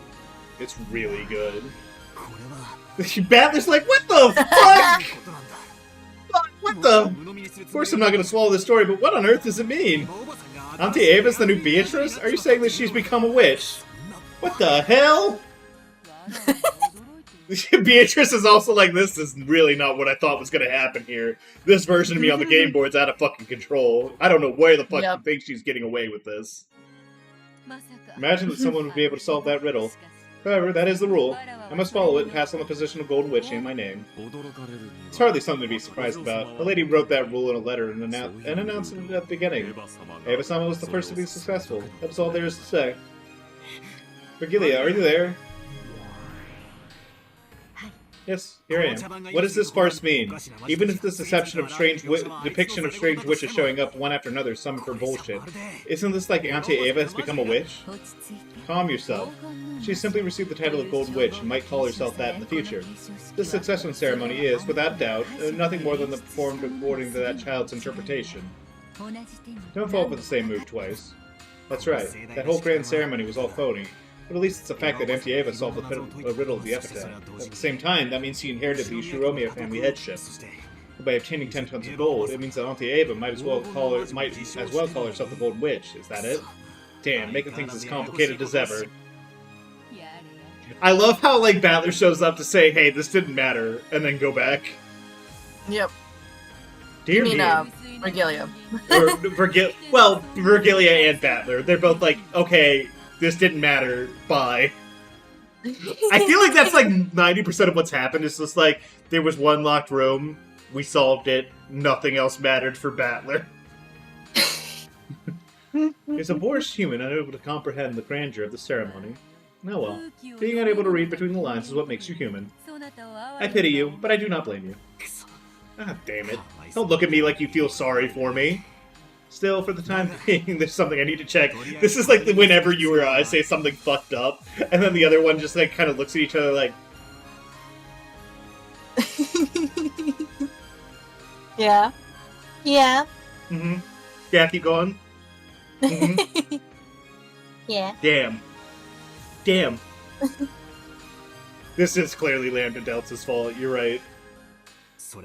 It's really good. Battler's like, what the fuck? What the? Of course I'm not going to swallow this story, but what on earth does it mean? Auntie Ava's the new Beatrice? Are you saying that she's become a witch? What the hell? Beatrice is also like, this is really not what I thought was going to happen here. This version of me on the game board's out of fucking control. I don't know where the fuck she thinks she's getting away with this. Imagine that someone would be able to solve that riddle. However, that is the rule. I must follow it and pass on the position of Golden Witch in my name. It's hardly something to be surprised about. The lady wrote that rule in a letter and announced it at the beginning. Eva-sama was the first to be successful. That's all there is to say. Virgilia, are you there? Yes, here I am. What does this farce mean? Even if this depiction of strange witches showing up one after another is some for bullshit, isn't this like Auntie Ava has become a witch? Calm yourself. She simply received the title of Golden Witch and might call herself that in the future. This succession ceremony is, without doubt, nothing more than the performed according to that child's interpretation. Don't fall for the same move twice. That's right, that whole grand ceremony was all phony. But at least it's a fact that Auntie Ava solved the riddle of the epitaph. At the same time, that means she inherited the Ushiromiya family headship. But by obtaining 10 tons of gold, it means that Auntie Ava might as well call herself the Golden Witch. Is that it? Damn, making things as complicated as ever. I love how, like, Battler shows up to say, hey, this didn't matter, and then go back. Yep. Dear me. Virgilia. Well, Virgilia and Battler. They're both like, okay, this didn't matter, bye. I feel like that's like 90% of what's happened. It's just like, there was one locked room, we solved it, nothing else mattered for Battler. Is a boorish human unable to comprehend the grandeur of the ceremony? Oh well, being unable to read between the lines is what makes you human. I pity you, but I do not blame you. Ah, damn it. Don't look at me like you feel sorry for me. Still, for the time being, there's something I need to check. This is like whenever you or I say something fucked up, and then the other one just like kind of looks at each other like... Yeah. Yeah. Mm-hmm. Yeah, keep going. Mm-hmm. Yeah. Damn. Damn. This is clearly Lambda Delta's fault, you're right. For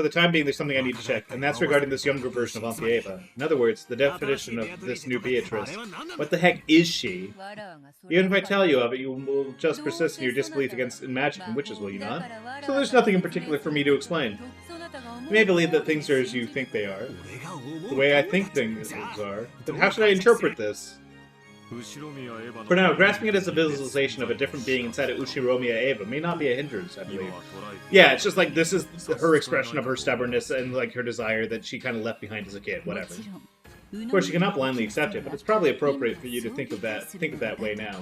the time being, there's something I need to check, and that's regarding this younger version of Auntie Ava. In other words, the definition of this new Beatrice. What the heck is she? Even if I tell you of it, you will just persist in your disbelief in magic and witches, will you not? So there's nothing in particular for me to explain. You may believe that things are as you think they are. The way I think things are. Then how should I interpret this? For now, grasping it as a visualization of a different being inside of Ushiromiya Eva may not be a hindrance, I believe. Yeah, it's just like this is her expression of her stubbornness and like her desire that she kind of left behind as a kid, whatever. Of course, you cannot blindly accept it, but it's probably appropriate for you to think of that way now.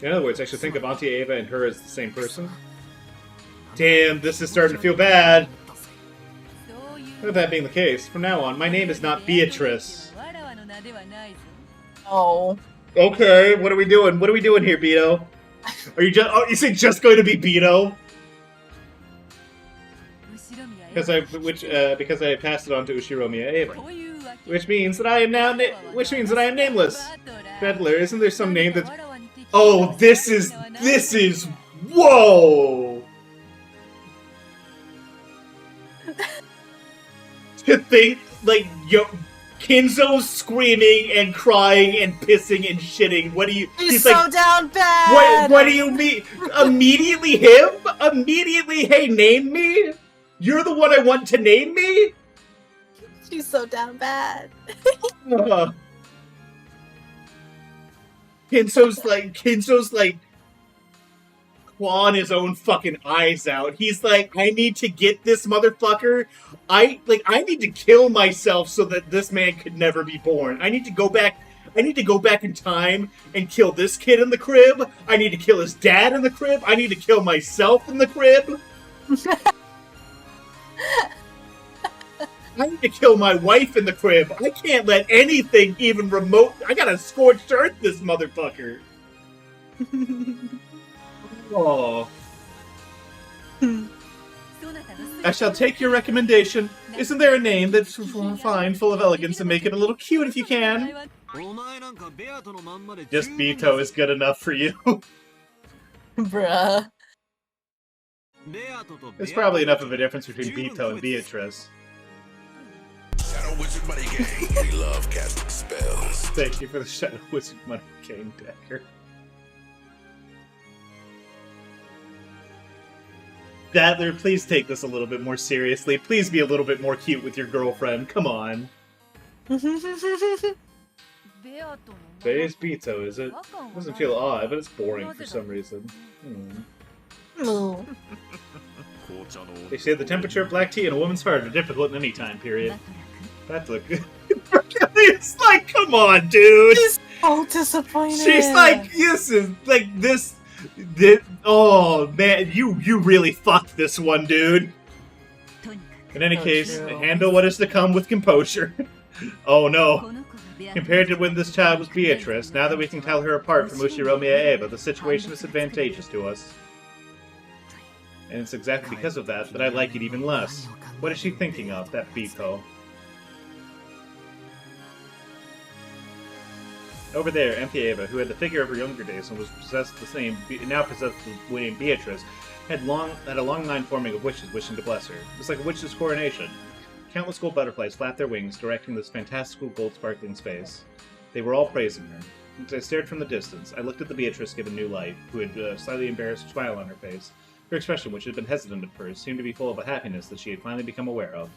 In other words, I should think of Auntie Ava and her as the same person. Damn, this is starting to feel bad. With that being the case, from now on, my name is not Beatrice. Oh. Okay, what are we doing? What are we doing here, Beto? Are you just? Oh, is it just going to be Beto? Because I passed it on to Ushiromiya Eva, which means that I am now nameless. Bedler, isn't there some name that's? Oh, this is whoa. To think like Kinzo's screaming and crying and pissing and shitting. What do you? He's so like, down bad. What do you mean? Immediately him? Immediately? Hey, name me. You're the one I want to name me. She's so down bad. Kinzo's like clawing his own fucking eyes out. He's like, I need to get this motherfucker. I need to kill myself so that this man could never be born. I need to go back I need to go back in time and kill this kid in the crib. I need to kill his dad in the crib. I need to kill myself in the crib. I need to kill my wife in the crib. I can't let anything even remote. I gotta scorched earth this motherfucker. Oh. I shall take your recommendation. Isn't there a name that's fine, full of elegance, and make it a little cute if you can? Just Beto is good enough for you. Bruh. There's probably enough of a difference between Beto and Beatrice. Shadow Wizard Money Gang. We love casting spells. Thank you for the Shadow Wizard Money Gang dagger. Battler, please take this a little bit more seriously. Please be a little bit more cute with your girlfriend. Come on. Today's Beto, is it? Doesn't feel odd, but it's boring for some reason. They say the temperature of black tea and a woman's heart are difficult in any time period. Battler, it's like, come on, dude. She's so disappointed. She's like, this is like this. Oh man, you really fucked this one, dude. In any case, true. handle what is to come with composure. Oh no. Compared to when this child was Beatrice, now that we can tell her apart from Ushiromiya Eva, the situation is advantageous to us. And it's exactly because of that I like it even less. What is she thinking of, that Beto? Over there, Auntie Eva, who had the figure of her younger days and was now possessed the name Beatrice, had a long line forming of wishes wishing to bless her. It was like a witch's coronation. Countless gold butterflies flapped their wings, directing this fantastical gold-sparkling space. They were all praising her. As I stared from the distance, I looked at the Beatrice given new life, who had a slightly embarrassed smile on her face. Her expression, which had been hesitant at first, seemed to be full of a happiness that she had finally become aware of.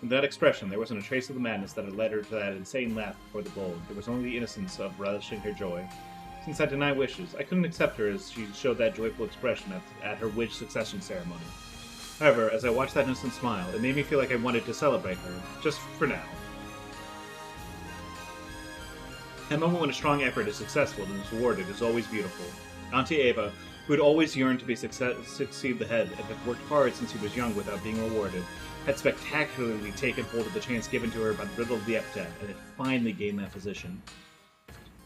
In that expression, there wasn't a trace of the madness that had led her to that insane laugh before the gold. There was only the innocence of relishing her joy. Since I deny wishes, I couldn't accept her as she showed that joyful expression at her witch succession ceremony. However, as I watched that innocent smile, it made me feel like I wanted to celebrate her, just for now. That moment when a strong effort is successful and is rewarded is always beautiful. Auntie Eva, who had always yearned to succeed the head and had worked hard since he was young without being rewarded, had spectacularly taken hold of the chance given to her by the riddle of the epitaph, and had finally gained that position.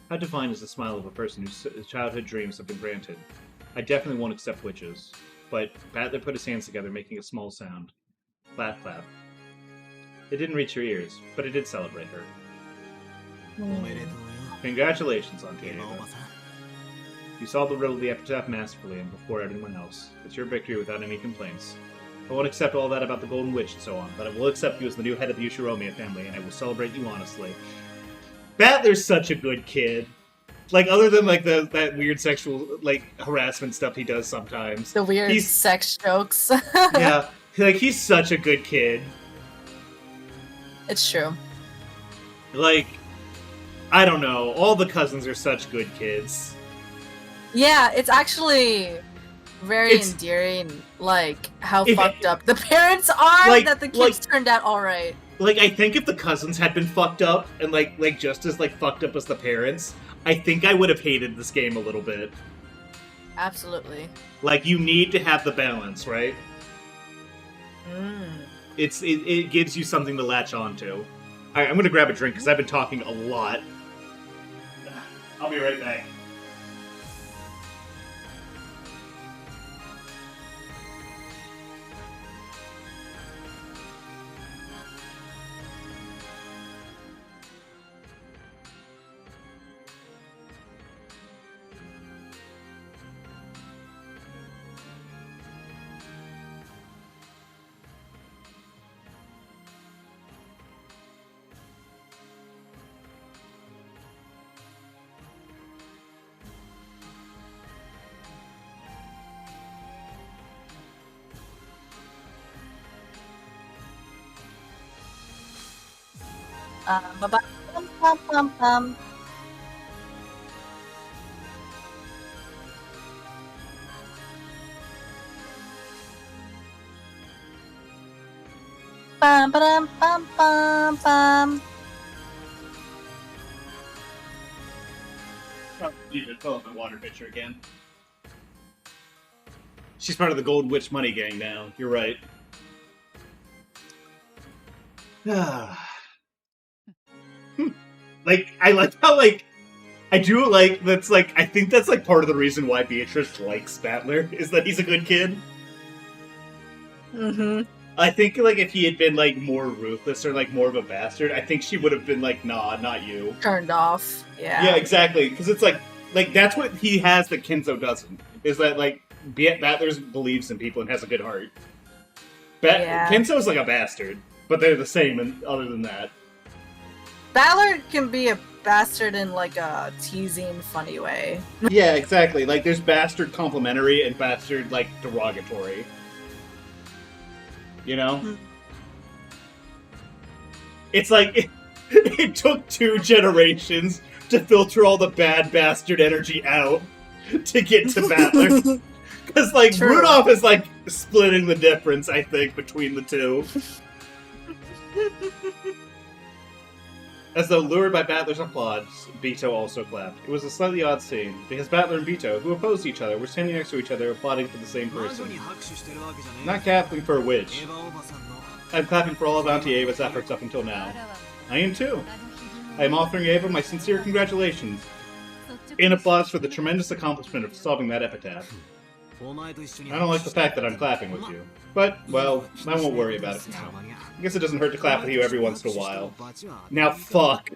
How divine is the smile of a person whose childhood dreams have been granted? I definitely won't accept witches. But Battler put his hands together, making a small sound. Clap, clap. It didn't reach her ears, but it did celebrate her. Congratulations, Auntie Eva. You solved the riddle of the epitaph masterfully and before everyone else. It's your victory without any complaints. I won't accept all that about the Golden Witch and so on, but I will accept you as the new head of the Ushiromiya family, and I will celebrate you honestly. Battler's such a good kid. Like, other than, like, that weird sexual, like, harassment stuff he does sometimes. The weird sex jokes. Yeah. Like, he's such a good kid. It's true. Like, I don't know. All the cousins are such good kids. Yeah, it's actually very endearing, like, how fucked up the parents are, like, that the kids turned out alright. Like, I think if the cousins had been fucked up, and, like just as, like, fucked up as the parents, I think I would have hated this game a little bit. Absolutely. Like, you need to have the balance, right? It gives you something to latch on to. Alright, I'm gonna grab a drink, because I've been talking a lot. I'll be right back. Bum. Bum, ba-dum, bum, bum, bum. Probably need to fill up my water pitcher again. She's part of the Gold Witch Money Gang now. You're right. Like, I like how, like, I do like, that's like, I think that's like part of the reason why Beatrice likes Battler, is that he's a good kid. Mm-hmm. I think, like, if he had been, like, more ruthless or, like, more of a bastard, I think she would have been like, nah, not you. Turned off. Yeah. Yeah, exactly. Because it's like, that's what he has that Kenzo doesn't. Is that, like, Battler believes in people and has a good heart. Yeah. Kenzo's like a bastard, but they're the same, and other than that. Battler can be a bastard in like a teasing, funny way. Yeah, exactly. Like, there's bastard complimentary and bastard, like, derogatory. You know? Mm-hmm. It's like, it took 2 generations to filter all the bad bastard energy out to get to Battler. Because, like, True. Rudolph is, like, splitting the difference, I think, between the two. As though lured by Battler's applause, Beto also clapped. It was a slightly odd scene, because Battler and Beto, who opposed each other, were standing next to each other applauding for the same person. Not clapping for a witch. I'm clapping for all of Auntie Ava's efforts up until now. I am too. I am offering Ava my sincere congratulations, in applause for the tremendous accomplishment of solving that epitaph. I don't like the fact that I'm clapping with you. But, well, I won't worry about it for now. I guess it doesn't hurt to clap with you every once in a while. Now, fuck.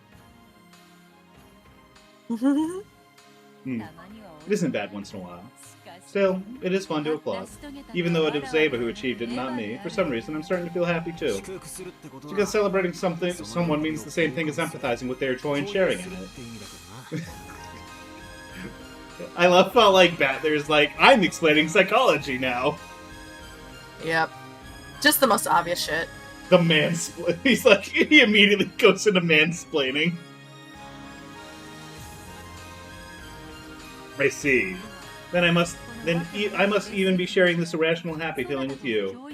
It isn't bad once in a while. Still, it is fun to applaud. Even though it was Ava who achieved it, not me, for some reason I'm starting to feel happy too. Because celebrating someone means the same thing as empathizing with their joy and sharing in it. I love how, like, Battler's like, I'm explaining psychology now. Yep. Just the most obvious shit. The mansplain. He's like, he immediately goes into mansplaining. I see. Then I must even be sharing this irrational happy feeling with you.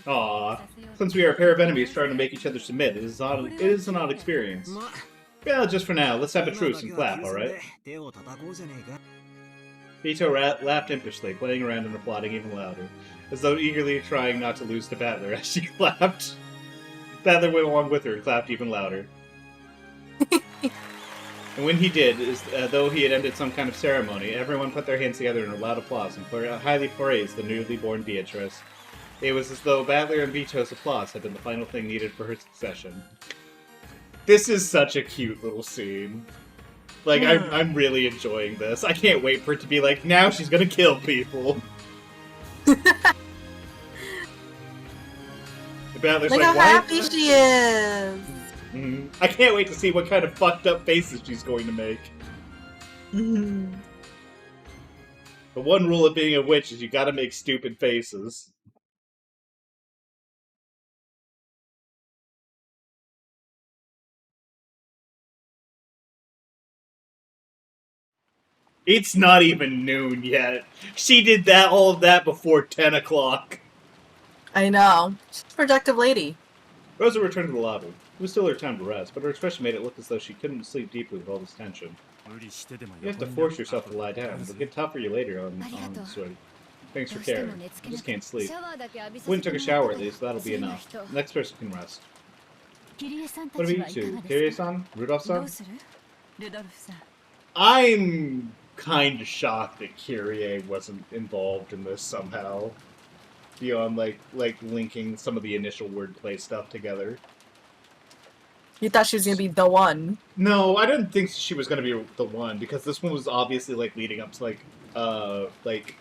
Aww. Since we are a pair of enemies trying to make each other submit, it is an odd experience. Well, just for now, let's have a truce and clap, alright? Beto laughed impishly, playing around and applauding even louder, as though eagerly trying not to lose to Battler as she clapped. Battler went along with her and clapped even louder. And when he did, though he had ended some kind of ceremony, everyone put their hands together in a loud applause and highly praised the newly born Beatrice. It was as though Battler and Beto's applause had been the final thing needed for her succession. This is such a cute little scene. Like, I'm really enjoying this. I can't wait for it to be like, now she's gonna kill people. Battler's Look like, how why? happy she is! I can't wait to see what kind of fucked up faces she's going to make. Mm-hmm. The one rule of being a witch is you gotta make stupid faces. It's not even noon yet. She did all of that before 10 o'clock. I know. She's a productive lady. Rosa returned to the lobby. It was still her time to rest, but her expression made it look as though she couldn't sleep deeply with all this tension. You have to force yourself to lie down. It'll get tough for you later on sweaty. Thanks for caring. I just can't sleep. Wouldn't took a shower at least, that'll be enough. Next person can rest. What about you two? Kirie-san? Rudolph-san? I'm kind of shocked that Kyrie wasn't involved in this somehow. Beyond, like linking some of the initial wordplay stuff together. You thought she was gonna be the one. No, I didn't think she was gonna be the one, because this one was obviously, like, leading up to, like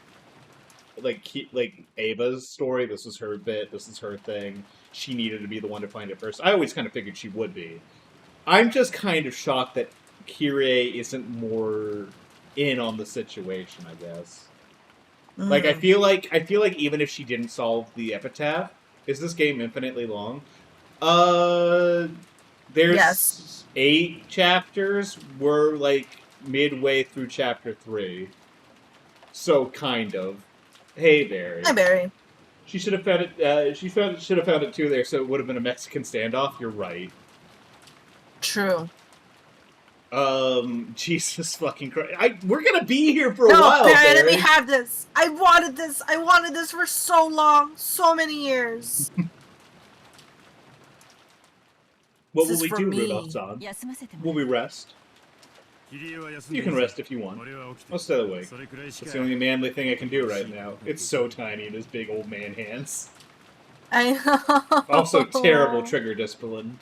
Ava's story. This was her bit, this is her thing. She needed to be the one to find it first. I always kind of figured she would be. I'm just kind of shocked that Kyrie isn't more in on the situation, I guess. Like, I feel like even if she didn't solve the epitaph, is this game infinitely long? There's 8 chapters. We're, like, midway through chapter 3. So, kind of. Hey, Barry. Hi, Barry. She should have found it, should have found it too there, so it would have been a Mexican standoff. You're right. True. Jesus fucking Christ. We're gonna be here for a No, while, Barry, let me Barry. have this. I wanted this. I wanted this for so long, so many years. What This will is we for do, me. Rudolph-san? Will we rest? You can rest if you want. I'll stay awake. It's the only manly thing I can do right now. It's so tiny in his big old man hands. I know. Also, terrible trigger discipline.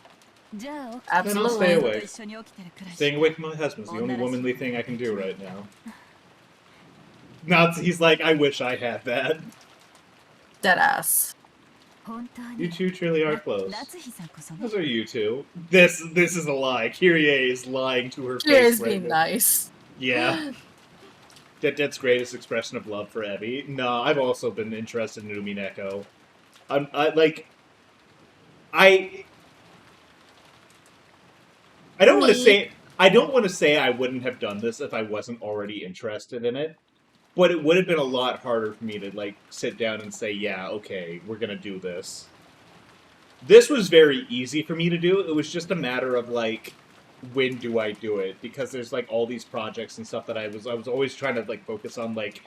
Then I'll stay Absolutely. awake. Staying awake from my husband's the only womanly thing I can do right now. He's like, I wish I had that. Deadass. You two truly are close. Those are you two. This is a lie. Kyrie is lying to her She face is right being now. nice. Yeah. That's greatest expression of love for Evie. No, I've also been interested in Umineko. I don't want to say I wouldn't have done this if I wasn't already interested in it, but it would have been a lot harder for me to like sit down and say, yeah, okay, we're gonna do this. This was very easy for me to do. It was just a matter of like, when do I do it? Because there's like all these projects and stuff that I was always trying to like focus on, like,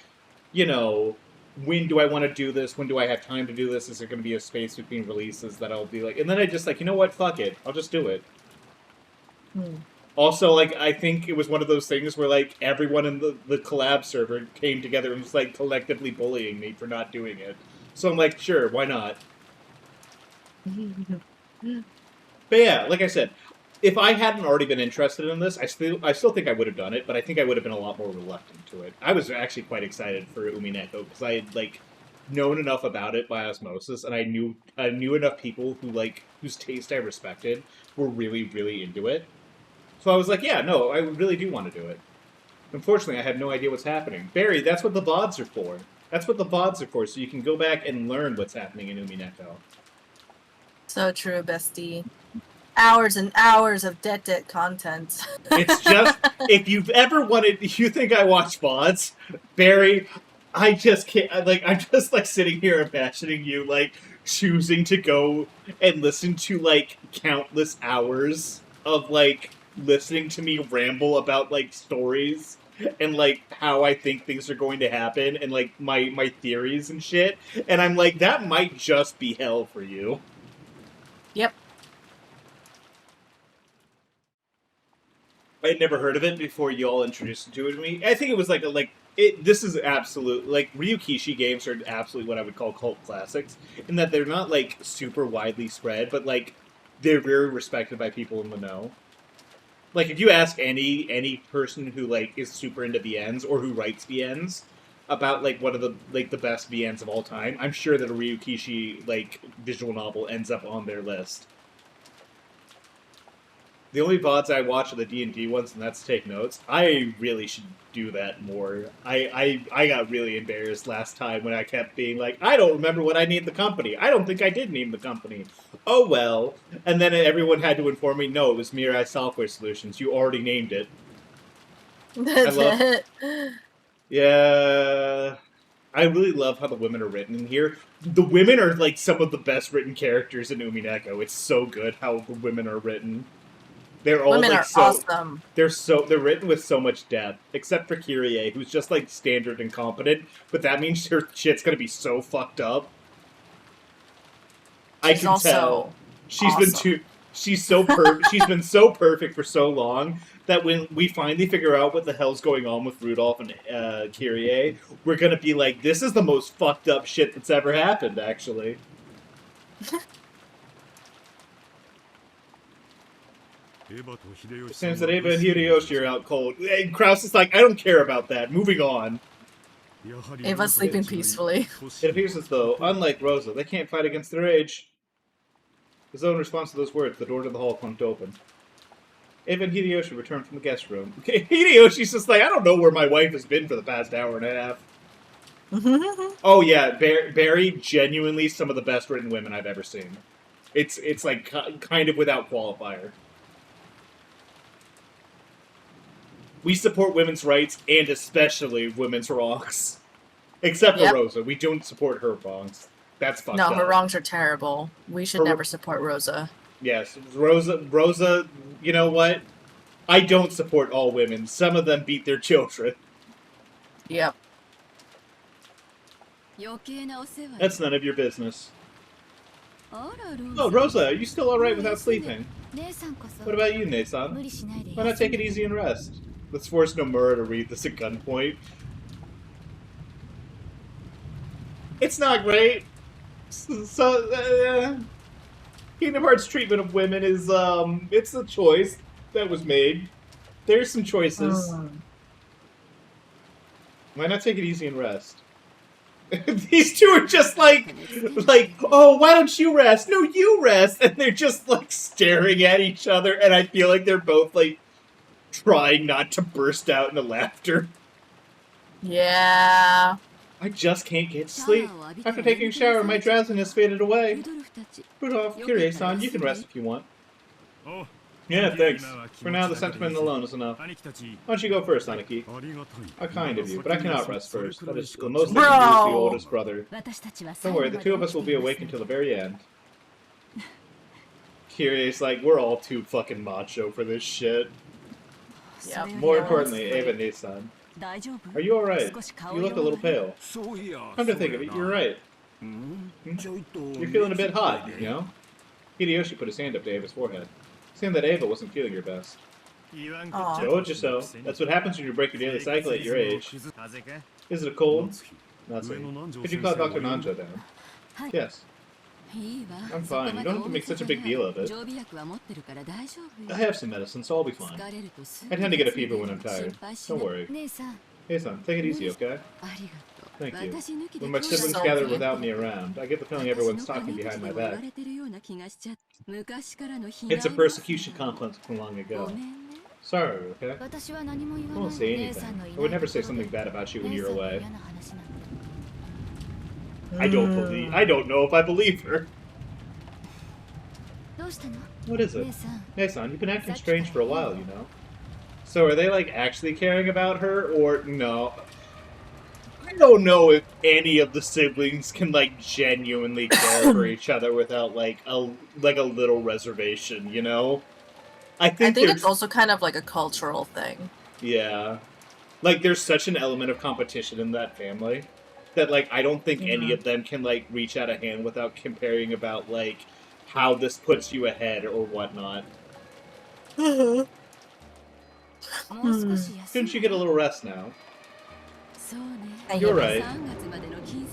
you know, when do I want to do this? When do I have time to do this? Is there going to be a space between releases that I'll be like, and then I just like, you know what? Fuck it. I'll just do it. Also, like, I think it was one of those things where, like, everyone in the collab server came together and was, like, collectively bullying me for not doing it. So I'm like, sure, why not? But yeah, like I said, if I hadn't already been interested in this, I still think I would have done it, but I think I would have been a lot more reluctant to it. I was actually quite excited for Umineko, because I had, like, known enough about it by osmosis, and I knew enough people who, like, whose taste I respected were really, really into it. So I was like, yeah, no, I really do want to do it. Unfortunately, I had no idea what's happening. Barry, that's what the VODs are for. That's what the VODs are for, so you can go back and learn what's happening in Umineko. So true, bestie. Hours and hours of det content. It's just, if you've ever wanted, you think I watch VODs, Barry, I just can't, I'm just, like, sitting here imagining you, like, choosing to go and listen to, like, countless hours of, like, listening to me ramble about, like, stories and, like, how I think things are going to happen and, like, my theories and shit. And I'm like, that might just be hell for you. Yep. I'd never heard of it before you all introduced it to me. I think it was this is absolute, like, Ryukishi games are absolutely what I would call cult classics, in that they're not, like, super widely spread, but, like, they're very respected by people in the know. Like, if you ask any person who, like, is super into VNs, or who writes VNs, about, like, one of the, like, the best VNs of all time, I'm sure that a Ryukishi, like, visual novel ends up on their list. The only VODs I watch are the D&D ones, and that's Take Notes. I really should do that more. I got really embarrassed last time when I kept being like, I don't remember what I named the company. I don't think I did name the company. Oh well. And then everyone had to inform me, no, it was Mirai Software Solutions. You already named it. Yeah. I really love how the women are written in here. The women are, like, some of the best written characters in Umineko. It's so good how the women are written. They're all Women like are awesome. They're written with so much depth, except for Kyrie, who's just like standard and competent. But that means her shit's gonna be so fucked up. I can tell she's awesome. she's been so perfect for so long that when we finally figure out what the hell's going on with Rudolph and Kyrie, we're gonna be like, this is the most fucked up shit that's ever happened, actually. It seems that Eva and Hideyoshi are out cold. And Kraus is like, I don't care about that. Moving on. Ava's sleeping peacefully. It appears as though, unlike Rosa, they can't fight against their age. As though in response to those words, the door to the hall clunked open. Eva and Hideyoshi returned from the guest room. Hideyoshi's just like, I don't know where my wife has been for the past hour and a half. Oh yeah, Barry, genuinely some of the best written women I've ever seen. It's like kind of without qualifier. We support women's rights, and especially women's wrongs. Except for Rosa. We don't support her wrongs. That's fucked up. No, her wrongs are terrible. We should never support Rosa. Yes, Rosa, you know what? I don't support all women. Some of them beat their children. Yep. That's none of your business. Oh, Rosa, are you still alright without sleeping? What about you, Nason? Why not take it easy and rest? Let's force Nomura to read this at gunpoint. It's not great. Kingdom Hearts' treatment of women is, it's a choice that was made. There's some choices. Why not take it easy and rest? These two are just like, oh, why don't you rest? No, you rest! And they're just, like, staring at each other, and I feel like they're both, like, trying not to burst out into laughter. Yeah. I just can't get to sleep. After taking a shower, my drowsiness faded away. Rudolph, Kyrie-san, you can rest if you want. Yeah, thanks. For now, the sentiment alone is enough. Why don't you go first, Aniki? How kind of you, but I cannot rest first. That is the most I can do as the oldest brother. Don't worry, the two of us will be awake until the very end. Kyrie's like, we're all too fucking macho for this shit. Yep. More importantly, Eva Nissan. Are you alright? You look a little pale. Come to think of it, you're right. You're feeling a bit hot, you know? Hideyoshi put his hand up to Ava's forehead. Seemed that Ava wasn't feeling your best. Aw. Told you so. That's what happens when you break your daily cycle at your age. Is it a cold? Natsu. Could you call Dr. Nanjo down? Yes. I'm fine. You don't have to make such a big deal of it. I have some medicine, so I'll be fine. I tend to get a fever when I'm tired. Don't worry. Hey, son, take it easy, okay? Thank you. When my siblings So gather cute. without me around, I get the feeling everyone's talking behind my back. It's a persecution complex from long ago. Sorry, okay? I won't say anything. I would never say something bad about you when you're away. I don't know if I believe her. What is it? Hey, son, you've been acting strange for a while, you know? So are they, like, actually caring about her, or no? I don't know if any of the siblings can, like, genuinely care for each other without, like a little reservation, you know? I think it's also kind of like a cultural thing. Yeah. Like, there's such an element of competition in that family that, like, I don't think any of them can, like, reach out a hand without comparing about, like, how this puts you ahead or whatnot. Couldn't you get a little rest now? You're right.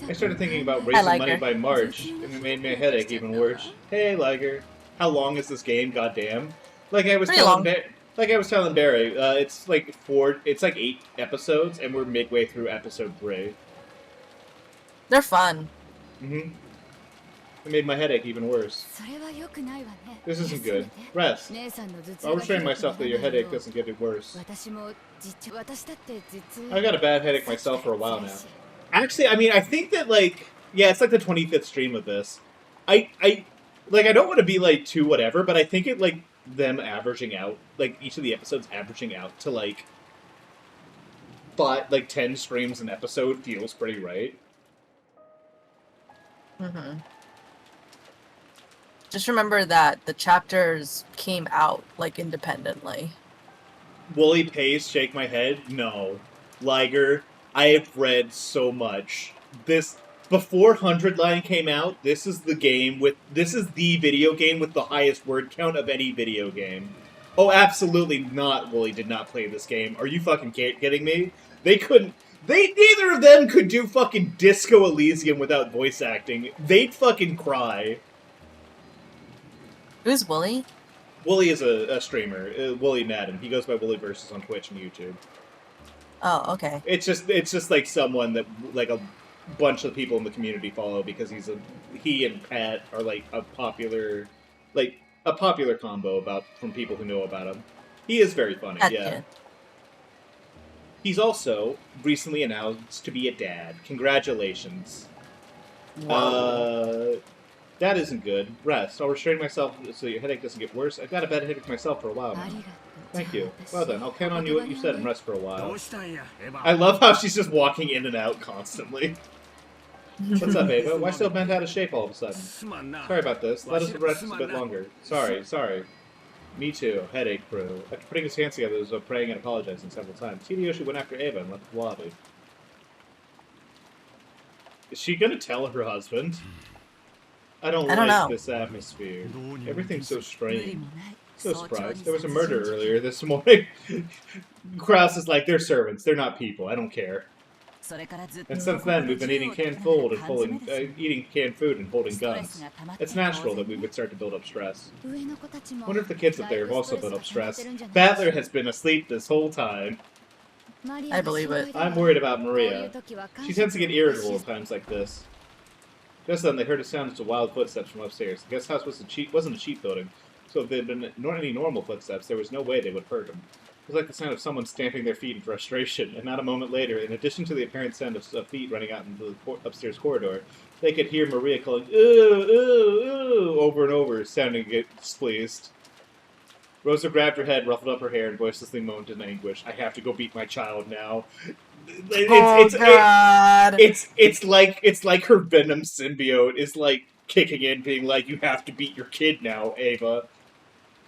I started thinking about raising money Liger. by March, and it made my headache even worse. Hey, Liger. How long is this game? Goddamn. Like I was Pretty telling long. Barry, it's like 8 episodes, and we're midway through episode 3. They're fun. Mm-hmm. It made my headache even worse. This isn't good. Rest. I'll restrain myself that your headache doesn't get it worse. I've got a bad headache myself for a while now. Actually, I mean, I think that, like, yeah, it's like the 25th stream of this. I don't want to be, like, too whatever, but I think it, like, them averaging out, like, each of the episodes averaging out to, like, 10 streams an episode feels pretty right. Mm-hmm. Just remember that the chapters came out, like, independently. Woolly Pace, shake my head? No. Liger, I have read so much. Before 100 Line came out, this is the video game with the highest word count of any video game. Oh, absolutely not, Woolly did not play this game. Are you fucking kidding me? Neither of them could do fucking Disco Elysium without voice acting. They'd fucking cry. Who's Wooly? Wooly is a streamer. Wooly Madden. He goes by Wooly Versus on Twitch and YouTube. Oh, okay. It's just like someone that like a bunch of people in the community follow because he and Pat are like a popular combo from people who know about him. He is very funny. Yeah. He's also recently announced to be a dad. Congratulations. Whoa. That isn't good. Rest. I'll restrain myself so your headache doesn't get worse. I've got a bad headache myself for a while now. Thank you. Well then, I'll count on you what you said and rest for a while. I love how she's just walking in and out constantly. What's up, Ava? Why still bent out of shape all of a sudden? Sorry about this. Let us rest a bit longer. Sorry. Me too. Headache crew. After putting his hands together, he was praying and apologizing several times. Hideyoshi went after Eva and left the lobby. Is she gonna tell her husband? I don't like know. this atmosphere. Everything's so strange. So surprised. There was a murder earlier this morning. Kraus is like, they're servants. They're not people. I don't care. And since then, we've been eating canned food and holding guns. It's natural that we would start to build up stress. Wonder if the kids up there have also built up stress. Battler has been asleep this whole time. I believe it. I'm worried about Maria. She tends to get irritable at times like this. Just then, they heard a sound of wild footsteps from upstairs. The guest house wasn't a cheap building, so if there had been any normal footsteps, there was no way they would have heard them. It was like the sound of someone stamping their feet in frustration, and not a moment later, in addition to the apparent sound of feet running out into the upstairs corridor, they could hear Maria calling, "Ooh, ooh, ooh," over and over, sounding displeased. Rosa grabbed her head, ruffled up her hair, and voicelessly moaned in anguish, "I have to go beat my child now." God! It's like her Venom symbiote is like kicking in, being like, "You have to beat your kid now, Ava.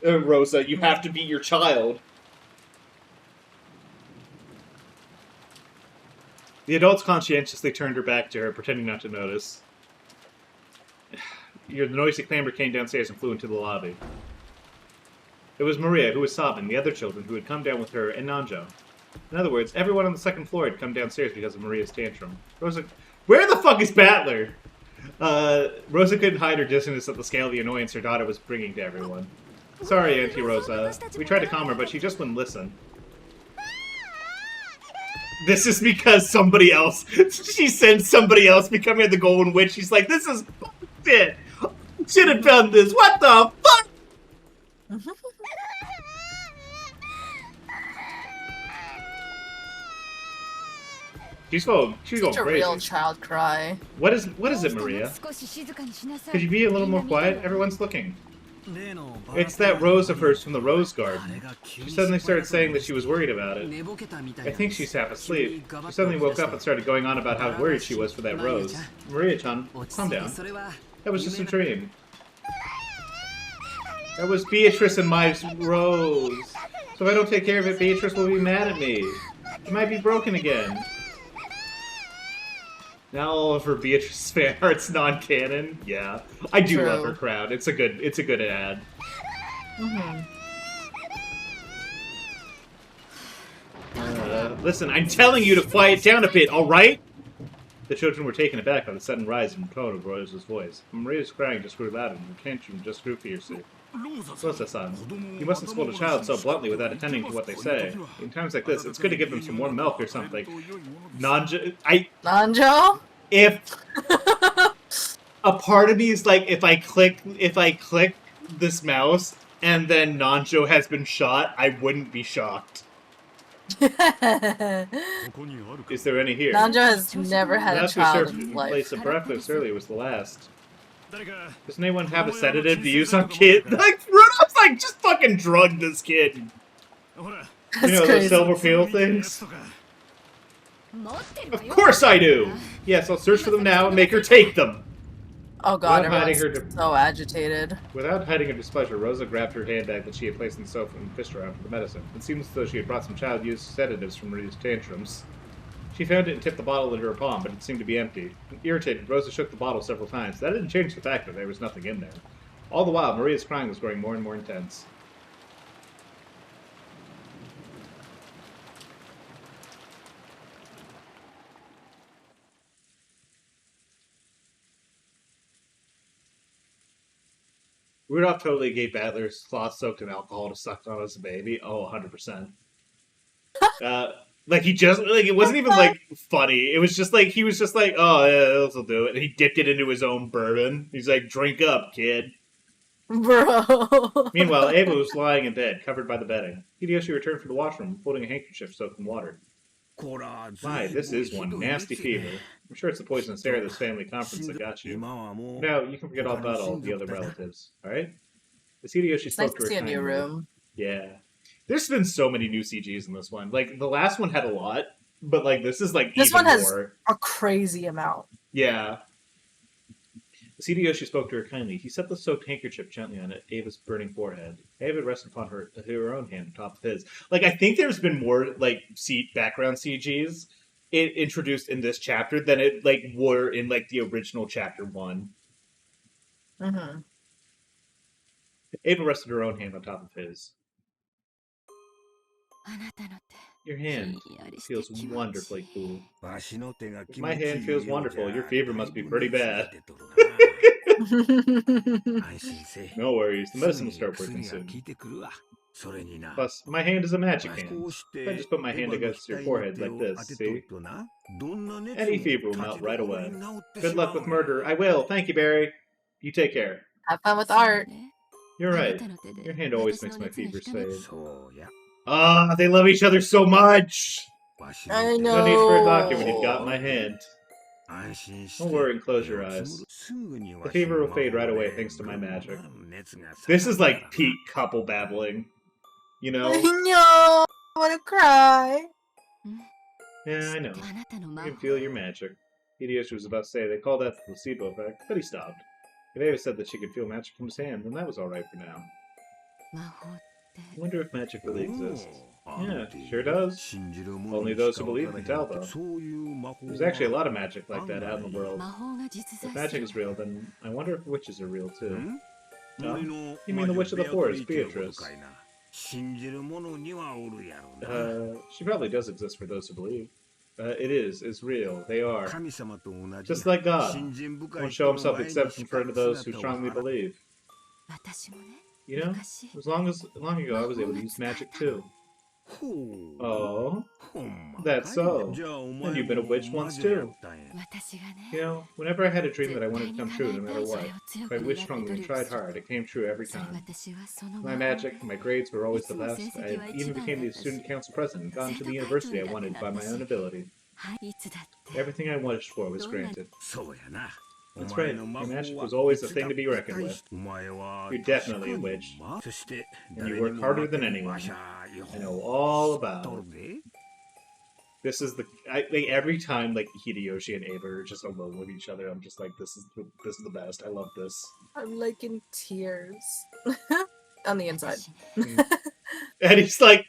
Rosa, you have to beat your child." The adults conscientiously turned her back to her, pretending not to notice. The noisy clamor came downstairs and flew into the lobby. It was Maria, who was sobbing, the other children who had come down with her, and Nanjo. In other words, everyone on the second floor had come downstairs because of Maria's tantrum. Rosa... Where the fuck is Battler? Rosa couldn't hide her dissonance at the scale of the annoyance her daughter was bringing to everyone. Sorry, Auntie Rosa. We tried to calm her, but she just wouldn't listen. This is because somebody else... She sent somebody else becoming the Golden Witch. She's like, this is bullshit. Should have done this. What the fuck? She's going Such a crazy. real child cry. What is it, Maria? Could you be a little more quiet? Everyone's looking. It's that Rose of hers from the Rose Garden. She suddenly started saying that she was worried about it. I think she's half asleep. She suddenly woke up and started going on about how worried she was for that Rose. Maria-chan, calm down. That was just a dream. That was Beatrice and my Rose. So if I don't take care of it, Beatrice will be mad at me. It might be broken again. Now all of her Beatrice fan art's non-canon. Yeah, I do love her crowd. It's a good ad. Listen, I'm telling you to quiet down a bit, all right? The children were taken aback by the sudden rise in the tone of Rosa's voice. Maria's crying just grew louder, and her tantrum just grew fiercer. Rosa-san, you mustn't scold a child so bluntly without attending to what they say. In times like this, it's good to give them some warm milk or something. Nanjo? If a part of me is like, if I click this mouse and then Nanjo has been shot, I wouldn't be shocked. Is there any here? Nanjo has never had a child in his life. Place of breakfast earlier was the last. Doesn't anyone have a sedative to use on kids? Like, Rudolph's like, just fucking drug this kid. You know, those silver pill things? Of course I do! Yes, I'll search for them now and make her take them. Oh god, everyone's so agitated. Without hiding her displeasure, Rosa grabbed her handbag that she had placed on the sofa and fished around for the medicine. It seemed as though she had brought some child-used sedatives from Maria's tantrums. She found it and tipped the bottle into her palm, but it seemed to be empty. Irritated, Rosa shook the bottle several times. That didn't change the fact that there was nothing in there. All the while, Maria's crying was growing more and more intense. Rudolph totally gave Battler's cloth soaked in alcohol to suck on as a baby. Oh, 100%. Like, he just, like, it wasn't even, like, funny. It was just, like, he was just like, oh, yeah, this'll do it. And he dipped it into his own bourbon. He's like, drink up, kid. Bro. Meanwhile, Ava was lying in bed, covered by the bedding. Hideyoshi returned from the washroom, holding a handkerchief soaked in water. My, this is one nasty fever. I'm sure it's the poisonous air of this family conference that got you. Now, you can forget all about all the other relatives, alright? As Hideyoshi spoke Nice to to her see a new kindly. room. Yeah. There's been so many new CGs in this one. Like, the last one had a lot, but, like, this is, like, This even one has more. a crazy amount. Yeah. Hideyoshi spoke to her kindly. He set the soaked handkerchief gently on Ava's burning forehead. Ava rested upon her own hand on top of his. Like, I think there's been more, like, background CGs introduced in this chapter than it, like, were in, like, the original chapter 1. Mm-hmm. Ava rested her own hand on top of his. Your hand feels wonderfully cool. If my hand feels wonderful, your fever must be pretty bad. No worries, the medicine will start working soon. Plus, my hand is a magic hand. If I just put my hand against your forehead like this, see? Any fever will melt right away. Good luck with murder. I will. Thank you, Barry. You take care. Have fun with art. You're right. Your hand always makes my fevers fade. Ah, they love each other so much! I No need for a know. doctor when you've got my hand. Don't worry and close your eyes. The fever will fade right away thanks to my magic. This is like peak couple babbling. You know? I know. I want to cry. Yeah, I know. I can feel your magic. Hideyoshi was about to say they call that the placebo effect, but he stopped. If Ava said that she could feel magic from his hand, then that was alright for now. I wonder if magic really exists. Yeah, it sure does. Only those who believe can tell, though. There's actually a lot of magic like that out in the world. If magic is real, then I wonder if witches are real, too. Huh? You mean the Witch of the Forest, Beatrice? She probably does exist for those who believe. It's real. They are. Just like God. Won't show himself except in front of those who strongly believe. You know, long ago I was able to use magic too. Oh, that's so. And you've been a witch once too. You know, whenever I had a dream that I wanted to come true no matter what, if I wished strongly and tried hard, it came true every time. My magic, my grades were always the best. I even became the student council president and got into the university I wanted by my own ability. Everything I wished for was granted. That's right, your magic was always a thing to be reckoned with. You're definitely a witch. And you work harder than anyone. I know all about it. This is every time like Hideyoshi and Ava are just alone with each other, I'm just like, this is the best. I love this. I'm like in tears. On the inside. And he's like,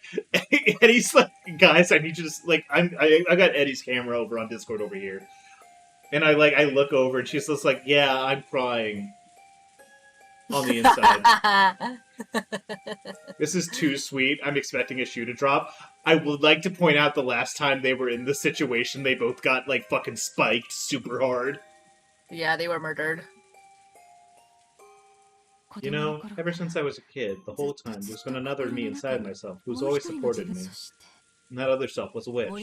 guys, I need you to like, I got Eddie's camera over on Discord over here. And I look over and she's just like, yeah, I'm crying. On the inside. This is too sweet. I'm expecting a shoe to drop. I would like to point out the last time they were in this situation, they both got, like, fucking spiked super hard. Yeah, they were murdered. You know, ever since I was a kid, the whole time, there's been another me inside myself who's always supported me. And that other self was a witch. I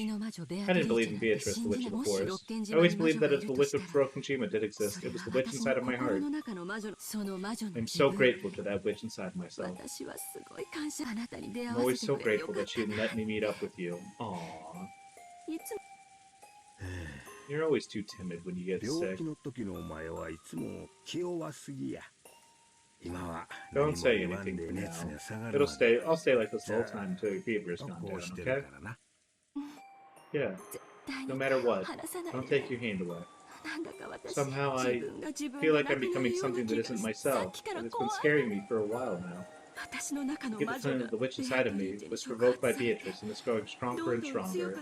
didn't believe in Beatrice, the Witch of the Forest. I always believed that if the Witch of Furokunshima did exist, it was the witch inside of my heart. I'm so grateful to that witch inside myself. I'm always so grateful that she had let me meet up with you. Aww. You're always too timid when you get sick. Don't say anything for now. I'll stay like this the whole time until your fever is gone down, okay? Yeah. No matter what, don't take your hand away. Somehow I feel like I'm becoming something that isn't myself, and it's been scaring me for a while now. I get the feeling that the witch inside of me was provoked by Beatrice and is growing stronger and stronger.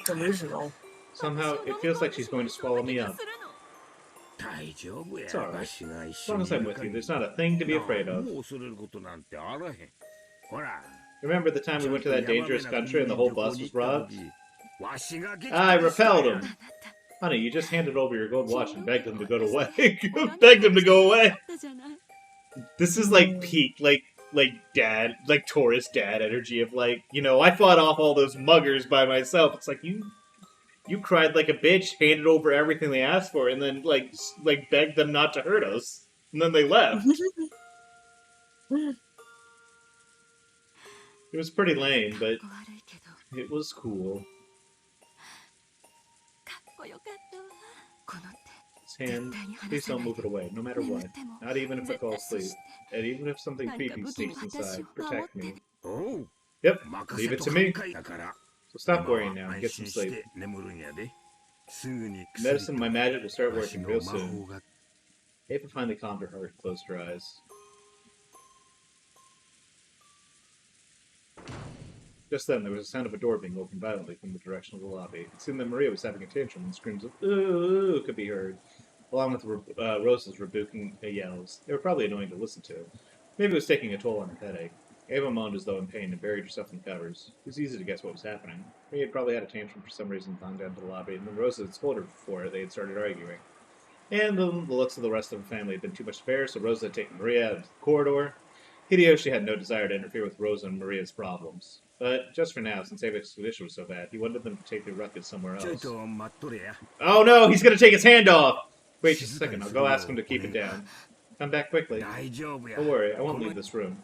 Delusional. Somehow, it feels like she's going to swallow me up. It's alright. As long as I'm with you, there's not a thing to be afraid of. Remember the time we went to that dangerous country and the whole bus was robbed? I repelled him! Honey, you just handed over your gold watch and begged him to go away. Begged him to go away! This is like peak, like dad, like tourist dad energy of like, you know, I fought off all those muggers by myself. It's like, you cried like a bitch, handed over everything they asked for, and then, like begged them not to hurt us. And then they left. It was pretty lame, but it was cool. His hand, please don't move it away, no matter what. Not even if I fall asleep. And even if something creepy sneaks inside, protect me. Yep, leave it to me. So stop worrying now and get some sleep. Medicine, my magic will start working real soon. Ava finally calmed her heart and closed her eyes. Just then, there was a sound of a door being opened violently from the direction of the lobby. It seemed that Maria was having a tantrum, and screams of "ooh" could be heard, along with Rosa's rebuking yells. They were probably annoying to listen to. Maybe it was taking a toll on her headache. Ava moaned as though in pain and buried herself in the covers. It was easy to guess what was happening. Maria had probably had a tantrum for some reason and gone down to the lobby, and when Rosa had scolded her for it, they had started arguing. And the looks of the rest of the family had been too much to bear, so Rosa had taken Maria out into the corridor. Hideyoshi had no desire to interfere with Rosa and Maria's problems. But just for now, since Ava's condition was so bad, he wanted them to take their ruckus somewhere else. Oh no, he's gonna take his hand off! Wait just a second, I'll go ask him to keep it down. Come back quickly. Don't worry, I won't leave this room.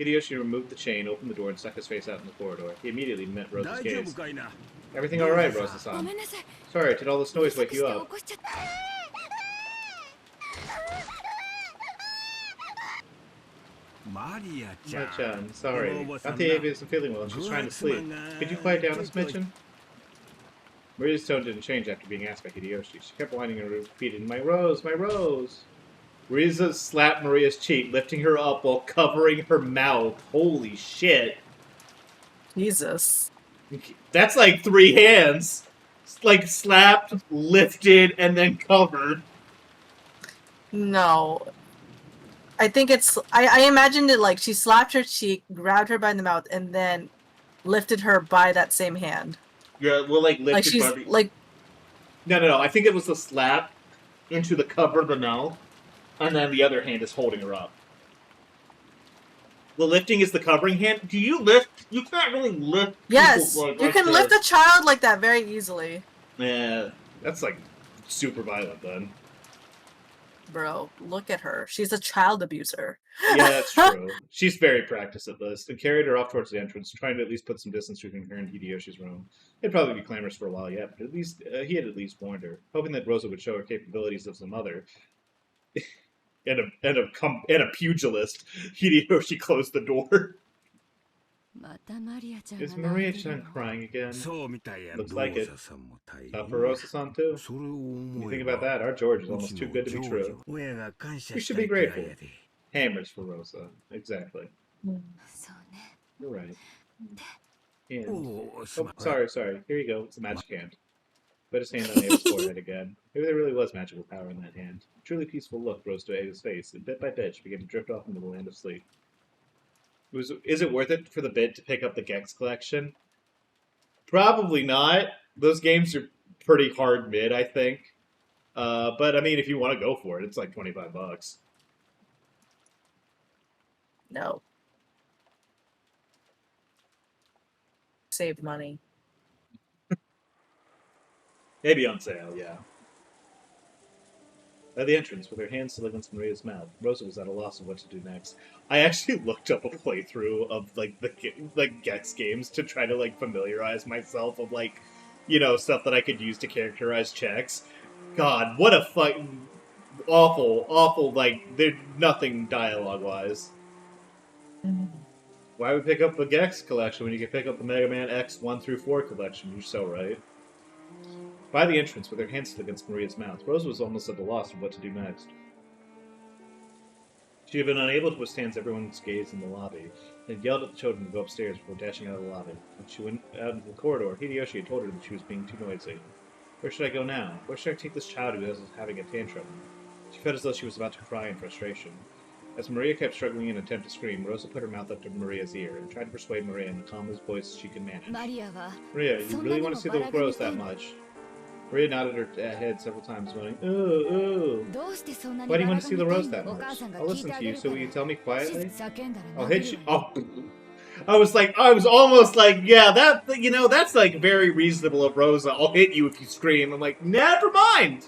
Hideyoshi removed the chain, opened the door, and stuck his face out in the corridor. He immediately met Rosa's gaze. Everything alright, Rosa-san? Sorry, did all this noise wake you up? Maria-chan, sorry. Auntie Ava isn't feeling well and she's trying to sleep. Could you quiet down a smidgen? Maria's tone didn't change after being asked by Hideyoshi. She kept whining and repeating, "My rose, my rose." Riza slapped Maria's cheek, lifting her up while covering her mouth. Holy shit. Jesus. That's like 3 hands. Like slapped, lifted, and then covered. No. I think it's... I imagined it like she slapped her cheek, grabbed her by the mouth, and then lifted her by that same hand. Yeah, well, like lifted like she's by... like... No. I think it was the slap into the cover of the mouth, and then the other hand is holding her up. The lifting is the covering hand. Do you lift? You can't really lift. Yes, like you can lift a child like that very easily. Yeah, that's like super violent then. Bro, look at her. She's a child abuser. Yeah, that's true. She's very practiced at this, and carried her off towards the entrance, trying to at least put some distance between her and Hideyoshi's room. It'd probably be clamorous for a while yet, but at least he had at least warned her, hoping that Rosa would show her capabilities as a mother. and a pugilist. Hideyoshi closed the door. Is Maria-chan crying again? Looks like it. For Rosa-san too. You think about that, our George is almost too good to be true. We should be grateful. Hammers for Rosa. Exactly. You're right. And... Oh, sorry. Here you go. It's a magic hand. Put his hand on Ava's forehead again. Maybe there really was magical power in that hand. A truly peaceful look rose to Ava's face, and bit by bit she began to drift off into the land of sleep. Is it worth it for the bid to pick up the Gex collection? Probably not. Those games are pretty hard mid, I think. But I mean, if you want to go for it, it's like $25. No. Save money. Maybe on sale, yeah. At the entrance, with her hands still against Maria's mouth, Rosa was at a loss of what to do next. I actually looked up a playthrough of like the Gex games to try to like familiarize myself of like, you know, stuff that I could use to characterize checks. God, what a fucking awful like there's nothing dialogue wise. Why would pick up the Gex collection when you can pick up the Mega Man X 1 through 4 collection? You're so right. By the entrance, with her hands still against Maria's mouth, Rosa was almost at a loss of what to do next. She had been unable to withstand everyone's gaze in the lobby, and yelled at the children to go upstairs before dashing out of the lobby. When she went out into the corridor, Hideyoshi had told her that she was being too noisy. Where should I go now? Where should I take this child who is having a tantrum? She felt as though she was about to cry in frustration. As Maria kept struggling in an attempt to scream, Rosa put her mouth up to Maria's ear and tried to persuade Maria in the calmest voice she could manage. Maria, you really want to see the rose that much? Maria nodded her head several times, moaning, "Ooh, ooh. Why do you want to see the rose that much? I'll listen to you, so will you tell me quietly? I'll hit you." Oh, I was almost like, yeah, that's like very reasonable of Rosa. I'll hit you if you scream. I'm like, never mind.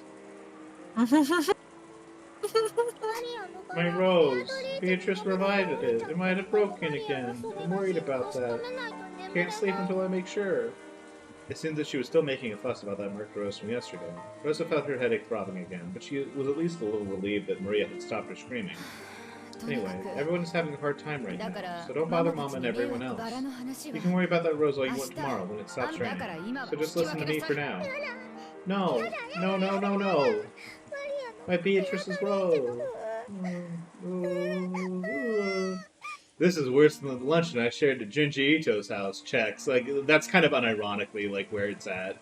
My rose. Beatrice revived it. It might have broken again. I'm worried about that. Can't sleep until I make sure. It seemed that she was still making a fuss about that marked rose from yesterday. Rosa felt her headache throbbing again, but she was at least a little relieved that Maria had stopped her screaming. Anyway, everyone is having a hard time right now, so don't bother Mama and everyone else. You can worry about that rose all you want tomorrow when it stops raining. So just listen to me for now. No, no, no, no, no. My Beatrice's rose. This is worse than the luncheon I shared at Junji Ito's house. Checks. Like, that's kind of unironically, like, where it's at.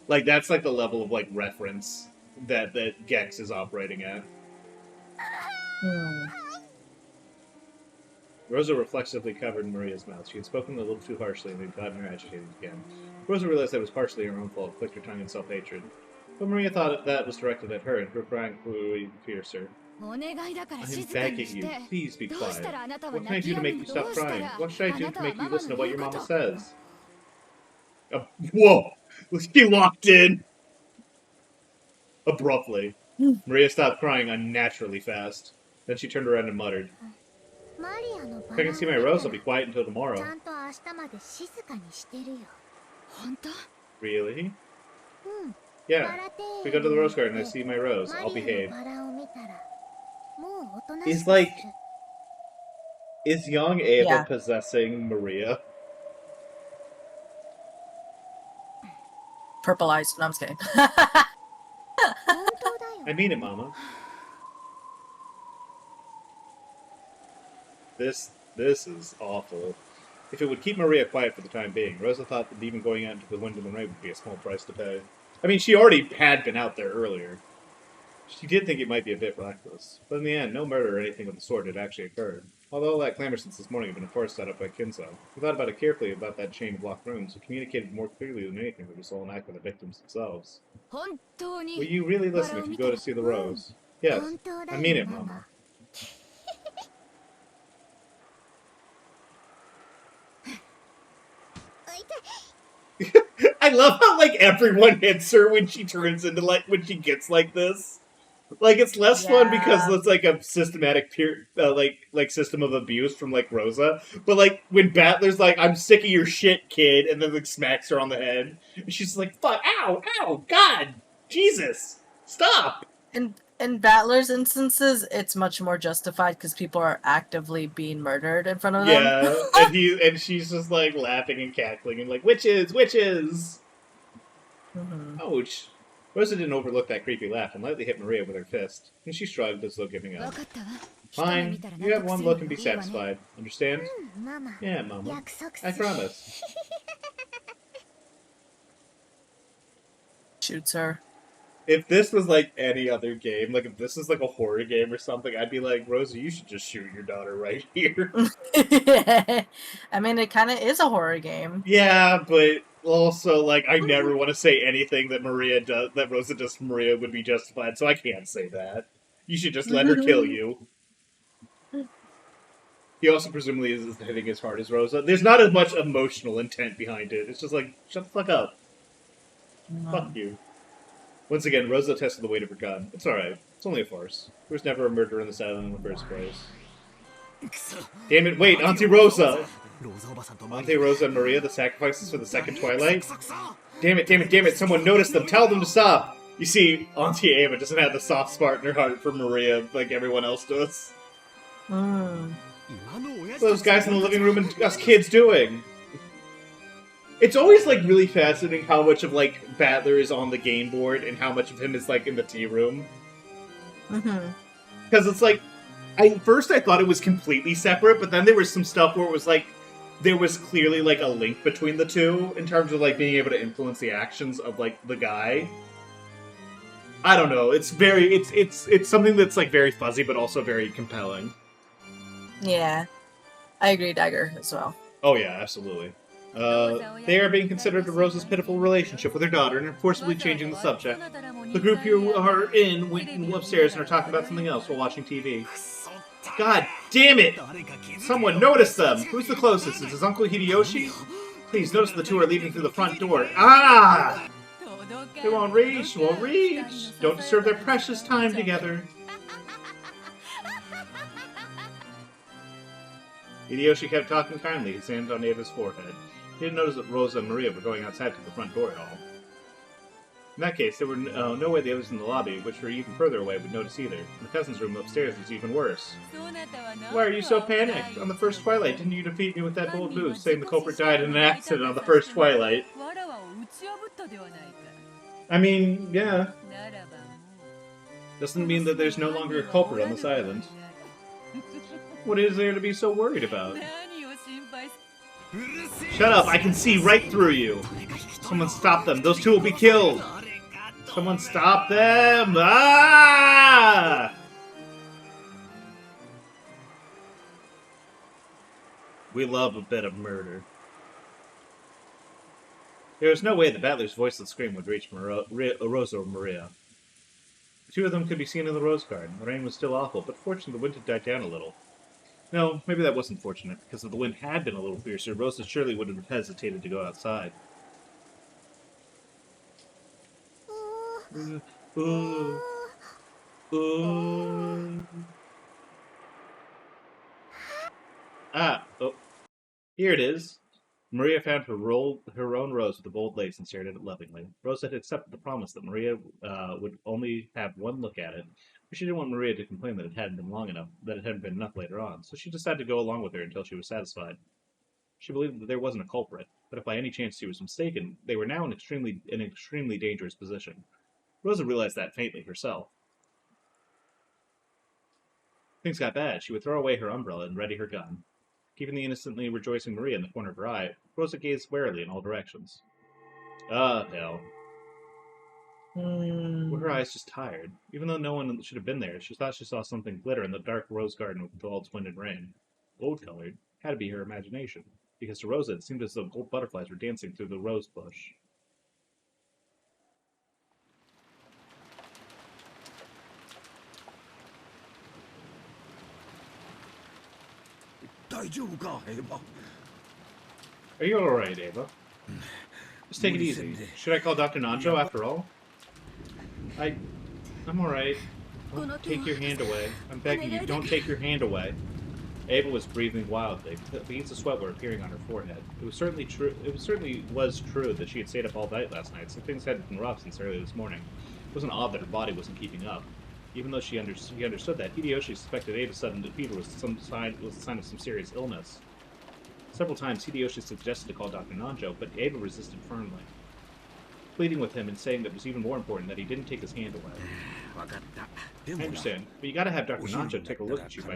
Like, that's, like, the level of, like, reference that Gex is operating at. Rosa reflexively covered Maria's mouth. She had spoken a little too harshly and had gotten her agitated again. Rosa realized that it was partially her own fault, clicked her tongue in self-hatred. But Maria thought that was directed at her, and her crying grew fiercer. I'm begging you, please be quiet. What can I do to make you stop crying? What should I do to make you listen to what your mama says? Whoa! She locked in! Abruptly. Maria stopped crying unnaturally fast. Then she turned around and muttered, if I can see my rose, I'll be quiet until tomorrow. Really? Yeah. If we go to the rose garden and I see my rose, I'll behave. Is young Ava possessing Maria? Purple eyes. No, I'm just kidding. I mean it, Mama. This is awful. If it would keep Maria quiet for the time being, Rosa thought that even going out into the wind and the rain would be a small price to pay. I mean, she already had been out there earlier. She did think it might be a bit reckless, but in the end, no murder or anything of the sort had actually occurred. Although all that clamor since this morning had been a farce set up by Kinso, he thought about it carefully about that chain of locked rooms, who communicated more clearly than anything that was all an act by the victims themselves. Will you really listen if you go to see the rose? Yes, I mean it, Mama. I love how, like, everyone hits her when she turns into, like, when she gets like this. Like, it's less fun because it's, like, a systematic system of abuse from, like, Rosa. But, like, when Battler's like, I'm sick of your shit, kid, and then, like, smacks her on the head. And she's like, fuck, ow, God, Jesus, stop. In Battler's instances, it's much more justified because people are actively being murdered in front of them. Yeah, and she's just, like, laughing and cackling and like, witches! Mm-hmm. Ouch. Rosa didn't overlook that creepy laugh and lightly hit Maria with her fist, and she shrugged as though giving up. Fine, you have one look and be satisfied. Understand? Yeah, Mama. I promise. Shoots her. If this was, like, any other game, like, if this was, like, a horror game or something, I'd be like, Rosa, you should just shoot your daughter right here. I mean, it kind of is a horror game. Yeah, but also, like, I never want to say anything that Rosa does to Maria would be justified, so I can't say that. You should just let her kill you. He also presumably isn't hitting as hard as Rosa. There's not as much emotional intent behind it. It's just like, shut the fuck up. Fuck you. Once again, Rosa tested the weight of her gun. It's alright. It's only a farce. There was never a murder on this island in the first place. Damn it, wait, Auntie Rosa! Auntie Rosa and Maria, the sacrifices for the second Twilight? Damn it, someone noticed them! Tell them to stop! You see, Auntie Ava doesn't have the soft spot in her heart for Maria like everyone else does. What are those guys in the living room and us kids doing? It's always, like, really fascinating how much of, like, Battler is on the game board and how much of him is, like, in the tea room. Because it's, like, first I thought it was completely separate, but then there was some stuff where it was, like, there was clearly, like, a link between the two in terms of, like, being able to influence the actions of, like, the guy. I don't know. It's very, it's something that's, like, very fuzzy, but also very compelling. Yeah. I agree, Dagger, as well. Oh, yeah, absolutely. They are being considered of Rosa's pitiful relationship with her daughter and are forcibly changing the subject. The group you are in went upstairs and are talking about something else while watching TV. God damn it! Someone notice them! Who's the closest? Is his Uncle Hideyoshi? Please notice the two are leaving through the front door. Ah! They won't reach, Don't disturb their precious time together. Hideyoshi kept talking kindly, his hand on Ava's forehead. He didn't notice that Rosa and Maria were going outside through the front door at all. In that case, there were no way the others in the lobby, which were even further away, would notice either. And the cousin's room upstairs was even worse. Why are you so panicked? On the first twilight, didn't you defeat me with that bold move, saying the culprit died in an accident on the first twilight? I mean, yeah. Doesn't mean that there's no longer a culprit on this island. What is there to be so worried about? Shut up, I can see right through you. Someone stop them, those two will be killed. Someone stop them! Ah! We love a bit of murder. There was no way the battler's voiceless scream would reach Rosa or Maria. The two of them could be seen in the rose garden. The rain was still awful, but fortunately the wind had died down a little. No, maybe that wasn't fortunate, because if the wind had been a little fiercer, Rosa surely would have hesitated to go outside. Oh. Here it is. Maria found her own rose with the bold lace and stared at it lovingly. Rosa had accepted the promise that Maria would only have one look at it, but she didn't want Maria to complain that it hadn't been enough later on, so she decided to go along with her until she was satisfied. She believed that there wasn't a culprit, but if by any chance she was mistaken, they were now in an extremely dangerous position. Rosa realized that faintly herself. Things got bad. She would throw away her umbrella and ready her gun. Keeping the innocently rejoicing Maria in the corner of her eye, Rosa gazed warily in all directions. Ah, hell. Were her eyes just tired? Even though no one should have been there, she thought she saw something glitter in the dark rose garden with all its wind and rain. Gold-colored. Had to be her imagination, because to Rosa it seemed as though gold butterflies were dancing through the rose bush. Are you alright, Ava? Just take it easy. Should I call Dr. Nancho after all? I'm alright. Don't take your hand away. I'm begging you, don't take your hand away. Ava was breathing wildly. Beads of sweat were appearing on her forehead. It certainly was true that she had stayed up all night last night, so things had been rough since early this morning. It wasn't odd that her body wasn't keeping up. Even though she understood that, Hideyoshi suspected Ava's sudden fever was a sign of some serious illness. Several times, Hideyoshi suggested to call Dr. Nanjo, but Ava resisted firmly, pleading with him and saying that it was even more important that he didn't take his hand away. I understand, but you gotta have Dr. Nanjo take a look at you by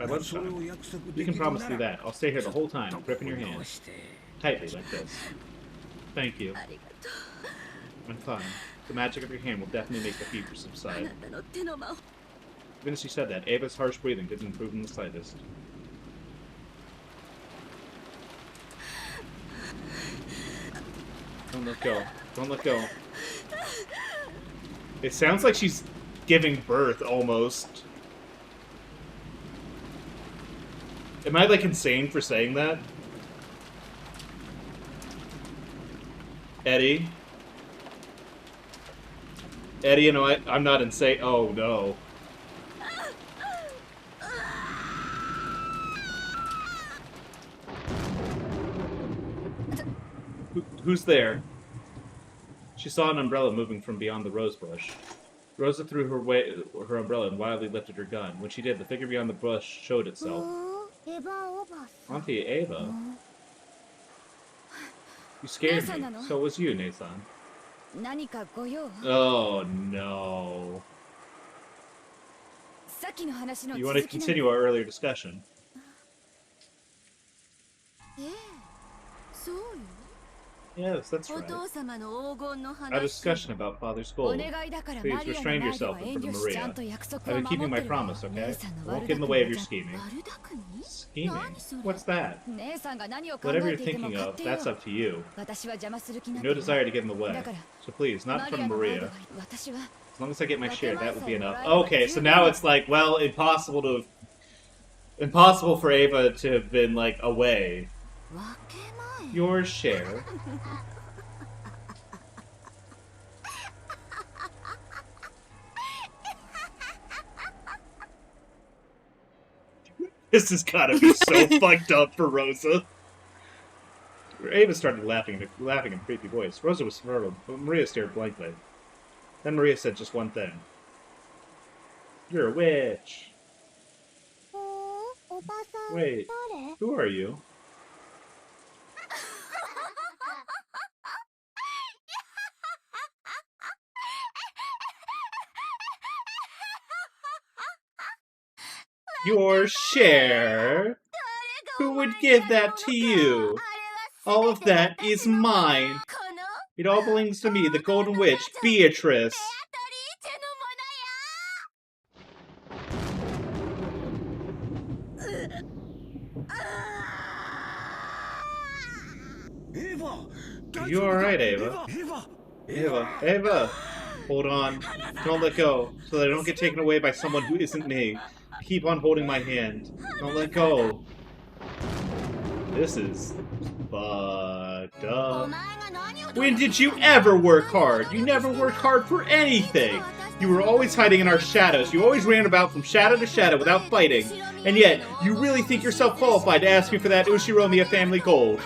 lunchtime. You can promise me that. I'll stay here the whole time, gripping your hand. Tightly, like this. Thank you. I'm fine. The magic of your hand will definitely make the fever subside. Even as she said that, Ava's harsh breathing didn't improve in the slightest. Don't let go. Don't let go. It sounds like she's giving birth, almost. Am I, like, insane for saying that? Eddie? Eddie, you know, I'm not insane. Oh, no. Who's there? She saw an umbrella moving from beyond the rose bush. Rosa threw her umbrella and wildly lifted her gun. When she did, the figure beyond the bush showed itself. Auntie Ava? You scared me. So it was you, Nathan. Oh, no. You want to continue our earlier discussion? Yes, that's right. A discussion about Father's gold. Please restrain yourself in front of Maria. I've been keeping my promise, okay? I won't get in the way of your scheming. Scheming? What's that? Whatever you're thinking of, that's up to you. No desire to get in the way. So please, not in front of Maria. As long as I get my share, that will be enough. Okay, so now it's like, well, impossible for Ava to have been, like, away. Your share. This has gotta be so fucked up for Rosa. Ava started laughing in a creepy voice. Rosa was startled, but Maria stared blankly. Then Maria said just one thing. You're a witch. Wait, who are you? Your share? Who would give that to you? All of that is mine. It all belongs to me, the Golden Witch, Beatrice. Are you alright, Ava? Ava! Hold on. Don't let go, so that I don't get taken away by someone who isn't me. Keep on holding my hand. Don't let go. This is fucked up. When did you ever work hard? You never worked hard for anything. You were always hiding in our shadows. You always ran about from shadow to shadow without fighting. And yet, you really think yourself qualified to ask me for that Ushiromiya family gold.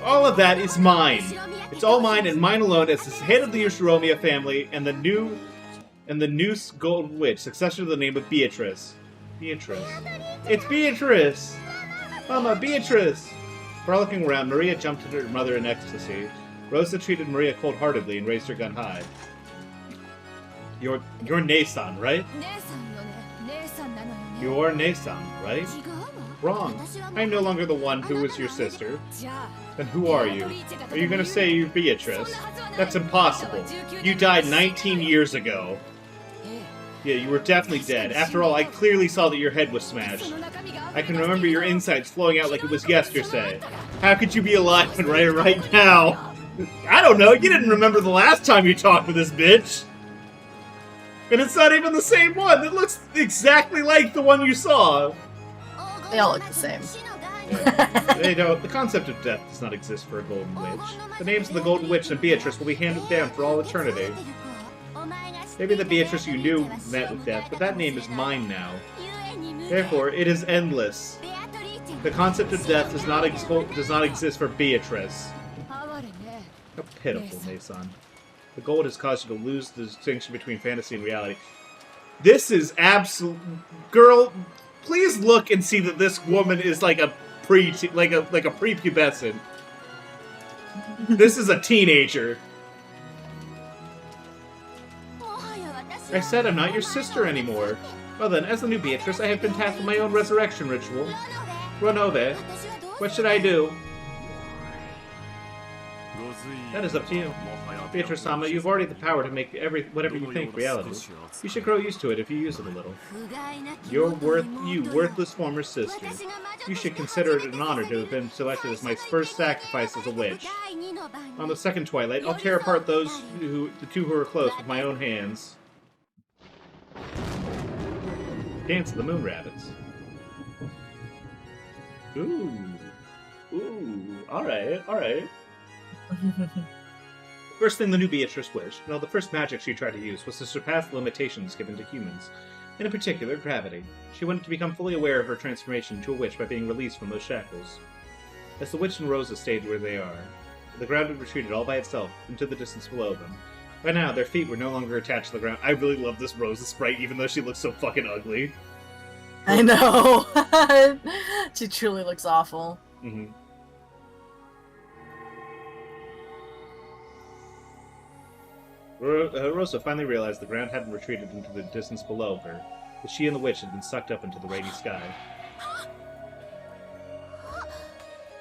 All of that is mine. It's all mine and mine alone as the head of the Ushiromiya family and the new Golden Witch, successor to the name of Beatrice. Beatrice. It's Beatrice! Mama, Beatrice! Frolicking around, Maria jumped at her mother in ecstasy. Rosa treated Maria cold-heartedly and raised her gun high. You're Nason, right? You're Nason, right? Wrong. I'm no longer the one who was your sister. Then who are you? Are you gonna say you're Beatrice? That's impossible. You died 19 years ago. Yeah, you were definitely dead. After all, I clearly saw that your head was smashed. I can remember your insides flowing out like it was yesterday. How could you be alive right now? I don't know, you didn't remember the last time you talked with this bitch. And it's not even the same one. It looks exactly like the one you saw. They all look the same. They don't. The concept of death does not exist for a Golden Witch. The names of the Golden Witch and Beatrice will be handed down for all eternity. Maybe the Beatrice you knew met with death, but that name is mine now. Therefore, it is endless. The concept of death does not exist for Beatrice. How pitiful, Nason. The gold has caused you to lose the distinction between fantasy and reality. This is absolute... Girl, please look and see that this woman is like a prepubescent. This is a teenager. I said I'm not your sister anymore. Well then, as the new Beatrice, I have been tasked with my own resurrection ritual. Ronove, what should I do? That is up to you. Beatrice-sama, you've already the power to make whatever you think reality. You should grow used to it if you use it a little. You worthless former sister. You should consider it an honor to have been selected as my first sacrifice as a witch. On the second twilight, I'll tear apart the two who are close with my own hands. Dance of the Moon Rabbits. Ooh. Ooh. Alright. First thing the new Beatrice wished, well, the first magic she tried to use was to surpass the limitations given to humans, and in particular, gravity. She wanted to become fully aware of her transformation into a witch by being released from those shackles. As the witch and Rosa stayed where they are, the ground had retreated all by itself into the distance below them. By now, their feet were no longer attached to the ground. I really love this Rosa sprite, even though she looks so fucking ugly. I know! She truly looks awful. Mm-hmm. Rosa finally realized the ground hadn't retreated into the distance below her, but she and the witch had been sucked up into the rainy sky.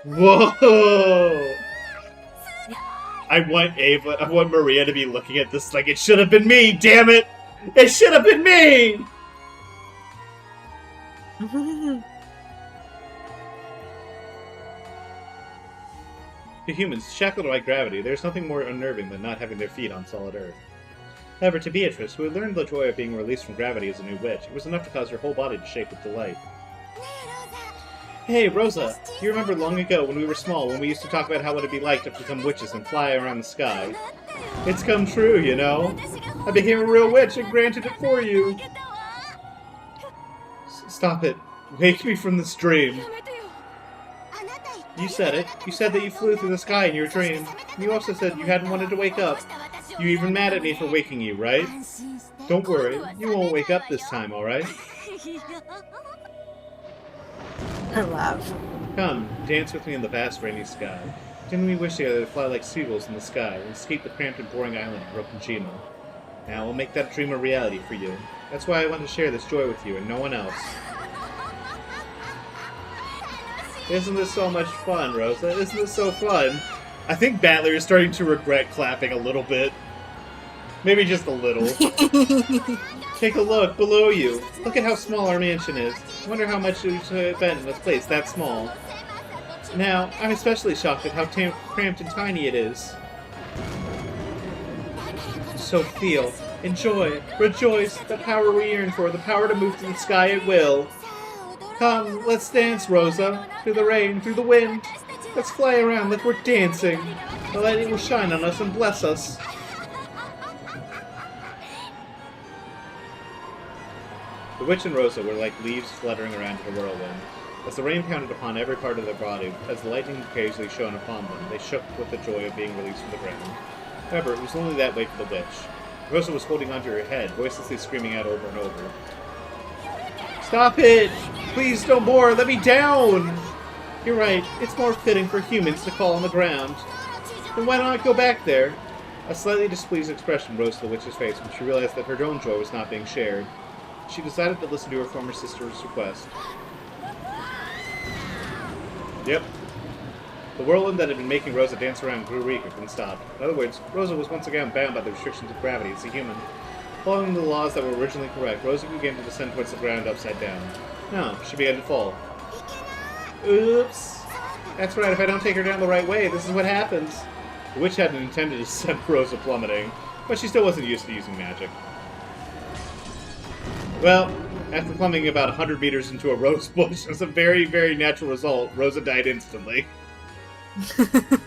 Whoa! I want Maria to be looking at this like, it should have been me, damn it! It should have been me! To humans, shackled by gravity, there's nothing more unnerving than not having their feet on solid earth. However, to Beatrice, who had learned the joy of being released from gravity as a new witch, it was enough to cause her whole body to shake with delight. Hey, Rosa! You remember long ago when we were small, when we used to talk about how it would be like to become witches and fly around the sky? It's come true, you know? I became a real witch and granted it for you! Stop it. Wake me from this dream. You said it. You said that you flew through the sky in your dream. You also said you hadn't wanted to wake up. You even mad at me for waking you, right? Don't worry, you won't wake up this time, alright? Her laugh. Come, dance with me in the vast rainy sky. Didn't we wish together to fly like seagulls in the sky and escape the cramped and boring island of Rokonjima? Now we'll make that dream a reality for you. That's why I want to share this joy with you and no one else. Isn't this so much fun, Rosa? Isn't this so fun? I think Battler is starting to regret clapping a little bit. Maybe just a little. Take a look below you. Look at how small our mansion is. I wonder how much it would have been in this place that small. Now, I'm especially shocked at how cramped and tiny it is. So feel, enjoy, rejoice, the power we yearn for, the power to move to the sky at will. Come, let's dance, Rosa. Through the rain, through the wind. Let's fly around like we're dancing. The light will shine on us and bless us. The witch and Rosa were like leaves fluttering around in a whirlwind. As the rain pounded upon every part of their body, as the lightning occasionally shone upon them, they shook with the joy of being released from the ground. However, it was only that way for the witch. Rosa was holding onto her head, voicelessly screaming out over and over. Stop it! Please, no more! Let me down! You're right, it's more fitting for humans to fall on the ground. Then why not go back there? A slightly displeased expression rose to the witch's face when she realized that her own joy was not being shared. She decided to listen to her former sister's request. Yep. The whirlwind that had been making Rosa dance around grew weaker and stopped. In other words, Rosa was once again bound by the restrictions of gravity as a human. Following the laws that were originally correct, Rosa began to descend towards the ground upside down. No, she began to fall. Oops. That's right, if I don't take her down the right way, this is what happens. The witch hadn't intended to send Rosa plummeting, but she still wasn't used to using magic. Well, after plummeting about 100 meters into a rose bush as a very, very natural result, Rosa died instantly. The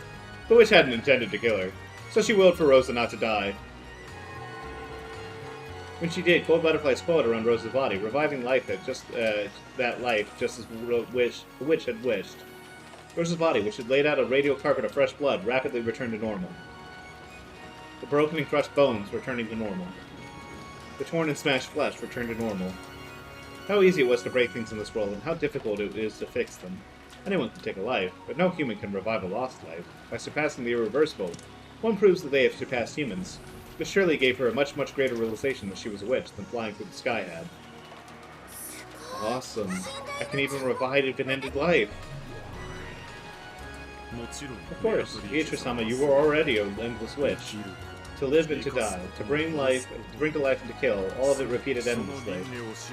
witch hadn't intended to kill her, so she willed for Rosa not to die. When she did, cold butterflies coiled around Rosa's body, reviving life at just that life, just as the witch had wished. Rosa's body, which had laid out a radial carpet of fresh blood, rapidly returned to normal. The broken and crushed bones returning to normal. The torn and smashed flesh returned to normal. How easy it was to break things in this world, and how difficult it is to fix them. Anyone can take a life, but no human can revive a lost life. By surpassing the irreversible, one proves that they have surpassed humans. This surely gave her a much, much greater realization that she was a witch than flying through the sky had. Awesome. I can even revive an ended life. Of course, Beatrice-sama, you were already an endless witch. To live and to die, to bring to life and to kill, all of it repeated endlessly.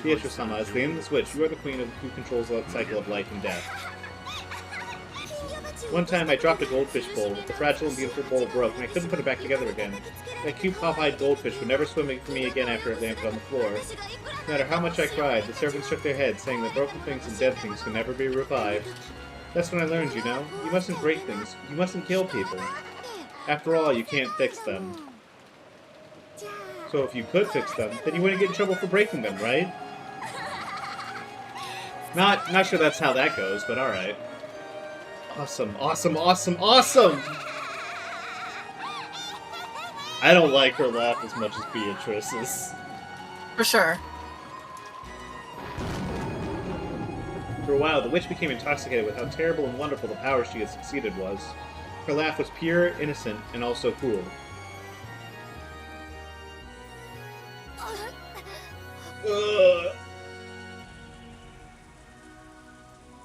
Beatrice-sama, as the endless witch, you are the queen who controls the cycle of life and death. One time I dropped a goldfish bowl. The fragile and beautiful bowl broke, and I couldn't put it back together again. That cute pop-eyed goldfish would never swim for me again after it landed on the floor. No matter how much I cried, the servants shook their heads, saying that broken things and dead things can never be revived. That's when I learned, you know? You mustn't break things. You mustn't kill people. After all, you can't fix them. So if you could fix them, then you wouldn't get in trouble for breaking them, right? Not sure that's how that goes, but alright. Awesome, awesome, awesome, awesome! I don't like her laugh as much as Beatrice's. For sure. For a while, the witch became intoxicated with how terrible and wonderful the power she had succeeded was. Her laugh was pure, innocent, and also cruel.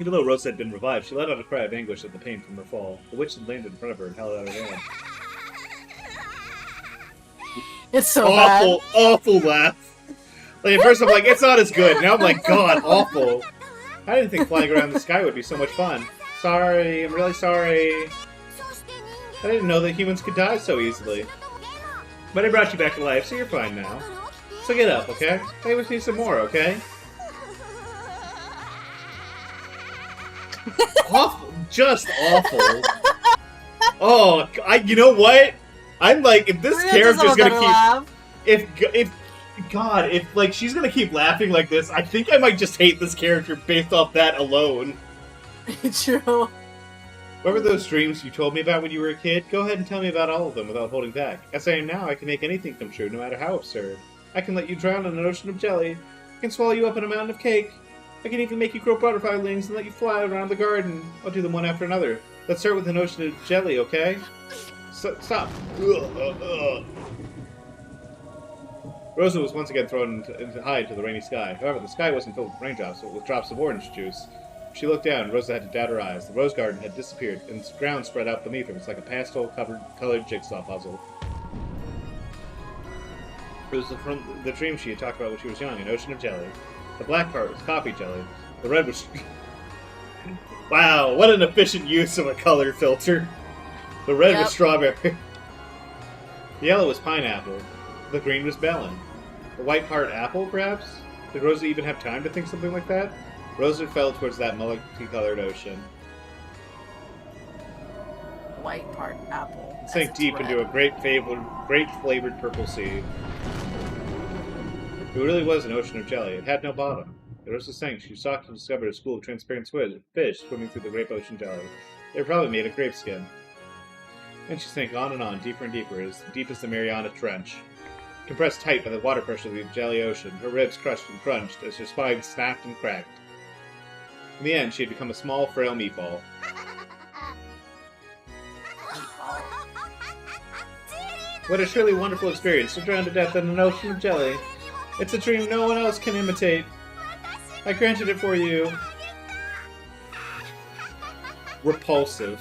Even though Rosa had been revived, she let out a cry of anguish at the pain from her fall. The witch had landed in front of her and held out her hand. It's so awful, bad. awful laugh. Like, at first I'm like, it's not as good. Now I'm like, God, awful. I didn't think flying around the sky would be so much fun. Sorry, I'm really sorry. I didn't know that humans could die so easily. But I brought you back to life, so you're fine now. So get up, okay? Play with me some more, okay? Awful. Just awful. Oh, you know what? I'm like, if this character's gonna keep... If like, she's gonna keep laughing like this, I think I might just hate this character based off that alone. True. What were those dreams you told me about when you were a kid? Go ahead and tell me about all of them without holding back. As I am now, I can make anything come true, no matter how absurd. I can let you drown in an ocean of jelly. I can swallow you up in a mountain of cake. I can even make you grow butterfly wings and let you fly around the garden. I'll do them one after another. Let's start with an ocean of jelly, okay? Stop. Rosa was once again thrown into high to the rainy sky. However, the sky wasn't filled with raindrops, but with drops of orange juice. She looked down, Rosa had to doubt her eyes. The rose garden had disappeared, and the ground spread out beneath her. It was like a pastel-colored jigsaw puzzle. It was from the dream she had talked about when she was young, an ocean of jelly. The black part was coffee jelly. The red was... Wow, what an efficient use of a color filter. The red was strawberry. The yellow was pineapple. The green was melon. The white part apple, perhaps? Did Rosa even have time to think something like that? Rosa fell towards that multicolored ocean. White part apple. Sank deep into a great flavored purple sea. It really was an ocean of jelly. It had no bottom. As Rosa sank, she sought to discover a school of transparent fish swimming through the grape ocean jelly. They were probably made of grape skin. And she sank on, deeper and deeper, as deep as the Mariana Trench. Compressed tight by the water pressure of the jelly ocean, her ribs crushed and crunched as her spine snapped and cracked. In the end, she had become a small, frail meatball. What a truly wonderful experience to drown to death in an ocean of jelly. It's a dream no one else can imitate. I granted it for you. Repulsive.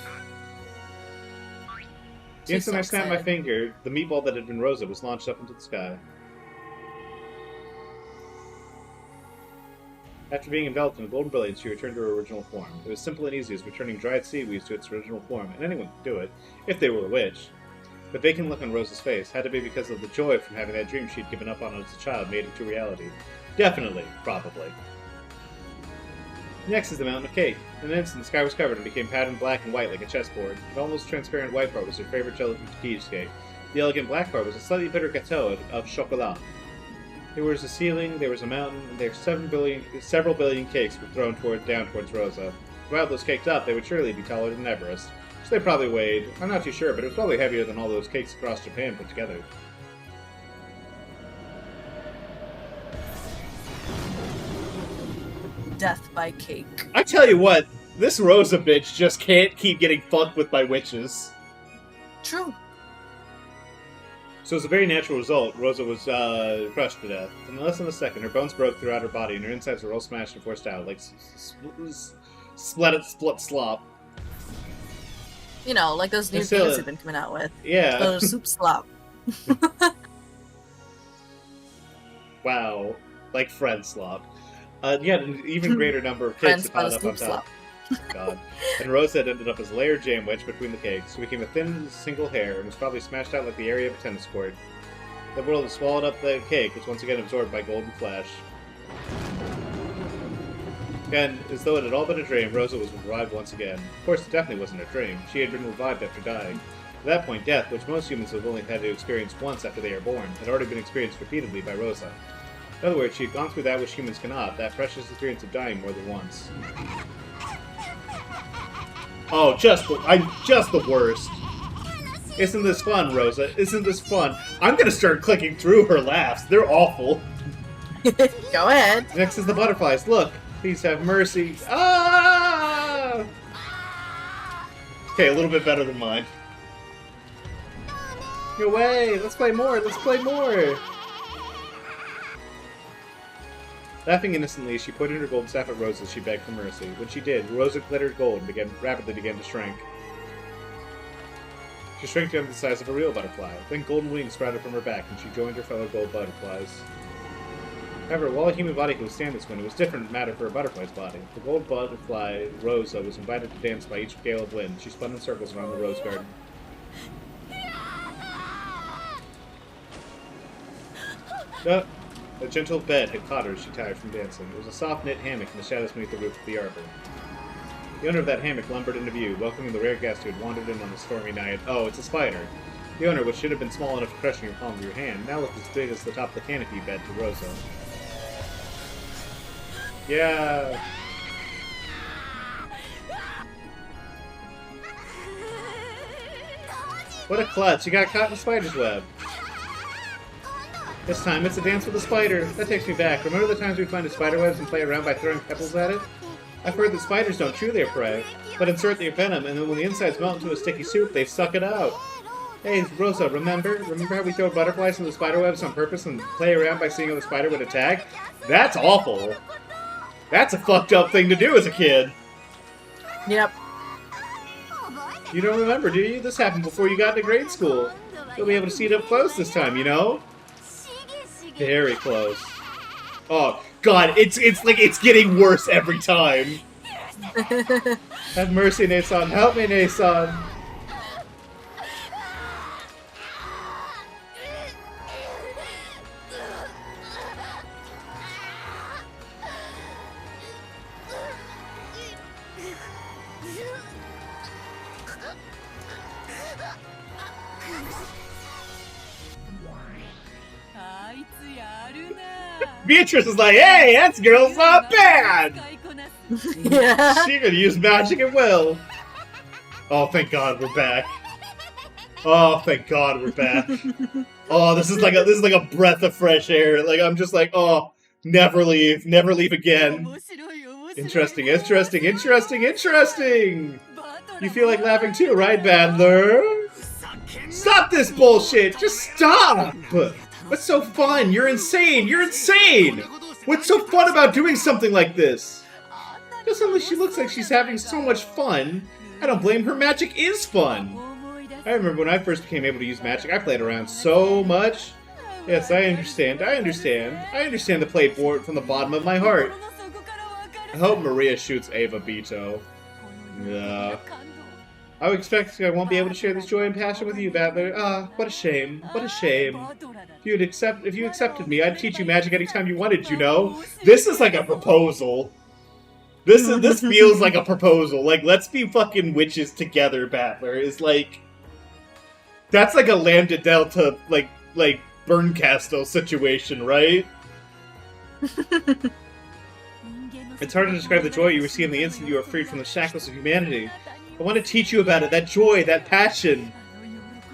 The instant I snapped my finger, the meatball that had been Rosa was launched up into the sky. After being enveloped in a golden brilliance, she returned to her original form. It was simple and easy as returning dried seaweeds to its original form, and anyone could do it, if they were a witch. The vacant look on Rosa's face had to be because of the joy from having that dream she'd given up on as a child made into reality. Definitely. Probably. Next is the mountain of cake. In an instant, the sky was covered and became patterned black and white like a chessboard. The almost transparent white part was her favorite jelly cheesecake. The elegant black part was a slightly bitter gâteau of chocolat. There was a ceiling, there was a mountain, and there were several billion cakes were thrown down towards Rosa. If I held those cakes up, they would surely be taller than Everest. So they probably weighed, I'm not too sure, but it was probably heavier than all those cakes across Japan put together. Death by cake. I tell you what, this Rosa bitch just can't keep getting fucked with by witches. True. So as a very natural result, Rosa was crushed to death. In less than a second, her bones broke throughout her body, and her insides were all smashed and forced out, like split slop. You know, like those new games they've been coming out with. Yeah. Those soup slop. Wow. Like Fred slop. Yeah, an even greater number of cakes had piled up on top. God. And Rosa had ended up as a layered jam wedge between the cakes. She became a thin single hair and was probably smashed out like the area of a tennis court. The world had swallowed up the cake, was once again absorbed by golden flesh. And, as though it had all been a dream, Rosa was revived once again. Of course, it definitely wasn't a dream. She had been revived after dying. At that point, death, which most humans have only had to experience once after they are born, had already been experienced repeatedly by Rosa. In other words, she had gone through that which humans cannot, that precious experience of dying more than once. Oh, I'm just the worst. Isn't this fun, Rosa? Isn't this fun? I'm gonna start clicking through her laughs. They're awful. Go ahead. Next is the butterflies. Look, please have mercy. Ah! Okay, a little bit better than mine. No way! Let's play more! Let's play more! Laughing innocently, she pointed her golden staff at Rosa as she begged for mercy. When she did, Rosa glittered gold and rapidly began to shrink. She shrank down to the size of a real butterfly. Then golden wings sprouted from her back, and she joined her fellow gold butterflies. However, while a human body could withstand this wind, it was a different matter for a butterfly's body. The gold butterfly, Rosa, was invited to dance by each gale of wind. She spun in circles around the rose garden. A gentle bed had caught her as she tired from dancing. It was a soft knit hammock in the shadows beneath the roof of the arbor. The owner of that hammock lumbered into view, welcoming the rare guest who had wandered in on a stormy night. Oh, it's a spider. The owner, which should have been small enough to crush in your palm of your hand, now looked as big as the top of the canopy bed to Rosa. Yeah. What a klutz, you got caught in the spider's web. This time it's a dance with a spider. That takes me back. Remember the times we'd find a spider webs and play around by throwing pebbles at it? I've heard that spiders don't chew their prey, but insert their venom, and then when the insides melt into a sticky soup, they suck it out. Hey, Rosa, remember how we throw butterflies into the spider webs on purpose and play around by seeing how the spider would attack? That's awful. That's a fucked up thing to do as a kid. Yep. You don't remember, do you? This happened before you got into grade school. You'll be able to see it up close this time, you know? Very close. Oh, God, it's like it's getting worse every time. Have mercy, Nason. Help me, Nason. Beatrice is like, hey, that girl's not bad! Yeah. She could use magic at will. Oh, thank God we're back. Oh, thank God we're back. Oh, this is like a breath of fresh air. Like, I'm just like, oh, never leave again. Interesting, interesting, interesting, interesting! You feel like laughing too, right, Badler? Stop this bullshit! Just stop! What's so fun? You're insane! You're insane! What's so fun about doing something like this? Just suddenly she looks like she's having so much fun. I don't blame her. Magic is fun. I remember when I first became able to use magic, I played around so much. Yes, I understand. I understand. I understand the play board from the bottom of my heart. I hope Maria shoots Ava Bito. Yeah. I would expect I won't be able to share this joy and passion with you, Battler. Ah, what a shame. What a shame. If you accepted me, I'd teach you magic anytime you wanted, you know? This is like a proposal. This feels like a proposal. Like, let's be fucking witches together, Battler. Is like... That's like a Lambda Delta, like Burncastle situation, right? It's hard to describe the joy you receive in the instant you are freed from the shackles of humanity. I want to teach you about it, that joy, that passion.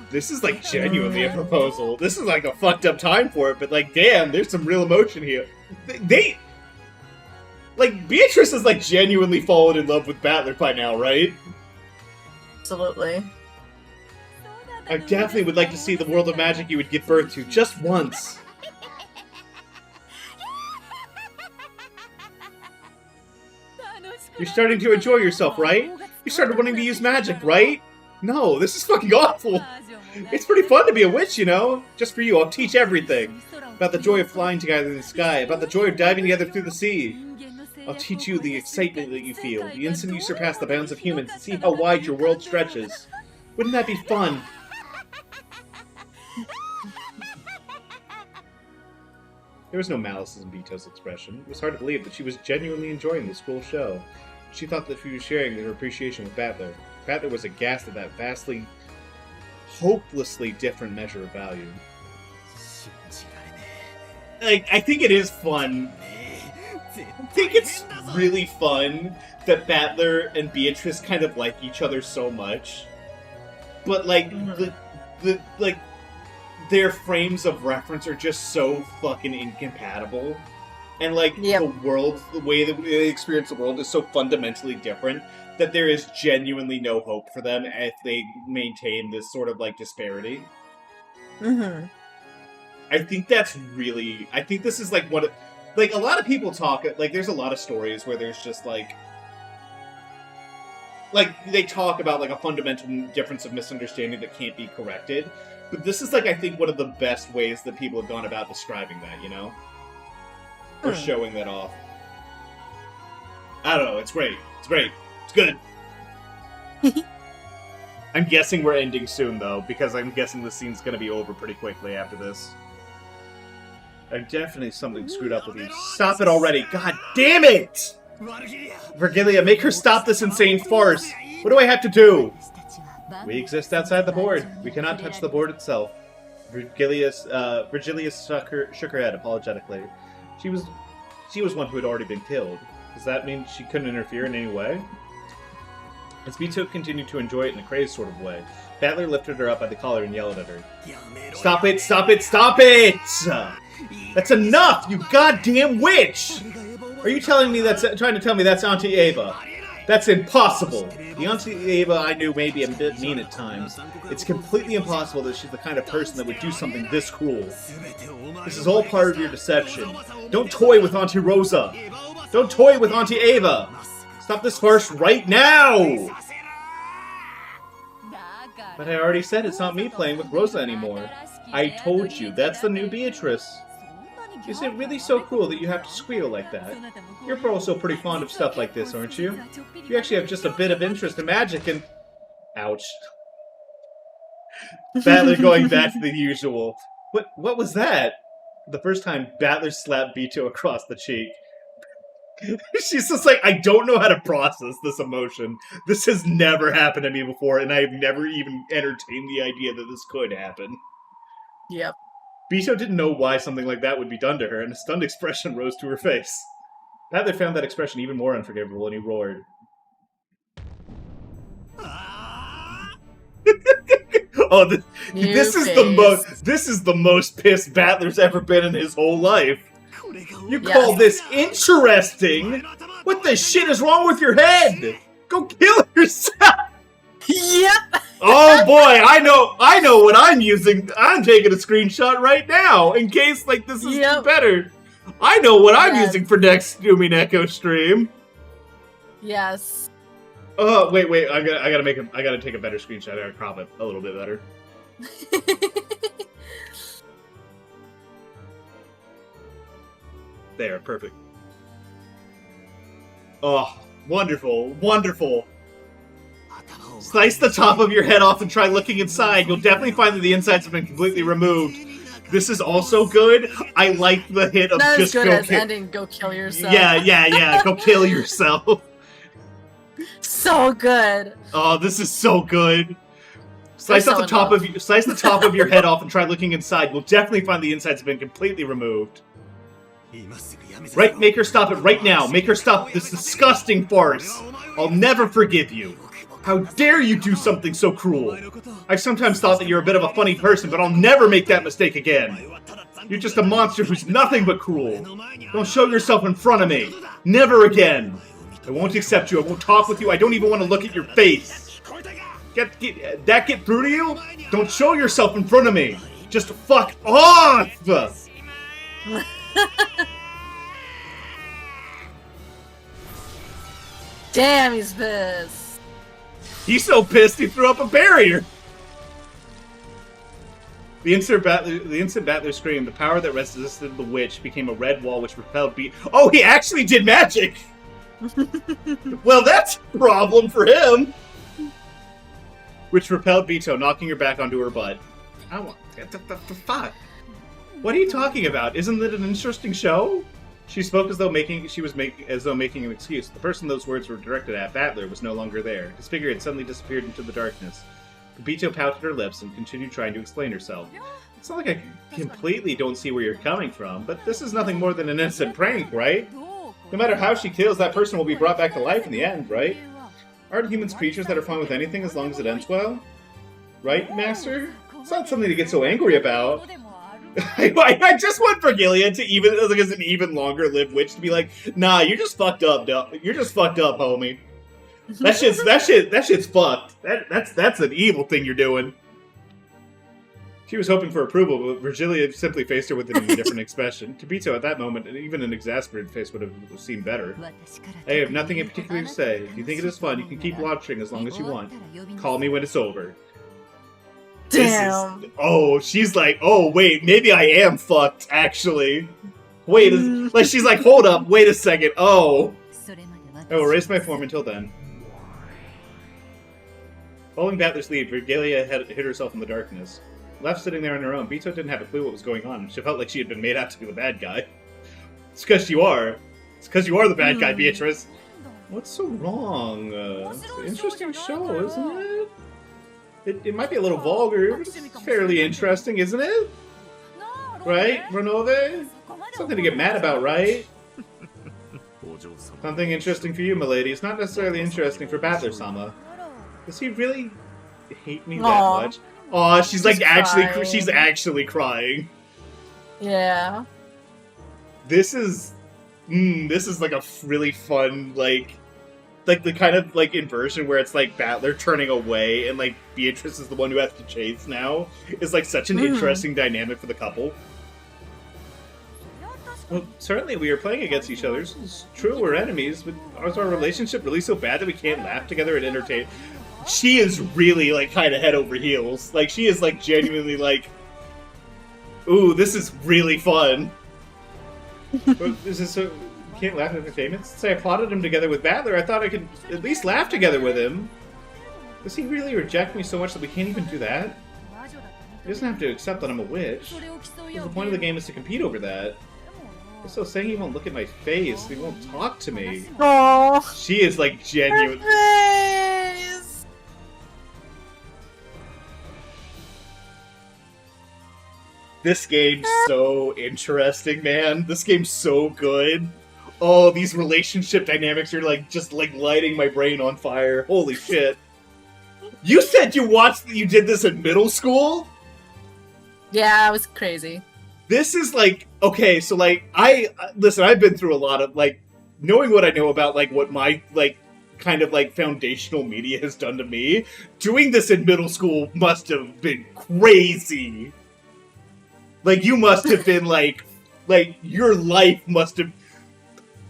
This is like genuinely a proposal. This is like a fucked up time for it, but like, damn, there's some real emotion here. Like, Beatrice has like genuinely fallen in love with Battler by now, right? Absolutely. I definitely would like to see the world of magic you would give birth to, just once. You're starting to enjoy yourself, right? You started wanting to use magic, right? No, this is fucking awful. It's pretty fun to be a witch, you know? Just for you, I'll teach everything. About the joy of flying together in the sky, about the joy of diving together through the sea. I'll teach you the excitement that you feel, the instant you surpass the bounds of humans and see how wide your world stretches. Wouldn't that be fun? There was no malice in Bito's expression. It was hard to believe that she was genuinely enjoying the school show. She thought that she was sharing her appreciation with Battler. Battler was aghast at that vastly, hopelessly different measure of value. Like, I think it is fun. I think it's really fun that Battler and Beatrice kind of like each other so much. But, like, their frames of reference are just so fucking incompatible. And, like, the world, the way that they experience the world is so fundamentally different that there is genuinely no hope for them if they maintain this sort of, like, disparity. Mm-hmm. I think that's really... I think this is, like, one of... Like, a lot of people talk... Like, there's a lot of stories where there's just, like... Like, they talk about, like, a fundamental difference of misunderstanding that can't be corrected. But this is, like, I think one of the best ways that people have gone about describing that, you know? Or showing that off. I don't know, it's great. It's great. It's good. I'm guessing we're ending soon, though, because I'm guessing the scene's gonna be over pretty quickly after this. I'm definitely something screwed up with you. Stop it already! God damn it! Virgilia, make her stop this insane farce! What do I have to do? We exist outside the board. We cannot touch the board itself. Virgilia shook her head apologetically. She was one who had already been killed. Does that mean she couldn't interfere in any way? As Bito continued to enjoy it in a crazed sort of way, Battler lifted her up by the collar and yelled at her. Stop it! Stop it! Stop it! That's enough, you goddamn witch! Are you telling me trying to tell me that's Auntie Ava? That's impossible! The Auntie Ava I knew may be a bit mean at times. It's completely impossible that she's the kind of person that would do something this cruel. This is all part of your deception. Don't toy with Auntie Rosa! Don't toy with Auntie Ava! Stop this farce right now! But I already said it's not me playing with Rosa anymore. I told you, that's the new Beatrice. Is it really so cruel that you have to squeal like that? You're also pretty fond of stuff like this, aren't you? You actually have just a bit of interest in magic and... Ouch. Battler going back to the usual. What was that? The first time Battler slapped Bito across the cheek. She's just like, I don't know how to process this emotion. This has never happened to me before, and I've never even entertained the idea that this could happen. Yep. Bito didn't know why something like that would be done to her, and a stunned expression rose to her face. Battler found that expression even more unforgivable, and he roared. Oh, this is the most pissed Battler's ever been in his whole life. You call this interesting? What the shit is wrong with your head? Go kill yourself! Yep! Oh boy, I know what I'm using. I'm taking a screenshot right now, in case, like, this is better. I know what I'm using for next Umineko stream. Yes. Oh, wait, I gotta take a better screenshot. I gotta crop it a little bit better. There, perfect. Oh, wonderful, wonderful. Slice the top of your head off and try looking inside. You'll definitely find that the insides have been completely removed. This is also good. I like the hit of not just as good as ending go kill yourself. Yeah, go kill yourself. So good. Oh, this is so good. Slice the top of your head off and try looking inside. You'll definitely find the insides have been completely removed. Right, make her stop it right now. Make her stop this disgusting farce. I'll never forgive you. How dare you do something so cruel? I've sometimes thought that you're a bit of a funny person, but I'll never make that mistake again. You're just a monster who's nothing but cruel. Don't show yourself in front of me. Never again. I won't accept you. I won't talk with you. I don't even want to look at your face. Get through to you? Don't show yourself in front of me. Just fuck off! Damn, he's pissed. He's so pissed he threw up a barrier. The instant Battler screamed. The power that resisted the witch became a red wall which repelled Oh, he actually did magic! Well, that's a problem for him! Which repelled Bito, knocking her back onto her butt. The fuck? What are you talking about? Isn't it an interesting show? She spoke as though making an excuse. The person those words were directed at, Battler, was no longer there. His figure had suddenly disappeared into the darkness. Bito pouted her lips and continued trying to explain herself. It's not like I completely don't see where you're coming from, but this is nothing more than an innocent prank, right? No matter how she kills, that person will be brought back to life in the end, right? Aren't humans creatures that are fine with anything as long as it ends well? Right, Master? It's not something to get so angry about. I just want Vergilia to even, like, as an even longer lived witch, to be like, nah, you're just fucked up, you're just fucked up, homie. That shit's fucked. That's an evil thing you're doing. She was hoping for approval, but Vergilia simply faced her with an indifferent expression. To Bito, at that moment, even an exasperated face would have seemed better. I have nothing in particular to say. If you think it is fun, you can keep watching as long as you want. Call me when it's over. Damn. She's like, oh, wait, maybe I am fucked, actually. Wait, like, she's like, hold up, wait a second, oh. I will erase my form until then. Following Battler's lead, Vergilia had hid herself in the darkness. Left sitting there on her own, Bito didn't have a clue what was going on. She felt like she had been made out to be the bad guy. It's because you are. It's because you are the bad guy, Beatrice. What's so wrong? It's an interesting show, isn't it? It might be a little vulgar, but it's fairly interesting, isn't it? Right, Renove? Something to get mad about, right? Something interesting for you, milady. It's not necessarily interesting for Battler-sama. Does he really hate me that Aw. much? Aw, she's like crying. she's actually crying. Yeah. This is like a really fun like the kind of like inversion where it's like Battler turning away and like Beatrice is the one who has to chase now is like such an interesting dynamic for the couple. Well, certainly we are playing against each other. It's true, we're enemies, but is our relationship really so bad that we can't laugh together and entertain? She is really like kind of head over heels. Like she is like genuinely like, ooh, this is really fun. But is this so? Can't laugh at entertainment? Since I plotted him together with Battler, I thought I could at least laugh together with him. Does he really reject me so much that we can't even do that? He doesn't have to accept that I'm a witch. The point of the game is to compete over that. Also, saying he won't look at my face, he won't talk to me. Oh. She is like genuine. Face. This game's so interesting, man. This game's so good. Oh, these relationship dynamics are like just like lighting my brain on fire. Holy shit. You said you did this in middle school? Yeah, it was crazy. This is like, okay, so like listen, I've been through a lot of like knowing what I know about like what my like kind of like foundational media has done to me. Doing this in middle school must have been crazy. Like you must have been like your life must have.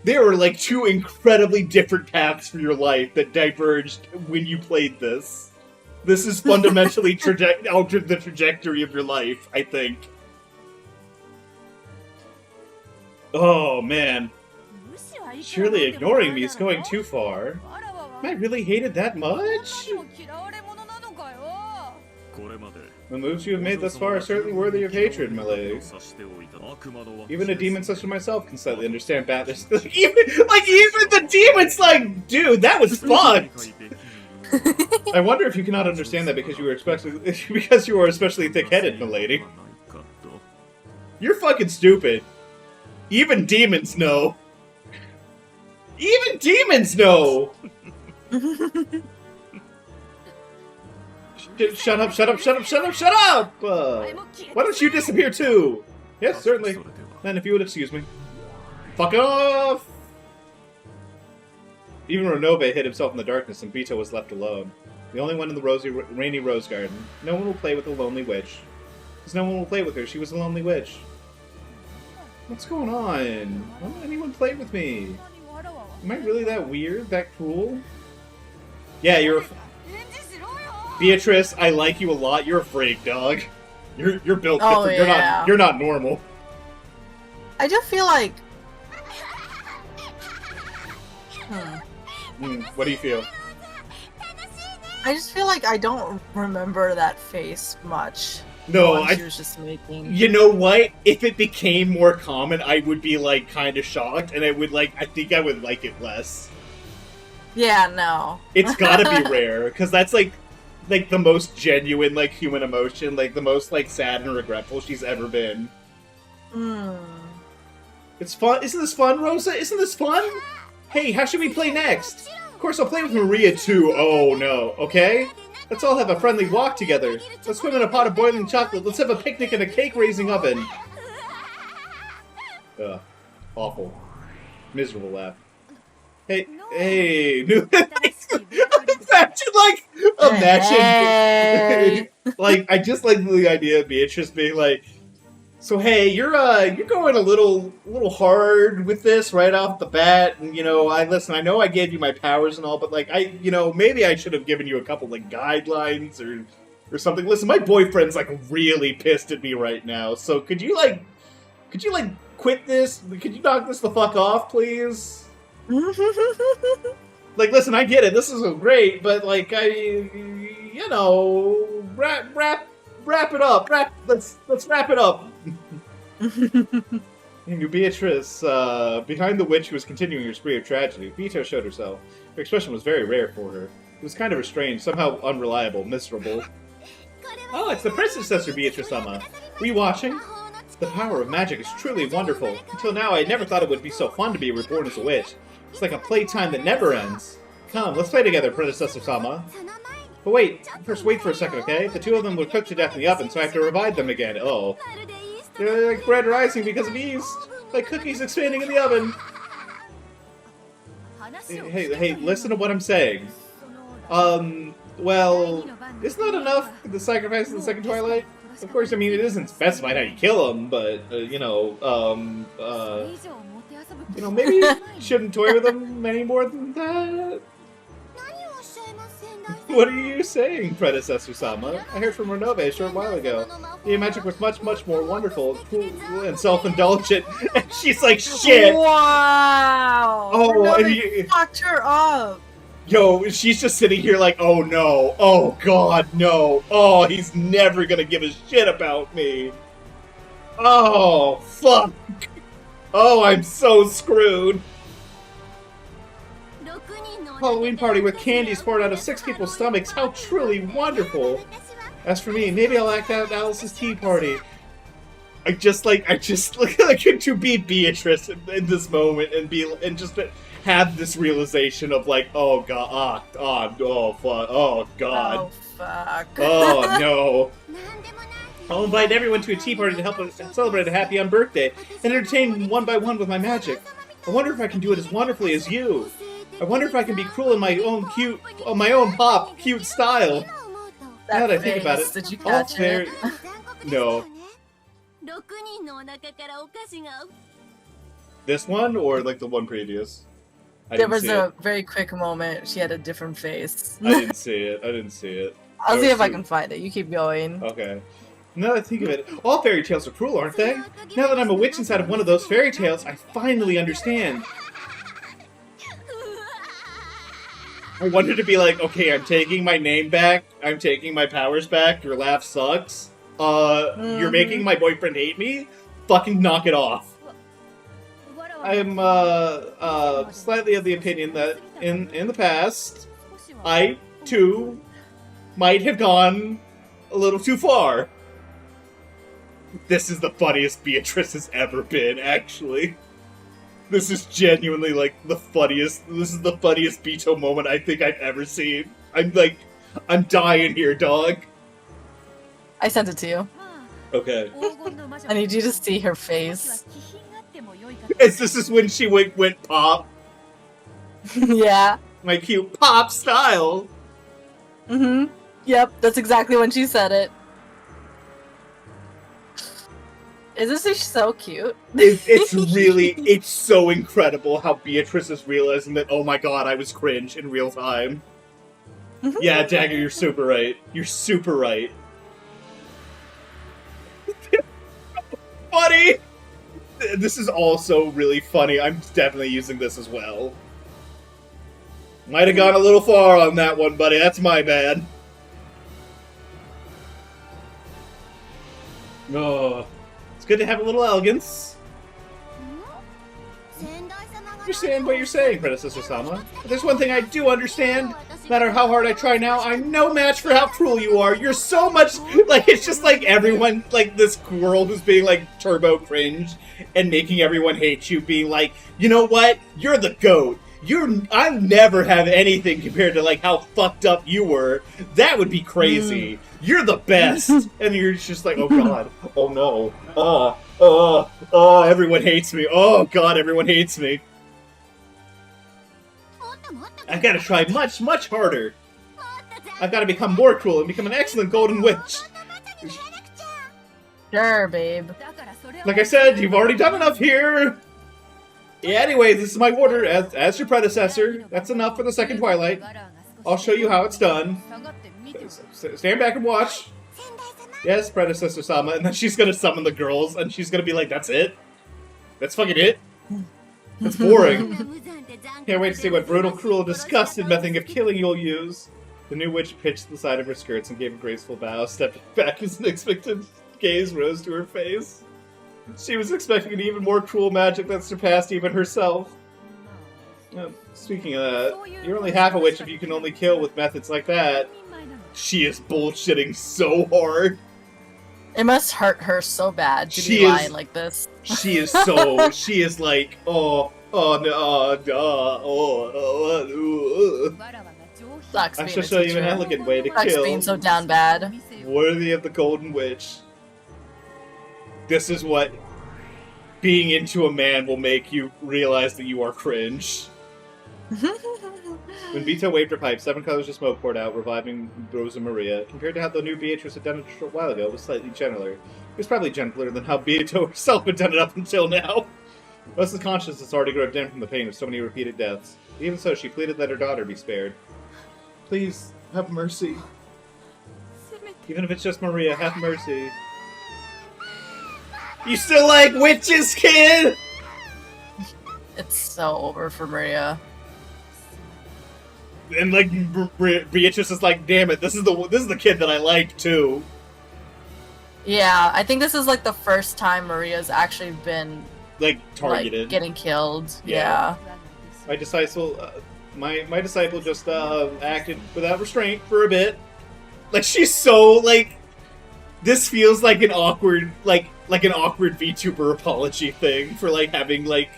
There were like two incredibly different paths for your life that diverged when you played this. This is fundamentally altered the trajectory of your life, I think. Oh man. Surely ignoring me is going too far. Am I really hated that much? The moves you have made thus far are certainly worthy of hatred, my lady. Even a demon such as myself can slightly understand Battler's. even the demon's like, dude, that was fucked. I wonder if you cannot understand that because you are especially thick-headed, my lady. You're fucking stupid. Even demons know. Even demons know. Shut up, shut up, shut up, shut up, shut up! Why don't you disappear too? Yes, certainly. Then if you would excuse me. Fuck off! Even Renobe hid himself in the darkness and Vito was left alone. The only one in the rainy rose garden. No one will play with the lonely witch. Because no one will play with her, she was a lonely witch. What's going on? Why won't anyone play with me? Am I really that weird? That cruel? Yeah, you're... Beatrice, I like you a lot. You're a freak, dog. You're built Oh, different. yeah. You're not normal. I just feel like... What do you feel? I just feel like I don't remember that face much. No, the one she was just making. You know what? If it became more common, I would be like kind of shocked, and I think I would like it less. Yeah, no. It's gotta be rare because that's like the most genuine like human emotion, like the most like sad and regretful she's ever been. It's fun. Isn't this fun, Rosa? Isn't this fun? Hey, how should we play next? Of course, I'll play with Maria too. Oh no. Okay. Let's all have a friendly walk together. Let's swim in a pot of boiling chocolate. Let's have a picnic in a cake-raising oven. Ugh. Awful. Miserable laugh. Hey, imagine, Hey. like, I just like the idea of Beatrice being like, so hey, you're going a little hard with this right off the bat, and I know I gave you my powers and all, but like maybe I should have given you a couple like guidelines or something. Listen, my boyfriend's like really pissed at me right now, so could you quit this? Could you knock this the fuck off, please? Like, listen, I get it. This is great, but like, wrap it up. Let's wrap it up. And Beatrice, behind the witch who was continuing her spree of tragedy, Vito showed herself. Her expression was very rare for her. It was kind of restrained, somehow unreliable, miserable. Oh, it's the predecessor, Beatrice-sama. Were you watching? The power of magic is truly wonderful. Until now, I never thought it would be so fun to be reborn as a witch. It's like a playtime that never ends. Come, let's play together, predecessor-sama. But wait, first wait for a second, okay? The two of them were cooked to death in the oven, so I have to revive them again. Oh. They're like bread rising because of yeast. Like cookies expanding in the oven. Hey, listen to what I'm saying. Well, isn't that enough for the sacrifice of the second Twilight? Of course, I mean, it isn't specified how you kill them, but, maybe you shouldn't toy with them any more than that? What are you saying, Predecessor Sama? I heard from Renove a short while ago. The magic was much, much more wonderful, cool, and self-indulgent. And she's like, shit! Wow! Oh, and you fucked her up! Yo, she's just sitting here like, oh no, oh god, no, oh, he's never gonna give a shit about me. Oh, fuck. Oh, I'm so screwed. Halloween party with candies poured out of 6 people's stomachs. How truly wonderful. As for me, maybe I'll act out Alice's tea party. I just like to be Beatrice in this moment and just have this realization of like, oh god, oh fuck, oh god. Oh fuck. Oh no. I'll invite everyone to a tea party to help us celebrate a happy birthday and entertain one by one with my magic. I wonder if I can do it as wonderfully as you. I wonder if I can be cruel in my own cute style. Now that I think about it, did you catch it? No. This one or like the one previous? There was a very quick moment. She had a different face. I didn't see it. I'll see if I can find it. You keep going. Okay. Now that I think of it, all fairy tales are cruel, aren't they? Now that I'm a witch inside of one of those fairy tales, I finally understand. I wanted to be like, okay, I'm taking my name back, I'm taking my powers back, your laugh sucks. You're making my boyfriend hate me? Fucking knock it off. I'm, slightly of the opinion that in the past, I, too, might have gone a little too far. This is the funniest Beatrice has ever been, actually. This is genuinely, like, this is the funniest Beto moment I think I've ever seen. I'm dying here, dog. I sent it to you. Okay. I need you to see her face. This is when she went pop. Yeah. My cute pop style. Mm-hmm. Yep, that's exactly when she said it. Isn't she so cute? It's so incredible how Beatrice is realizing that, oh my god, I was cringe in real time. Yeah, Dagger, you're super right. You're super right. Funny! This is also really funny. I'm definitely using this as well. Might have gone a little far on that one, buddy. That's my bad. Oh, it's good to have a little elegance. Understand what you're saying, Predecessor Sama. But there's one thing I do understand. No matter how hard I try now, I'm no match for how cruel you are. You're so much... Like, it's just like everyone... Like, this girl who's being, like, turbo cringe and making everyone hate you, being like, you know what? You're the GOAT. I'll never have anything compared to, like, how fucked up you were. That would be crazy. You're the best. And you're just like, oh god. Oh no. Everyone hates me. Oh god, everyone hates me. I've got to try much, much harder. I've got to become more cruel and become an excellent golden witch. Sure, babe. Like I said, you've already done enough here. Yeah, anyway, this is my order as your predecessor. That's enough for the second Twilight. I'll show you how it's done. Stand back and watch. Yes, Predecessor Sama. And then she's gonna summon the girls, and she's gonna be like, that's it? That's fucking it? That's boring. Can't wait to see what brutal, cruel, disgusted method of killing you'll use. The new witch pitched the side of her skirts and gave a graceful bow, stepping back as an expectant gaze rose to her face. She was expecting an even more cruel magic that surpassed even herself. Speaking of that, you're only half a witch if you can only kill with methods like that. She is bullshitting so hard. It must hurt her so bad to be lying like this. She is so... she is like, Sucks I being shall a show you an teacher. elegant way to Sucks kill. being so down bad. Worthy of the Golden Witch. This is what being into a man will make you realize that you are cringe. When Vito waved her pipe, 7 colors of smoke poured out, reviving Rosa Maria. Compared to how the new Beatrice had done it a short while ago, it was slightly gentler. It was probably gentler than how Beato herself had done it up until now. Rosa's conscience had already grown dim from the pain of so many repeated deaths. Even so, she pleaded that her daughter be spared. Please, have mercy. Even if it's just Maria, have mercy. You still like witches, kid? It's so over for Maria. And like Beatrice is like, damn it, this is the kid that I like too. Yeah, I think this is like the first time Maria's actually been Like targeted, like, getting killed. Yeah. Yeah. My disciple just acted without restraint for a bit. Like she's so like, this feels like an awkward VTuber apology thing for like having like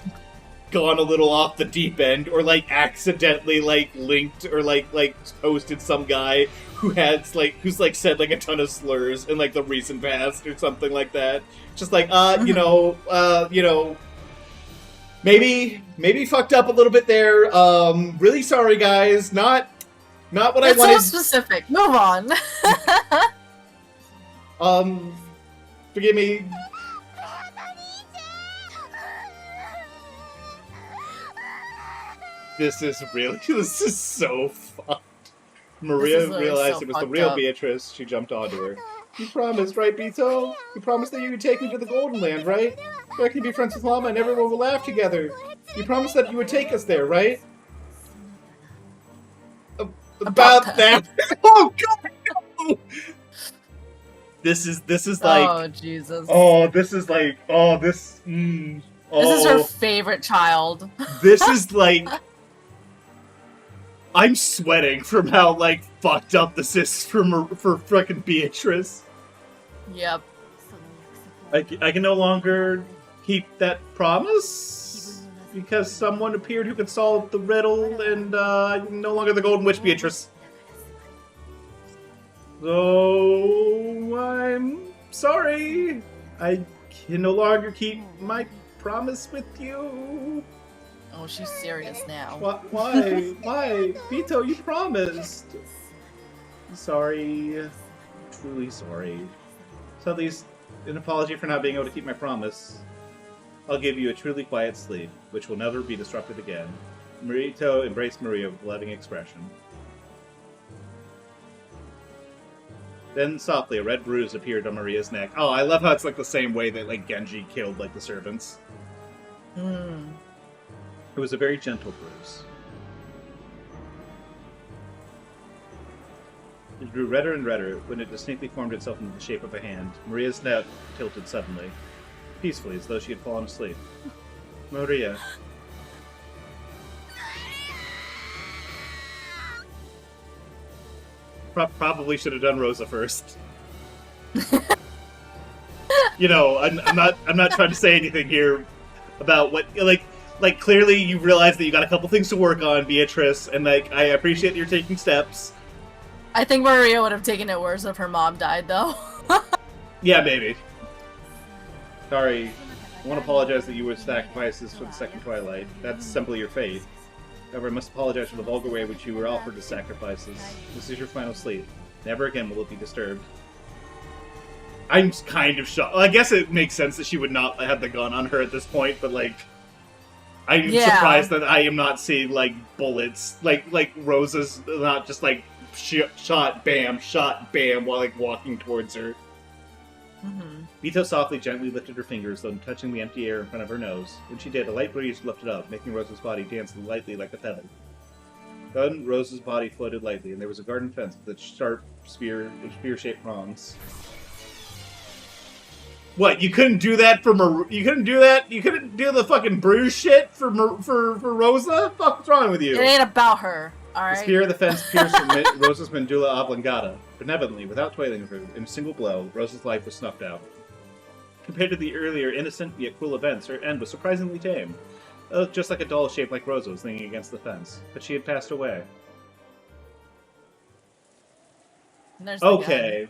gone a little off the deep end, or like accidentally like linked or like posted some guy who's said like a ton of slurs in like the recent past or something like that. Just like maybe fucked up a little bit there. Really sorry guys. Not what It's I wanted. so specific. Move on. Forgive me. This is so fucked. Maria This is realized so it was the fucked real up. Beatrice. She jumped onto her. You promised, right, Beto? You promised that you would take me to the Golden Land, right? Where I can be friends with Mama and everyone will laugh together. You promised that you would take us there, right? About that. Oh God! No! This is like. Oh Jesus. Oh, this is like. Oh, this. This is her favorite child. This is like. I'm sweating from how like fucked up this is for frickin' Beatrice. Yep. I can no longer keep that promise because someone appeared who could solve the riddle, and I'm no longer the Golden Witch, Beatrice. So I'm sorry. I can no longer keep my promise with you. Oh, she's serious now. Why? Why? Vito, you promised. Sorry. Truly sorry. So at least, an apology for not being able to keep my promise. I'll give you a truly quiet sleep, which will never be disrupted again. Vito embraced Maria with a loving expression. Then softly, a red bruise appeared on Maria's neck. Oh, I love how it's like the same way that like Genji killed like the servants. Hmm. It was a very gentle bruise. It grew redder and redder when it distinctly formed itself into the shape of a hand. Maria's neck tilted suddenly, peacefully, as though she had fallen asleep. Maria. Probably should have done Rosa first. You know, I'm not trying to say anything here about what like clearly you realize that you got a couple things to work on, Beatrice, and like I appreciate that you're taking steps. I think Maria would have taken it worse if her mom died, though. Yeah, maybe. Sorry, I want to apologize that you were sacrifices for the second Twilight. That's simply your fate. However, I must apologize for the vulgar way in which you were offered as sacrifices. This is your final sleep. Never again will it be disturbed. I'm kind of shocked. Well, I guess it makes sense that she would not have the gun on her at this point, but like, I'm surprised that I am not seeing like bullets, like Rosa's not just like shot, bam, while like walking towards her. Mm-hmm. Vito softly, gently lifted her fingers, though touching the empty air in front of her nose. When she did, a light breeze lifted up, making Rosa's body dance lightly like a feather. Then Rosa's body floated lightly, and there was a garden fence with its sharp spear-shaped prongs. What? You couldn't do that for You couldn't do that? You couldn't do the fucking bruise shit for Rosa? What's wrong with you? It ain't about her, The alright? spear of the fence pierced Rosa's medulla oblongata. Benevolently, without toiling her, in a single blow, Rosa's life was snuffed out. Compared to the earlier innocent yet cruel events, her end was surprisingly tame. It looked just like a doll shaped like Rosa was leaning against the fence, but she had passed away. There's the gun. Okay.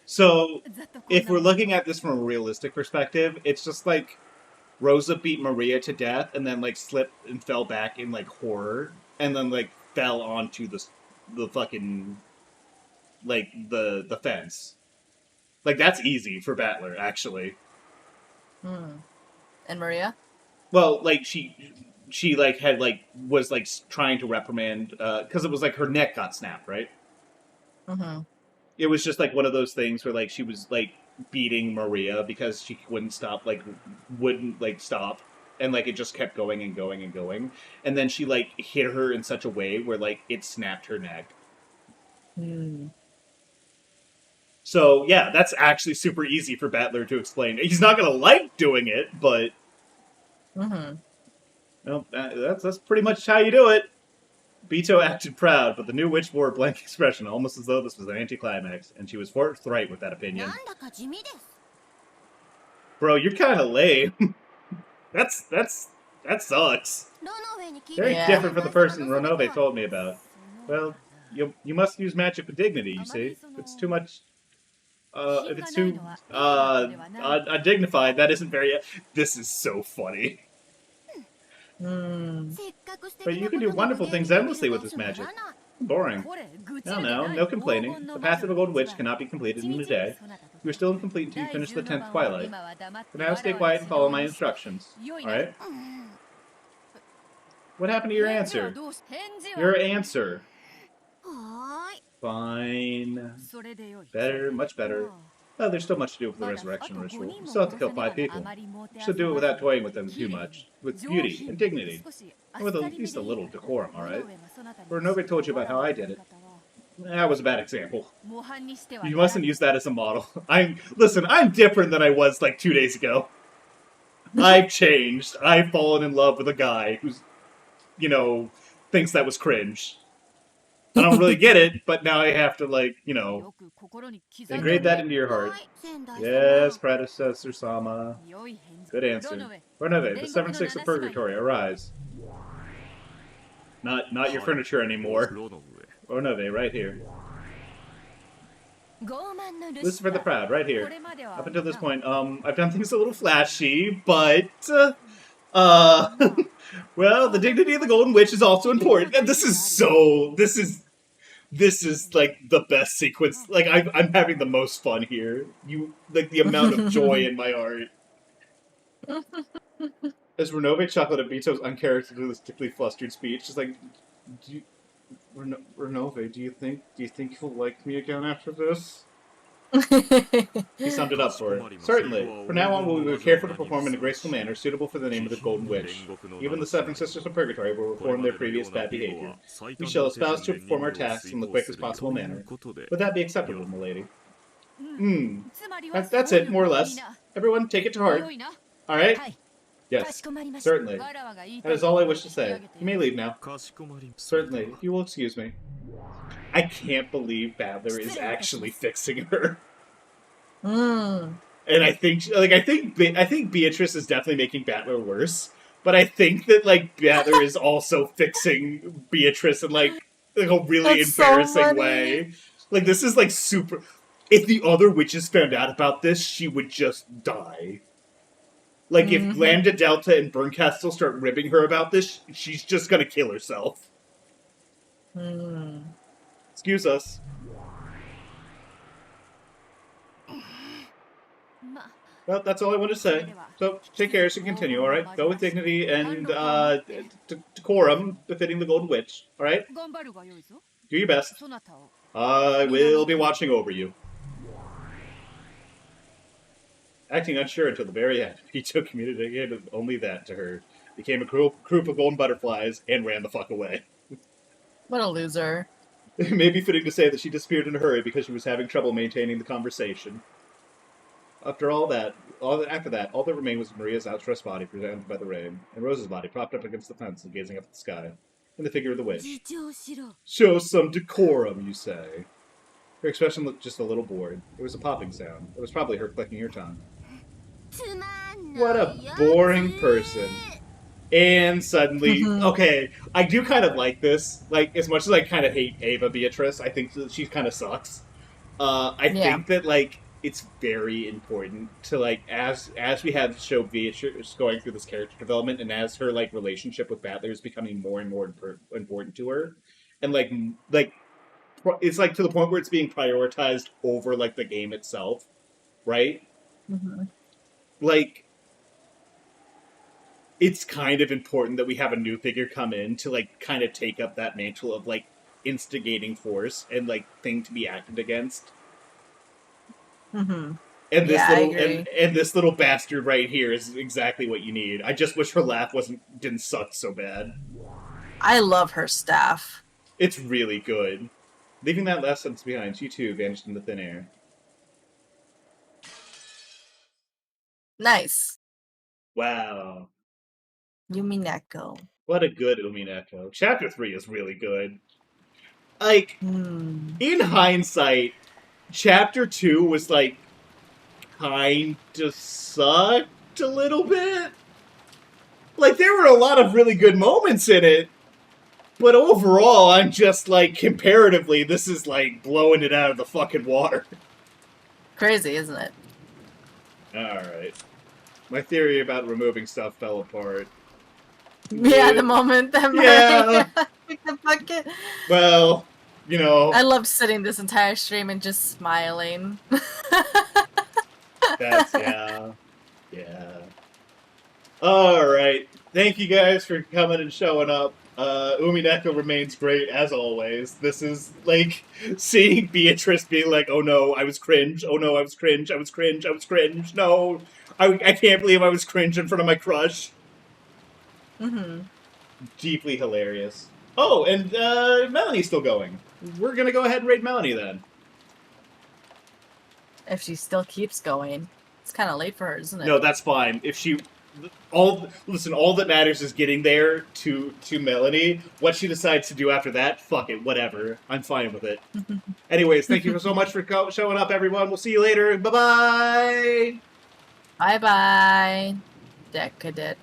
So, if we're looking at this from a realistic perspective, it's just like Rosa beat Maria to death and then like slipped and fell back in like horror and then like fell onto the fucking like the fence. Like that's easy for Battler actually. And Maria? Well, like she like had like was like trying to reprimand because it was like her neck got snapped, right? Mm-hmm. It was just like one of those things where like she was like beating Maria because she wouldn't stop, and like it just kept going and going and going, and then she like hit her in such a way where like it snapped her neck. So yeah, that's actually super easy for Battler to explain. He's not gonna like doing it, but no, that's pretty much how you do it. Beto acted proud, but the new witch wore a blank expression, almost as though this was an anticlimax, and she was forthright with that opinion. Bro, you're kind of lame. that sucks. Very different from the person Renove told me about. Well, you must use magic with dignity, you see. If it's too much... if it's too undignified, that isn't very... This is so funny. But you can do wonderful things endlessly with this magic. Boring. No complaining. The path of a golden witch cannot be completed in a day. You are still incomplete until you finish the 10th twilight. For now, stay quiet and follow my instructions. Alright? What happened to your answer? Your answer. Fine. Better, much better. Well, there's still much to do with the resurrection ritual. You still have to kill 5 people. You should do it without toying with them too much. With beauty and dignity. And with at least a little decorum, alright? Renove told you about how I did it. That was a bad example. You mustn't use that as a model. Listen, I'm different than I was like 2 days ago. I've changed. I've fallen in love with a guy who's, thinks that was cringe. I don't really get it, but now I have to, engrave that into your heart. Yes, predecessor Sama. Good answer. Renove, the 7-6 of Purgatory, arise. Not your furniture anymore. Renove, right here. This is for the proud, right here. Up until this point, I've done things a little flashy, but, well, the dignity of the Golden Witch is also important, and this is like the best sequence. Like I'm having the most fun here. The amount of joy in my heart. As Renove chuckled at Bito's uncharacteristically flustered speech, just like, Renove, do you think you'll like me again after this? He summed it up for her. Certainly. From now on, we will be careful to perform in a graceful manner suitable for the name of the Golden Witch. Even the 7 Sisters of Purgatory will reform their previous bad behavior. We shall espouse to perform our tasks in the quickest possible manner. Would that be acceptable, milady? That's it, more or less. Everyone, take it to heart. Alright? Yes, certainly. That is all I wish to say. You may leave now. Certainly, if you will excuse me. I can't believe Battler is actually fixing her. And I think Beatrice is definitely making Battler worse. But I think that Battler is also fixing Beatrice in a really embarrassing way. This is super. If the other witches found out about this, she would just die. If Lambda Delta and Bernkastel start ribbing her about this, she's just gonna kill herself. Excuse us. Well, that's all I want to say. So, take care as you continue, alright? Go with dignity and, decorum befitting the Golden Witch, alright? Do your best. I will be watching over you. Acting unsure until the very end, he communicated only that to her, became a group of golden butterflies, and ran the fuck away. What a loser. It may be fitting to say that she disappeared in a hurry because she was having trouble maintaining the conversation. After that, all that remained was Maria's outstretched body presented by the rain, and Rose's body propped up against the fence and gazing up at the sky, and the figure of the witch. Show some decorum, you say. Her expression looked just a little bored. It was a popping sound. It was probably her clicking her tongue. What a boring person. And suddenly, Mhm. okay, I do kind of like this. Like, as much as I kind of hate Ava Beatrice, I think that she kind of sucks. I Yeah. think that like it's very important to like as we have show Beatrice going through this character development, and as her like relationship with Battler is becoming more and more important to her, and it's like to the point where it's being prioritized over like the game itself, right? Mhm. Like it's kind of important that we have a new figure come in to like kind of take up that mantle of like instigating force and like thing to be acted against. Mhm. And Yeah, this I little agree. and this little bastard right here is exactly what you need. I just wish her laugh didn't suck so bad. I love her staff. It's really good. Leaving that last sentence behind, she too vanished into thin air. Nice. Wow. Umineko. What a good Umineko. Chapter 3 is really good. Like, Hmm. in hindsight, Chapter 2 was like kind of sucked a little bit. Like, there were a lot of really good moments in it, but overall, I'm just like, comparatively, this is like blowing it out of the fucking water. Crazy, isn't it? Alright. My theory about removing stuff fell apart. Yeah, the moment that Yeah, Maria picked the bucket. well, you know, I loved sitting this entire stream and just smiling. yeah. Yeah. Alright. Thank you guys for coming and showing up. Umineko remains great as always. This is like seeing Beatrice being like, oh no, I was cringe. Oh no, I was cringe. I was cringe. I was cringe. No, I can't believe I was cringe in front of my crush. Hmm. Deeply hilarious. Oh, and Melanie's still going. We're gonna go ahead and raid Melanie then. If she still keeps going, it's kind of late for her, isn't it? No, that's fine. If she, all that matters is getting there to Melanie. What she decides to do after that, fuck it, whatever. I'm fine with it. Anyways, thank you so much for showing up, everyone. We'll see you later. Bye bye. Bye bye, decadent.